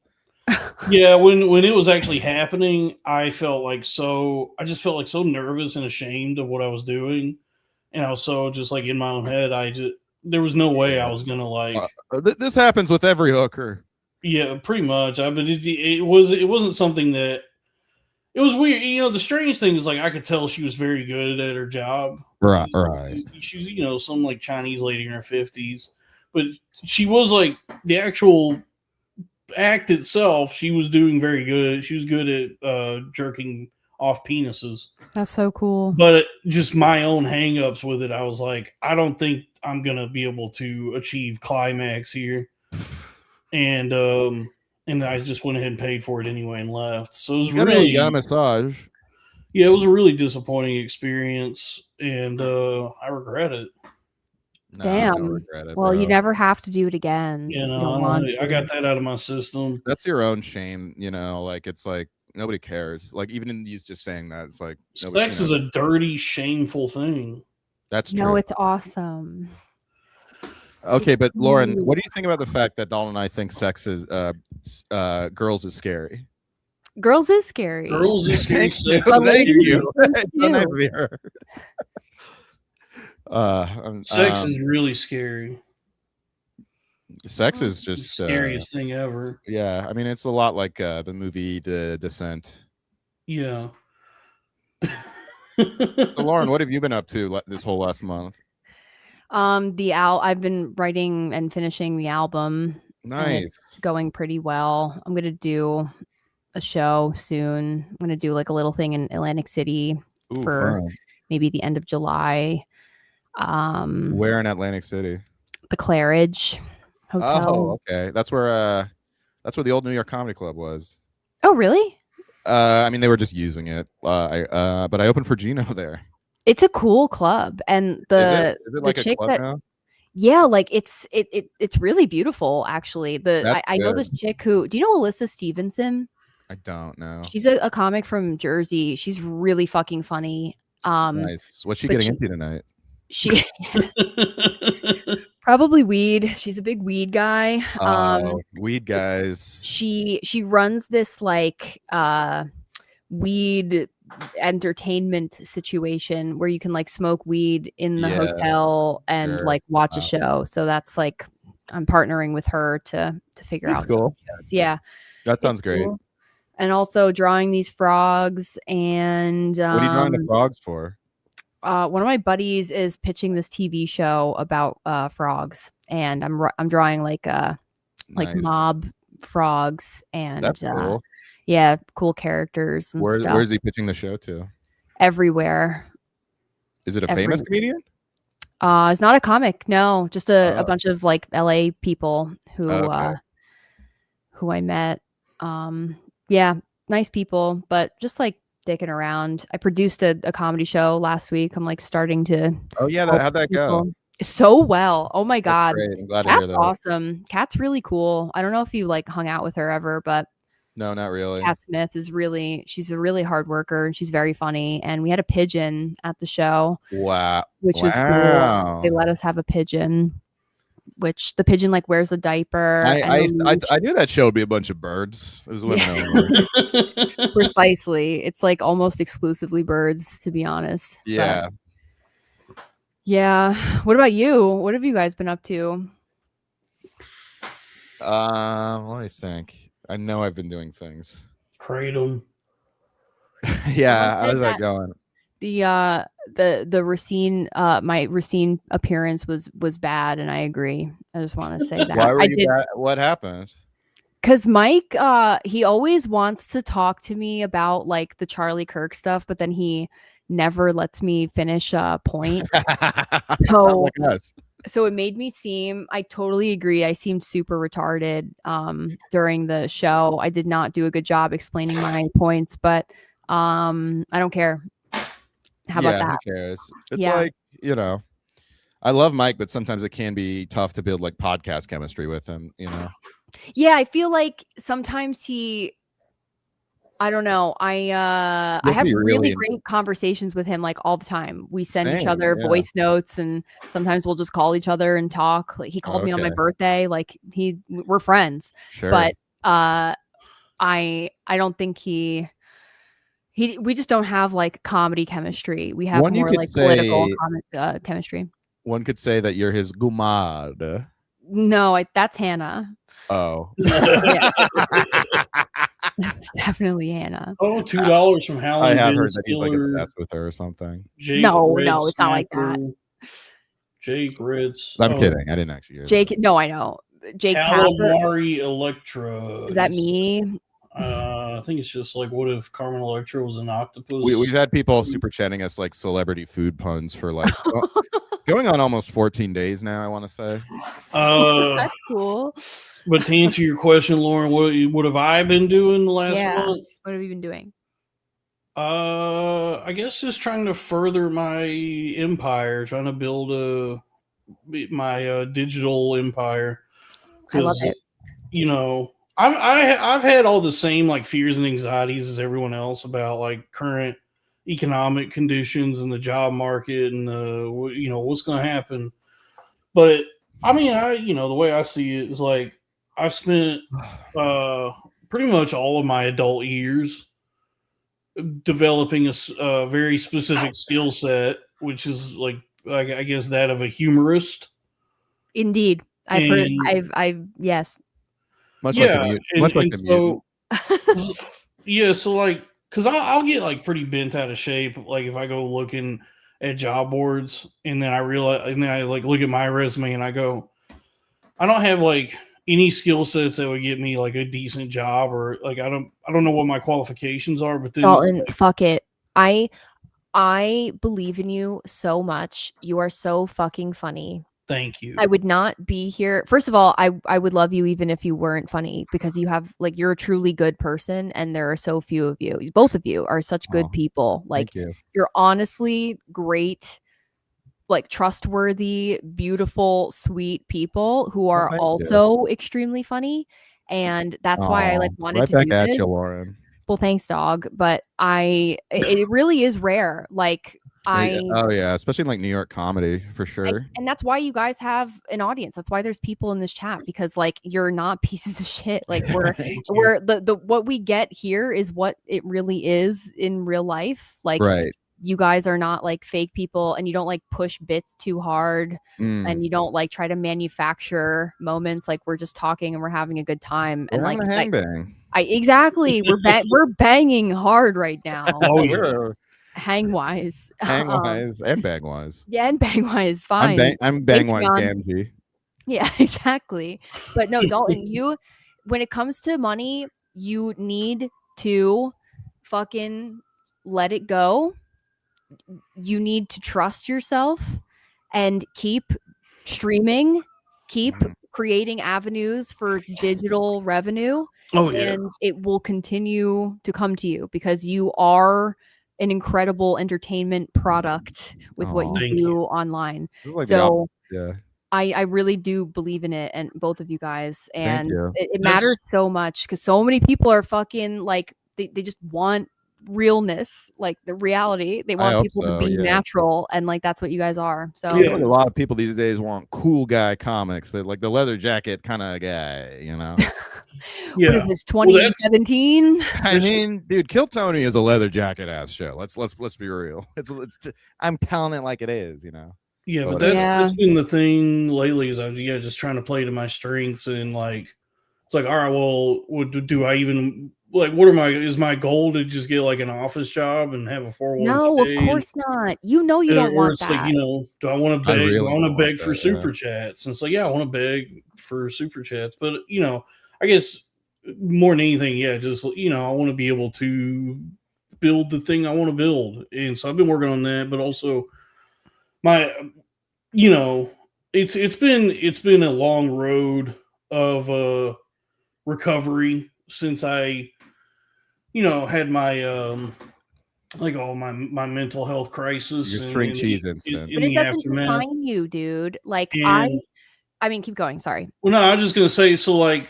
Yeah, when it was actually happening, I just felt like so nervous and ashamed of what I was doing, and I was so just like in my own head. There was no way I was gonna this happens with every hooker. Yeah, pretty much. But it wasn't something that. It was weird. The strange thing is, like, I could tell she was very good at her job. Right. She's, some like Chinese lady in her 50s, but she was like the actual act itself. She was doing very good. She was good at jerking off penises. That's so cool. But just my own hangups with it, I was like, I don't think I'm gonna be able to achieve climax here, and I just went ahead and paid for it anyway and left. So it was you got a massage. Yeah, it was a really disappointing experience, and I regret it. No, damn. I don't regret it, well, bro. You never have to do it again. I got that out of my system. That's your own shame, like it's like nobody cares. Like even in you just saying that, it's like sex is a dirty, shameful thing. That's true. No, it's awesome. Okay, but Lauren, what do you think about the fact that Dalton and I think sex is girls is scary? Girls is scary. Girls is scary. Thank you. It's so nice to be heard. Sex is really scary. Sex is just the scariest thing ever. Yeah, I mean it's a lot like the movie The Descent. Yeah. So Lauren, what have you been up to this whole last month? I've been writing and finishing the album. Nice. It's going pretty well. I'm gonna do a show soon. I'm gonna do like a little thing in Atlantic City for maybe the end of July. Where in Atlantic City? The Claridge Hotel. Oh, okay. That's where the old New York Comedy Club was. Oh, really? I mean, they were just using it. But I opened for Gino there. It's a cool club, and is it like a club now? Yeah, like it's really beautiful actually. I know this chick who, do you know Alyssa Stevenson? I don't know. She's a comic from Jersey. She's really fucking funny. Nice. What's she getting into tonight? She probably weed. She's a big weed guy. Weed guys. She runs this like weed entertainment situation where you can like smoke weed in the hotel and like watch a show. So that's like, I'm partnering with her to figure out some shows. Yeah, that sounds great. Cool. And also drawing these frogs. And what are you drawing the frogs for? One of my buddies is pitching this TV show about frogs, and I'm drawing like mob frogs, and that's cool. Yeah, cool characters and stuff. Where's he pitching the show to? Everywhere. Is it a famous comedian? It's not a comic, no, just a bunch of like LA people who I met. Yeah, nice people, but just like dicking around. I produced a comedy show last week. I'm like starting to. Oh yeah, how'd that go? So well. Oh my god, I'm glad Kat's to hear that. awesome. Kat's really cool. I don't know if you like hung out with her ever, but no, not really. Kat Smith she's a really hard worker, and she's very funny. And we had a pigeon at the show. Wow, which was cool. They let us have a pigeon. Which the pigeon like wears a diaper. I knew that show would be a bunch of birds. It was women. Precisely. It's like almost exclusively birds, to be honest. Yeah. But, yeah. What about you? What have you guys been up to? Let me think. I know I've been doing things. Kratom. Yeah. How's that going? The Racine my Racine appearance was bad, and I agree. I just want to say that. Why were you bad? What happened? Because Mike he always wants to talk to me about like the Charlie Kirk stuff, but then he never lets me finish a point. So it made me seem, I totally agree, I seemed super retarded during the show. I did not do a good job explaining my points, but I don't care. How about that? Who cares? It's like, I love Mike, but sometimes it can be tough to build like podcast chemistry with him, Yeah, I feel like sometimes I don't know. I have really great conversations with him like all the time. We send each other voice notes, and sometimes we'll just call each other and talk. Like, he called me on my birthday. Like we're friends. Sure. But I don't think we just don't have like comedy chemistry. We have more like political chemistry. One could say that you're his gumad. No, that's Hannah. Oh. That's definitely Hannah. Oh, $2 from Howling. I have heard that he's like obsessed with her or something. No, it's not like that. Jake Ritz. I'm kidding. I didn't actually hear Jake. that. No, I know. Jake Calamari Electra. Is that me? I think it's just like, what if Carmen Electra was an octopus? We've had people super chatting us like celebrity food puns for like going on almost 14 days now, I want to say. That's cool. But to answer your question, Lauren, what have I been doing the last month? What have you been doing? I guess just trying to further my empire, trying to build my digital empire. I love it. I've had all the same like fears and anxieties as everyone else about like current economic conditions and the job market and what's going to happen. But I mean, the way I see it is like I've spent pretty much all of my adult years developing a very specific skill set, which is like I guess that of a humorist. Indeed, yes. Much like the mutant. So like, because I'll get like pretty bent out of shape, like if I go looking at job boards, and then I realize, and then I like look at my resume, and I go, I don't have like any skill sets that would get me like a decent job, or like I don't know what my qualifications are. But then Dalton, fuck it, I believe in you so much. You are so fucking funny. Thank you. I would not be here. First of all, I would love you even if you weren't funny, because you have like, you're a truly good person, and there are so few of you. Both of you are such good people. Like, you're honestly great. like trustworthy, beautiful, sweet people who are also extremely funny. And that's why I like wanted to do back at this. you, Lauren. Well, thanks, dog. But it really is rare. Like especially in like New York comedy for sure. And that's why you guys have an audience. That's why there's people in this chat, because like you're not pieces of shit. Like we're the what we get here is what it really is in real life. Like you guys are not like fake people, and you don't like push bits too hard, and you don't like try to manufacture moments. Like we're just talking and we're having a good time. We're and like hang bang. Exactly. We're banging hard right now. Oh, yeah. Hang wise and bang wise. Yeah, and bang wise, fine. I'm bang wise Gamgee. Yeah, exactly. But no, Dalton, you, when it comes to money, you need to fucking let it go. You need to trust yourself and keep streaming, keep creating avenues for digital revenue. And it will continue to come to you because you are an incredible entertainment product with what you do online. Like so I really do believe in it, and both of you guys, and it matters so much because so many people are fucking like they just want realness, like the reality. They want people to be natural, and like that's what you guys are. So a lot of people these days want cool guy comics. They're like the leather jacket kind of guy, you know. What is this, 2017? I mean, dude, Kill Tony is a leather jacket ass show. Let's be real. I'm telling it like it is, you know. Yeah, but that's been the thing lately. Is I'm just trying to play to my strengths, and like it's like, all right, well, do I even like? Is my goal to just get like an office job and have a 401k? No, of course not. You know you don't want that. Like, you know, do I want to beg? I want to beg for super chats, and it's like, yeah, I want to beg for super chats, but you know, I guess more than anything, just I want to be able to build the thing I want to build, and so I've been working on that, but also it's been a long road of recovery since I had my like all my mental health crisis. Your string cheese incident. But it doesn't define you, dude. Like I mean, keep going. Sorry. Well, no, I was just gonna say, so like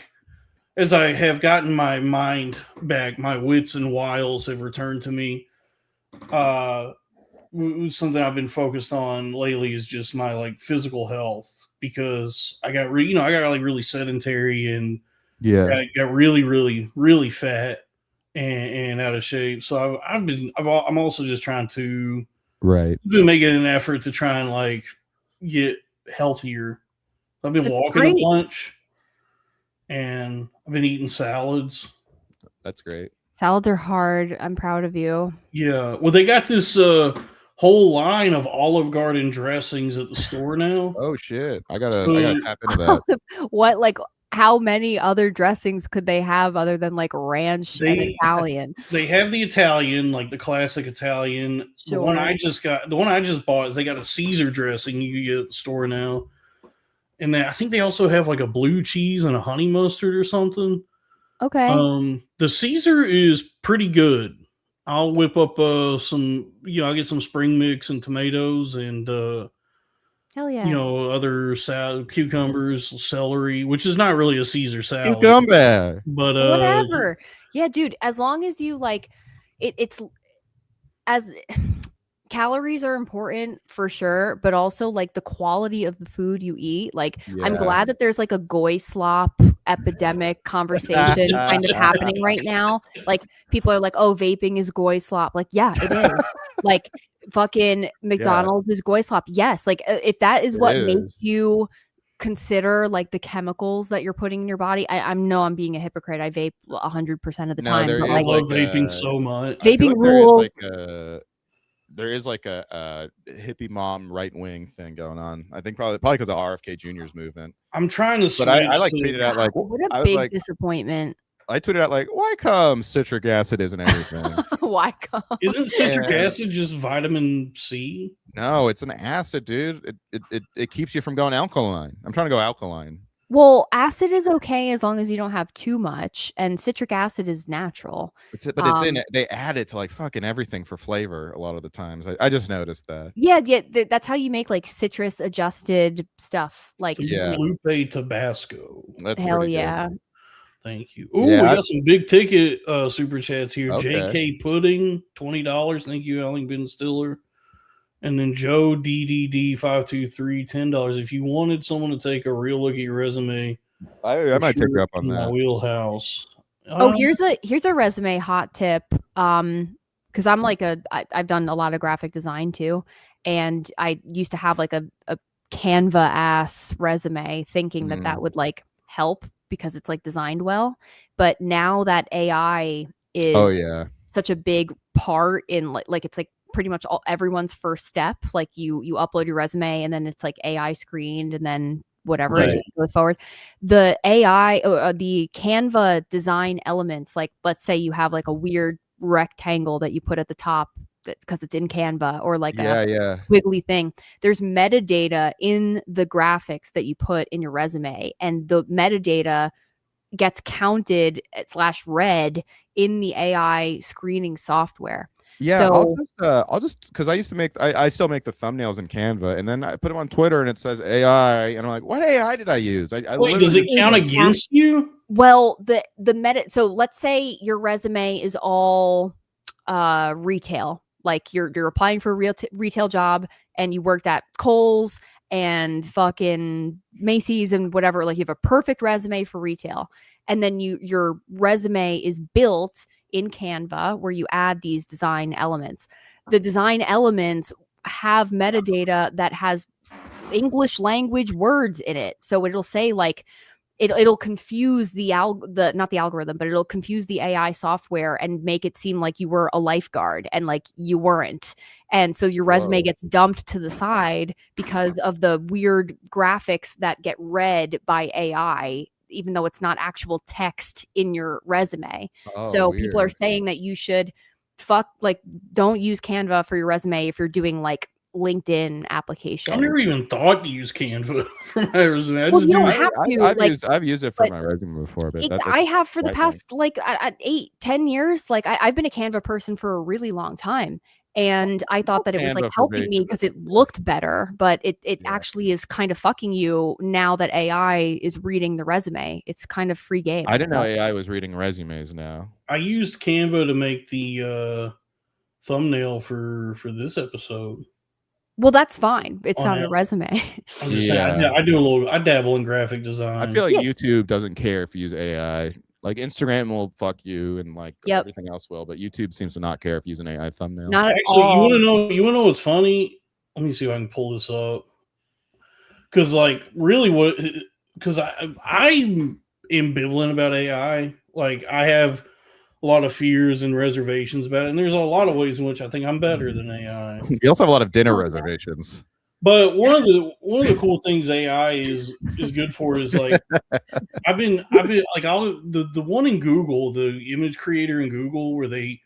as I have gotten my mind back, my wits and wiles have returned to me. Something I've been focused on lately is just my like physical health, because I got really sedentary and got really, really, really fat and out of shape. So I'm also just trying to been making an effort to try and like get healthier. I've been walking a bunch, and I've been eating salads. That's great. Salads are hard. I'm proud of you. Yeah. Well, they got this whole line of Olive Garden dressings at the store now. Oh shit! I gotta tap into that. What, like, how many other dressings could they have other than like ranch and Italian? They have the Italian, like the classic Italian. Sure. The one I just bought is they got a Caesar dressing you can get at the store now, and I think they also have like a blue cheese and a honey mustard or something. Okay. The Caesar is pretty good. I'll whip up some, I'll get some spring mix and tomatoes and hell yeah, other salad, cucumbers, celery, which is not really a Caesar salad. Cucumber, but whatever. Yeah, dude. As long as you like it's as calories are important for sure, but also like the quality of the food you eat. Like I'm glad that there's like a goy slop epidemic conversation kind of happening right now. Like people are like, oh, vaping is goy slop. Like, yeah, it is. Like fucking McDonald's is goy slop. Yes. Like if that is what makes you consider like the chemicals that you're putting in your body. I know I'm being a hypocrite. I vape 100% of the time. But I love vaping so much. Vaping rules. There is like a hippie mom right wing thing going on. I think probably because of RFK Jr.'s movement. I'm trying to switch. But I like tweeted out like, what a big disappointment. I tweeted out like, why come citric acid isn't everything? Why come? Isn't citric acid just vitamin C? No, it's an acid, dude. It keeps you from going alkaline. I'm trying to go alkaline. Well, acid is okay as long as you don't have too much, and citric acid is natural. But it's in it. They add it to like fucking everything for flavor a lot of the times. I just noticed that. Yeah, that's how you make like citrus adjusted stuff. Like Yeah. Lupe Tabasco. That's hell pretty yeah. good. Thank you. Oh, Yeah, we got some big ticket super chats here. Okay. JK Pudding, $20. Thank you, Alan Ben Stiller. And then Joe DDD523, $10. If you wanted someone to take a real look at your resume, I might take you up on in my that. wheelhouse. Here's a resume hot tip. Because I'm like I've done a lot of graphic design too, and I used to have like a Canva ass resume, thinking that would like help because it's like designed well. But now that AI is such a big part in like it's like pretty much everyone's first step. Like you upload your resume and then it's like AI screened and then whatever it goes forward. The AI, the Canva design elements, like let's say you have like a weird rectangle that you put at the top because it's in Canva, or like a wiggly thing. There's metadata in the graphics that you put in your resume, and the metadata gets counted / read in the AI screening software. Yeah, so, I'll just because I used to make I still make the thumbnails in Canva, and then I put them on Twitter and it says AI, and I'm like, what AI did I use? Wait, does it count against you? Well, the meta. So let's say your resume is all retail, like you're applying for a retail job, and you worked at Kohl's and fucking Macy's and whatever. Like you have a perfect resume for retail, and then your resume is built in Canva where you add these design elements. The design elements have metadata that has English language words in it. So it'll say like it'll confuse not the algorithm, but it'll confuse the AI software and make it seem like you were a lifeguard and like you weren't. And so your resume gets dumped to the side because of the weird graphics that get read by AI, even though it's not actual text in your resume. So weird. People are saying that you should don't use Canva for your resume if you're doing like LinkedIn application. I never even thought to use Canva for my resume. You don't have to. I've used it for my resume before, but I have for the past 8-10 years. Like I've been a Canva person for a really long time. And I thought that it was like helping me because it looked better, but it actually is kind of fucking you now that AI is reading the resume. It's kind of free game. I didn't know AI was reading resumes now. I used Canva to make the thumbnail for this episode. Well, that's fine. It's not a resume. I'm just saying, I dabble in graphic design. I feel like YouTube doesn't care if you use AI. Like Instagram will fuck you and like everything else will, but YouTube seems to not care if you use an AI thumbnail. Not actually. You wanna know what's funny? Let me see if I can pull this up. Because like really because I'm ambivalent about AI. Like I have a lot of fears and reservations about it, and there's a lot of ways in which I think I'm better than AI. You also have a lot of dinner reservations. But one of the cool things AI is good for is like I've been like the one in Google, the image creator in Google, where they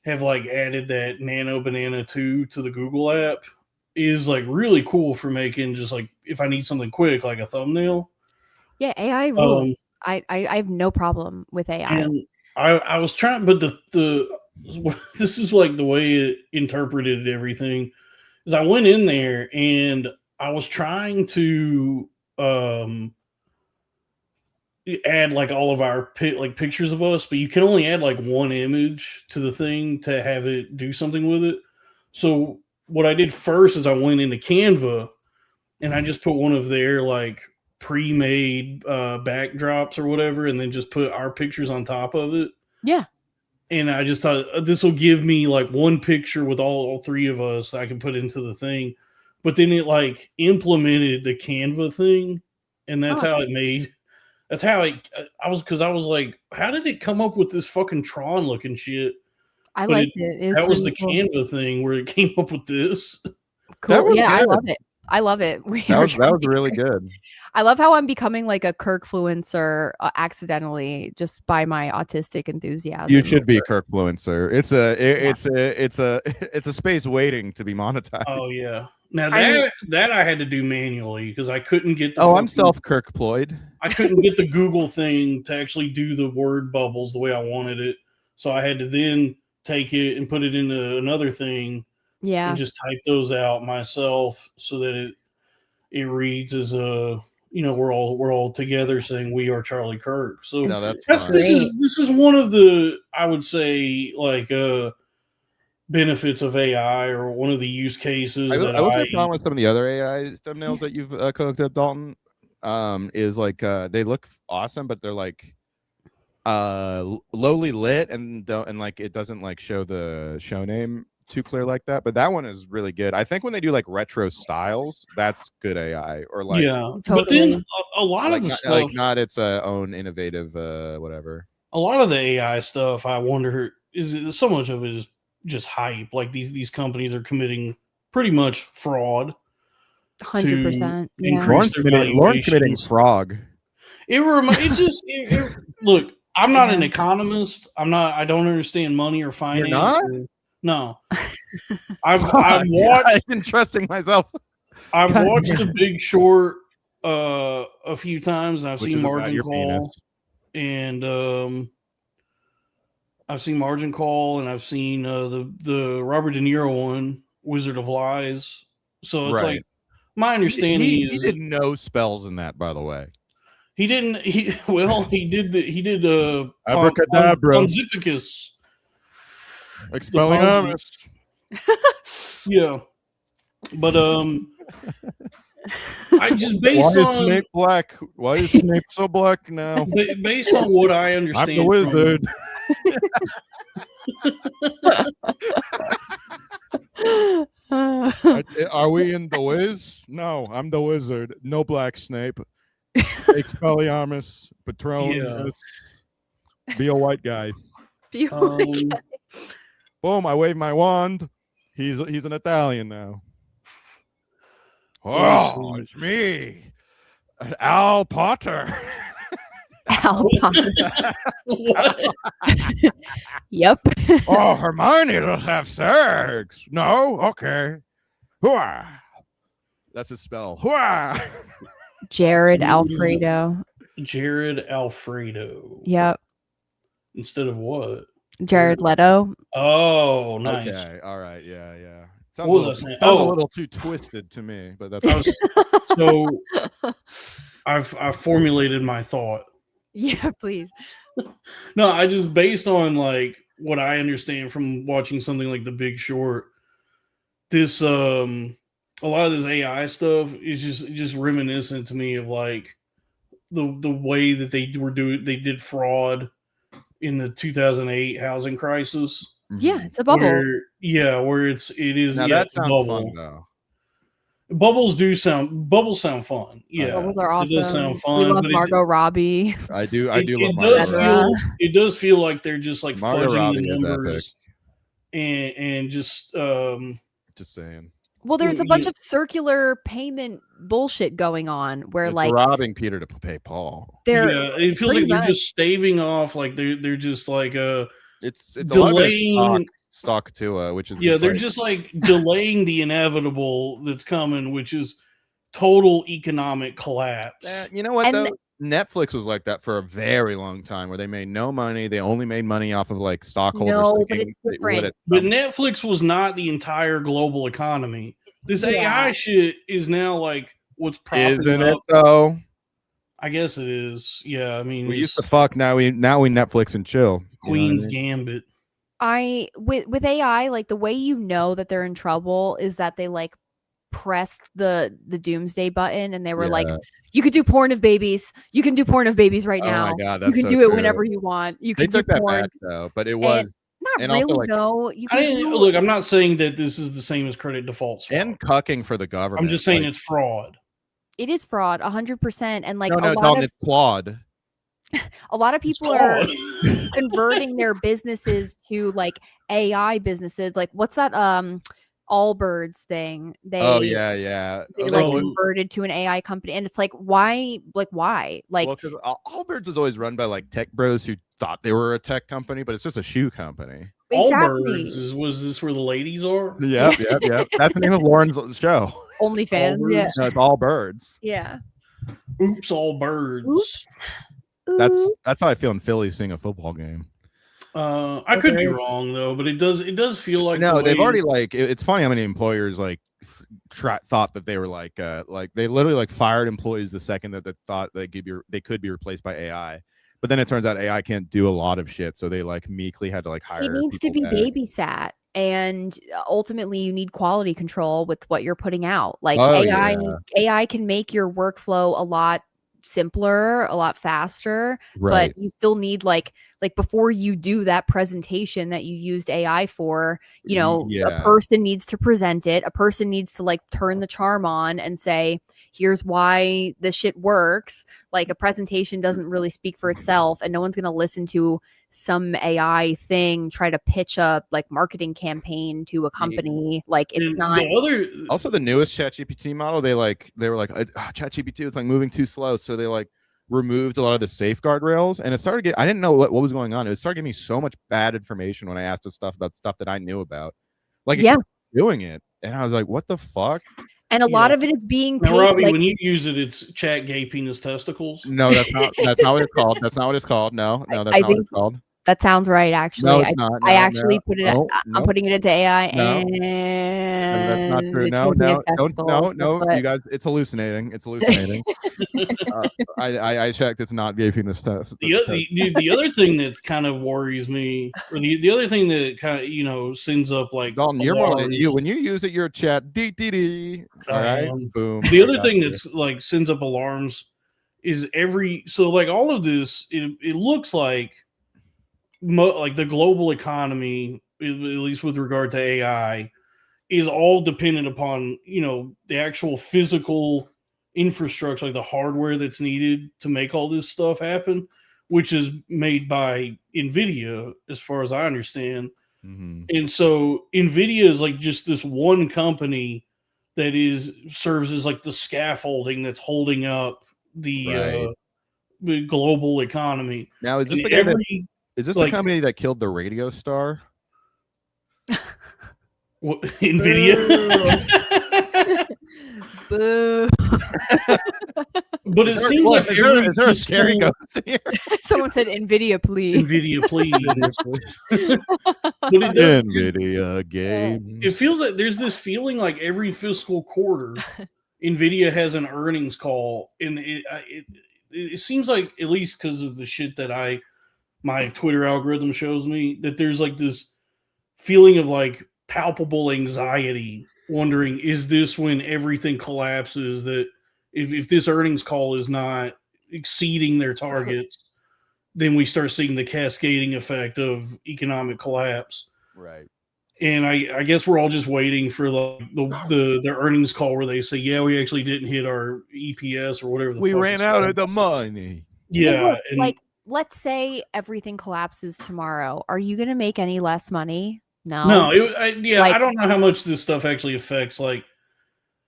have like added that Nano Banana 2 to the Google app, is like really cool for making just like if I need something quick, like a thumbnail. Yeah, AI rules. I have no problem with AI. And I was trying, but the this is like the way it interpreted everything. Is I went in there and I was trying to add like all of our pictures of us, but you can only add like one image to the thing to have it do something with it. So what I did first is I went into Canva and I just put one of their like pre-made backdrops or whatever, and then just put our pictures on top of it. Yeah. And I just thought this will give me like one picture with all three of us I can put into the thing. But then it like implemented the Canva thing, and that's how it made. That's how I was like, how did it come up with this fucking Tron looking shit? I liked it. That was the Canva thing where it came up with this. Cool. Yeah, I love it. I love it. That was really good. I love how I'm becoming like a Kirkfluencer accidentally just by my autistic enthusiasm. You should be a Kirkfluencer. It's a space waiting to be monetized. Oh yeah. Now that I had to do manually because I couldn't get the. I'm self-Kirkployed. I couldn't get the Google thing to actually do the word bubbles the way I wanted it, so I had to then take it and put it into another thing. Yeah. And just type those out myself so that it reads as we're all together saying we are Charlie Kirk. So this is one of the, I would say, like benefits of AI, or one of the use cases. I was a problem with some of the other AI thumbnails that you've cooked up, Dalton. Is like they look awesome, but they're like lowly lit and like it doesn't like show the show name too clear like that. But that one is really good. I think when they do like retro styles, that's good AI. Or like totally. But then a lot of the stuff, like not its own innovative whatever. A lot of the AI stuff, I wonder, is so much of it is just hype. Like these companies are committing pretty much fraud. 100%. Lauren committing frog. Look, I'm not an economist. I don't understand money or finance. You're not? No. I've watched. I've been trusting myself. I've watched The Big Short a few times, and I've seen Margin Call, and I've seen Margin Call, and I've seen the Robert De Niro one, Wizard of Lies. So it's like, my understanding he did no spells in that, by the way. He didn't. He did Abracadabra, Pontificus, Expelliarmus. Yeah, but I just based Why on is Snape black? Why is Snape so black now? Based on what I understand, I'm the wizard. Are we in the Wiz? No, I'm the wizard. No black Snape. Expelliarmus, Patronus. Be a white guy. Be a white guy. Boom! I wave my wand. He's an Italian now. Oh, it's me, Al Potter. Al Potter. Yep. Oh, Hermione, let's have sex. No, okay. Hooah. That's his spell. Hooah. Jared Alfredo. Yep. Instead of what? Jared Leto. Oh, nice. Okay. All right. Yeah. Sounds a little too twisted to me, but that's so. I've formulated my thought. Yeah, please. No, I just, based on like what I understand from watching something like The Big Short, this a lot of this AI stuff is just reminiscent to me of like the way that they did fraud in the 2008 housing crisis. Yeah, it's a bubble. Where it is. Now that sounds fun though. Bubbles sound fun. Yeah, bubbles are awesome. It does sound fun. We love Margot Robbie. I do love Margot Robbie. It does feel like they're just like Margot fudging Robbie the numbers and just saying. Well, there's a bunch of circular payment bullshit going on where it's like robbing Peter to pay Paul. It feels like they're just staving off, like they're just like it's delaying a lot of stock to which is they're just like delaying the inevitable that's coming, which is total economic collapse. You know what though? Netflix was like that for a very long time, where they made no money. They only made money off of like stockholders. No, but it's different. But Netflix was not the entire global economy. This AI shit is now like what's propping Isn't up. it though? I guess it is. Yeah, I mean, we used to fuck. Now we Netflix and chill. Queen's Gambit. With AI, like the way you know that they're in trouble is that they like pressed the doomsday button and they were like, you could do porn of babies. You can do porn of babies right now. Oh my God, you can do it whenever you want. You can took do that porn. back though, but it was not really also, like, though. Look, I'm not saying that this is the same as credit default swap. And cucking for the government. I'm just saying it's fraud. It is fraud, 100%. And like it's flawed. A lot of people are converting their businesses to like AI businesses. Like what's that Allbirds thing? They converted to an AI company, and it's like why? Like Allbirds is always run by like tech bros who thought they were a tech company, but it's just a shoe company. Allbirds was this where the ladies are? Yep. That's the name of Lauren's show. OnlyFans. Yeah. No, it's all birds. Yeah. Oops, all birds. Oops. That's how I feel in Philly seeing a football game. I could be wrong though, but it does feel like they've already it's funny how many employers thought that they were like they literally fired employees the second that they thought they could be replaced by AI. But then it turns out AI can't do a lot of shit, so they meekly had to hire. It needs to be babysat, and ultimately you need quality control with what you're putting out. AI can make your workflow a lot simpler, a lot faster, but you still need like before you do that presentation that you used AI for, a person needs to present it. A person needs to turn the charm on and say, here's why this shit works. Like, a presentation doesn't really speak for itself, and no one's going to listen to some AI thing try to pitch a marketing campaign to a company. It's not. Also, the newest ChatGPT model, they were ChatGPT is moving too slow, so they removed a lot of the safeguard rails, and it started I didn't know what was going on. It started giving me so much bad information when I asked it stuff about stuff that I knew about. Doing it, and I was like, what the fuck? And a lot of it is being paid. Now, Robbie, when you use it, it's chat gay penis testicles. No, that's not what it's called. That's not what it's called. No, that's not what it's called. That sounds right, actually. No, it's not. I actually put it. I'm putting it into AI, and that's not true. No. You guys, it's hallucinating. I checked. It's not gay penis test. The other thing that kind of worries me, or the other thing that kind of sends up Dalton, you're more than you. When you use it, you're chat All right, boom. The other thing that's sends up alarms is all of this. It looks like the global economy, at least with regard to AI, is all dependent upon the actual physical infrastructure, like the hardware that's needed to make all this stuff happen, which is made by NVIDIA, as far as I understand. Mm-hmm. And so NVIDIA is just this one company that serves as the scaffolding that's holding up the global economy. Now, is this the company that killed the radio star? What, NVIDIA? Boo. But it seems like is there a scary ghost here? Someone said NVIDIA, please. NVIDIA, please. But it does, NVIDIA game. It feels like there's this feeling like every fiscal quarter, NVIDIA has an earnings call, and it seems like, at least because of the shit that my Twitter algorithm shows me, that there's this feeling of palpable anxiety, wondering, is this when everything collapses, that if this earnings call is not exceeding their targets, then we start seeing the cascading effect of economic collapse. Right. And I guess we're all just waiting for the earnings call where they say, yeah, we actually didn't hit our EPS or whatever. We ran out of the money. Yeah. Let's say everything collapses tomorrow. Are you going to make any less money? No. No. I don't know how much this stuff actually affects.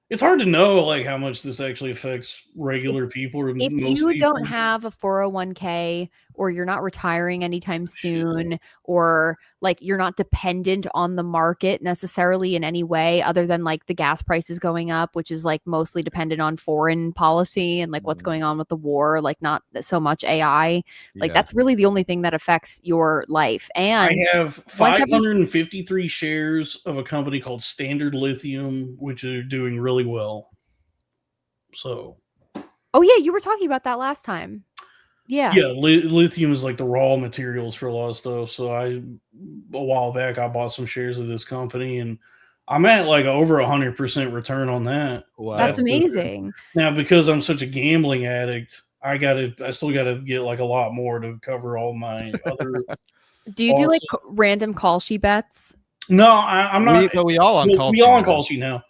It's hard to know how much this actually affects regular people. Or if you don't have a 401k, or you're not retiring anytime soon, or you're not dependent on the market necessarily in any way other than the gas prices going up, which is mostly dependent on foreign policy and what's going on with the war, not so much AI. That's really the only thing that affects your life. And I have 553 shares of a company called Standard Lithium, which are doing really well. So, oh yeah, you were talking about that last time. Yeah. Lithium is the raw materials for a lot of stuff. So a while back, I bought some shares of this company, and I'm at over 100% return on that. Wow. That's amazing. Now, because I'm such a gambling addict, I still gotta get a lot more to cover all my other. Do you do random call sheet bets? No, I'm not. We all on call. We all on call sheet now.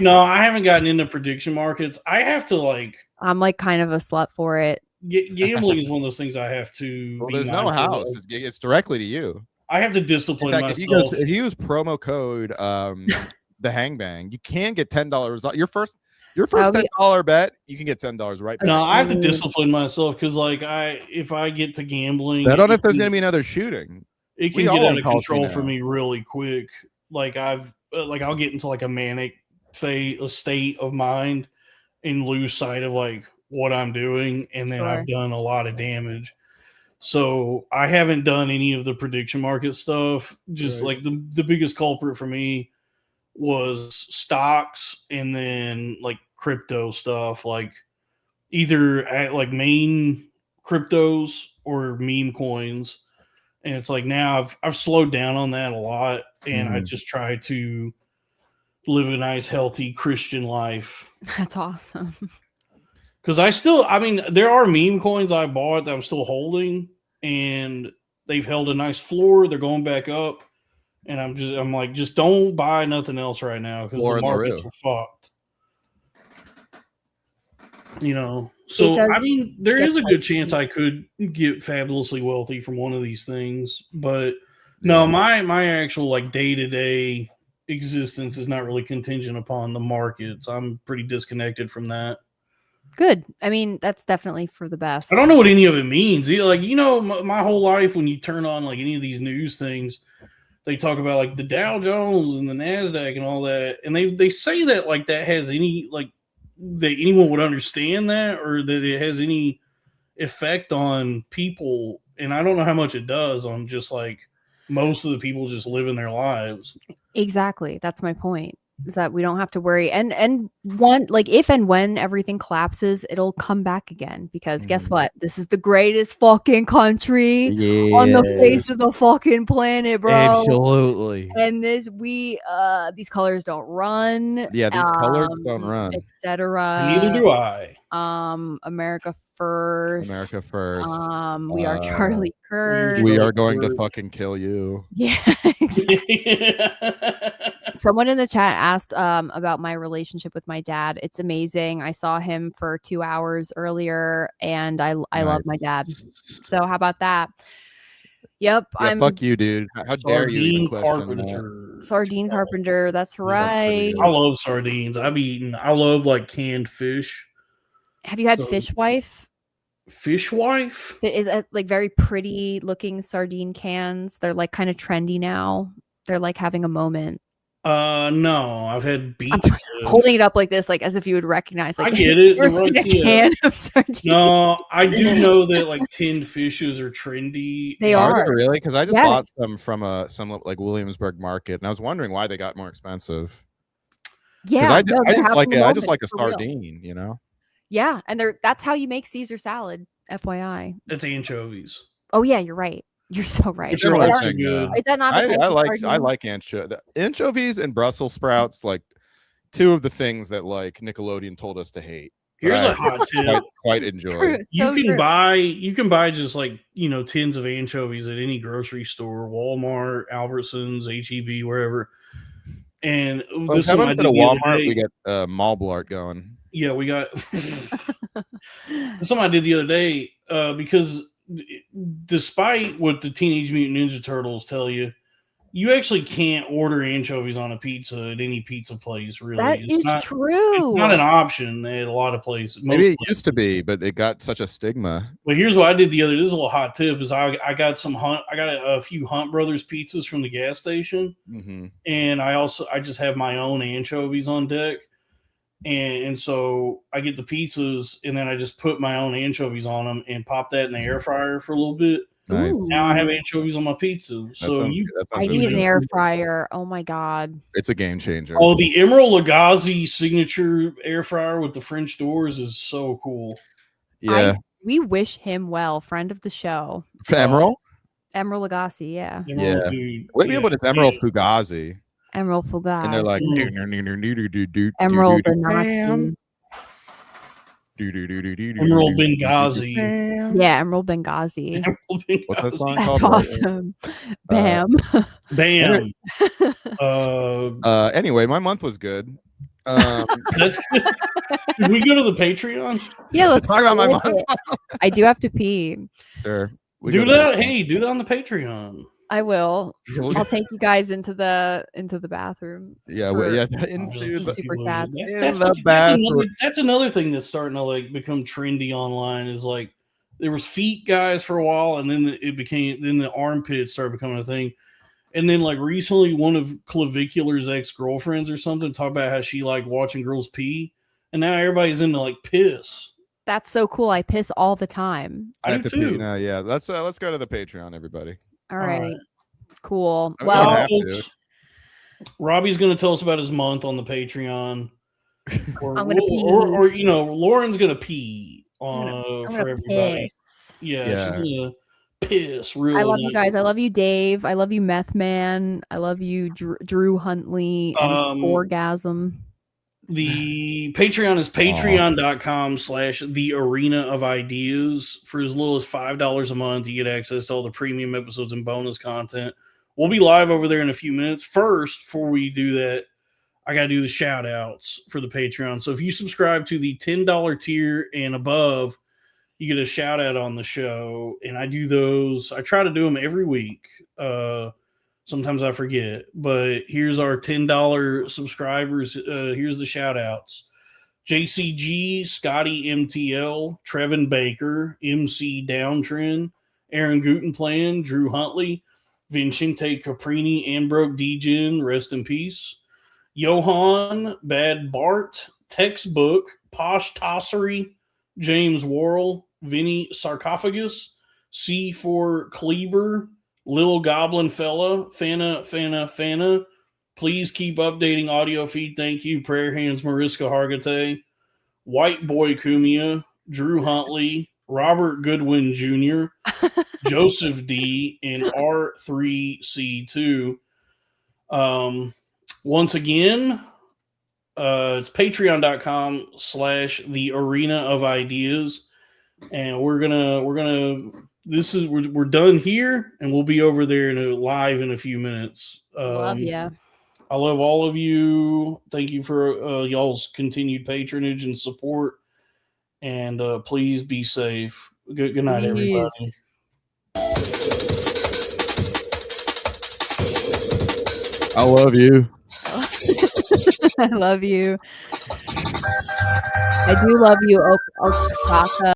No, I haven't gotten into prediction markets. I have to I'm kind of a slut for it. Gambling is one of those things I have to. Well, there's no house. It's directly to you. I have to discipline myself. If you use promo code the Hangbang, you can get $10. Your first $10 bet, you can get $10 right back. No, I have to discipline myself because if I get to gambling, I don't know if there's going to be another shooting. it can get out of control for me really quick. Like I'll get into like a manic a state of mind and lose sight of like what I'm doing, and then I've done a lot of damage. So I haven't done any of the prediction market stuff. Just like the biggest culprit for me was stocks, and then like crypto stuff, like either at like main cryptos or meme coins. And it's like now I've slowed down on that a lot, and I just try to live a nice, healthy Christian life. That's awesome. Because I mean, there are meme coins I bought that I'm still holding, and they've held a nice floor. They're going back up, and I'm like, just don't buy nothing else right now because the markets are fucked. You know, so I mean, there is a good chance I could get fabulously wealthy from one of these things, but no, my actual like day-to-day existence is not really contingent upon the markets. I'm pretty disconnected from that. Good. I mean, that's definitely for the best. I don't know what any of it means. Like, you know, my whole life when you turn on like any of these news things, they talk about like the Dow Jones and the NASDAQ and all that, and they say that like that has any like that anyone would understand that, or that it has any effect on people. And I don't know how much it does on just like most of the people just living their lives. Exactly. That's my point. Is that we don't have to worry. And one, like if and when everything collapses, it'll come back again, because guess what? This is the greatest fucking country on the face of the fucking planet, bro. Absolutely. And these colors don't run. Yeah, these colors don't run. Etc. Neither do I. America first. America first. We are Charlie Kirk. We are going to fucking kill you. Yeah. Exactly. Someone in the chat asked about my relationship with my dad. It's amazing. I saw him for 2 hours earlier, and I love my dad. So how about that? Yep. Yeah, fuck you, dude. How dare you even question that? Sardine Carpenter. That's right. I love sardines. I love like canned fish. Have you had Fish Wife? Fish Wife? Is it like very pretty looking sardine cans? They're like kind of trendy now. They're like having a moment. No, I've had beach. I'm holding it up like this, like as if you would recognize. Like, I get it. You're seeing a can of sardines. No, I do know that like tinned fishes are trendy. They are they really? Because I just bought them from some like Williamsburg market, and I was wondering why they got more expensive. Yeah, I just like a sardine, real. You know. Yeah, and that's how you make Caesar salad. FYI, it's anchovies. Oh yeah, you're right. You're so right. Is that not? I like anchovies and Brussels sprouts, like two of the things that like Nickelodeon told us to hate. Here's a hot tip. Quite enjoy. You can buy just like, you know, tins of anchovies at any grocery store, Walmart, Albertsons, HEB, wherever. And this is instead of Walmart, we get Malblart going. Yeah, we got something I did the other day because despite what the Teenage Mutant Ninja Turtles tell you, you actually can't order anchovies on a pizza at any pizza place, really. That is true. It's not an option at a lot of places. Maybe it used to be, but it got such a stigma. But here's what I did the other day. This is a little hot tip. Is I got a few Hunt Brothers pizzas from the gas station. Mm-hmm. And I just have my own anchovies on deck. And so I get the pizzas, and then I just put my own anchovies on them and pop that in the air fryer for a little bit. Nice. Now I have anchovies on my pizza. I need an air fryer. Oh my god, it's a game changer. Oh, the Emerald Lagasse signature air fryer with the French doors is so cool. Yeah, we wish him well. Friend of the show, Emerald Lagasse. Yeah, Maybe it's Emerald Fugazi. Emerald Fugazi. And they're like Emerald Benghazi. Emerald Benghazi. Yeah, Emerald Benghazi. What's that song called? That's awesome. Bam. Bam. Anyway, my month was good. That's good. Should we go to the Patreon? Yeah, let's talk about my month. I do have to pee. Sure. Do that. Hey, do that on the Patreon. I will. I'll take you guys into the bathroom. Yeah, into the super chats. In the bathroom. That's another thing that's starting to like become trendy online. Is like there was feet guys for a while, and then the armpits started becoming a thing. And then like recently, one of Clavicular's ex-girlfriends or something talked about how she liked watching girls pee, and now everybody's into like piss. That's so cool. I piss all the time. I have to pee now. Yeah, let's go to the Patreon, everybody. All right. Cool. I mean, well, Robbie's going to tell us about his month on the Patreon. Or, I'm gonna pee. Or you know, Lauren's going to pee for everybody. Piss. Yeah, she's going to piss real I love you guys. I love you, Dave. I love you, Meth Man. I love you, Drew Huntley and Orgasm. The Patreon is patreon.com/the arena of ideas. For as little as $5 a month, you get access to all the premium episodes and bonus content. We'll be live over there in a few minutes. First, before we do that, I got to do the shout outs for the Patreon. So if you subscribe to the $10 tier and above, you get a shout out on the show. And I do those. I try to do them every week. Sometimes I forget, but here's our $10 subscribers. Here's the shout outs. JCG, Scotty MTL, Trevin Baker, MC Downtrend, Aaron Gutenplan, Drew Huntley, Vincente Caprini, Ambroke Degen, rest in peace. Johan, Bad Bart, Textbook, Posh Tossery, James Worrell, Vinny Sarcophagus, C4 Kleber, Lil Goblin Fella, Fana. Please keep updating audio feed. Thank you. Prayer Hands, Mariska Hargitay, White Boy Kumia, Drew Huntley, Robert Goodwin Jr., Joseph D, and R3C2. Once again, it's patreon.com/the arena of ideas. And we're gonna we're done here, and we'll be over there live in a few minutes. Love ya. I love all of you. Thank you for y'all's continued patronage and support. And please be safe. Good night, everybody. I love you. I love you. I do love you, Osaka.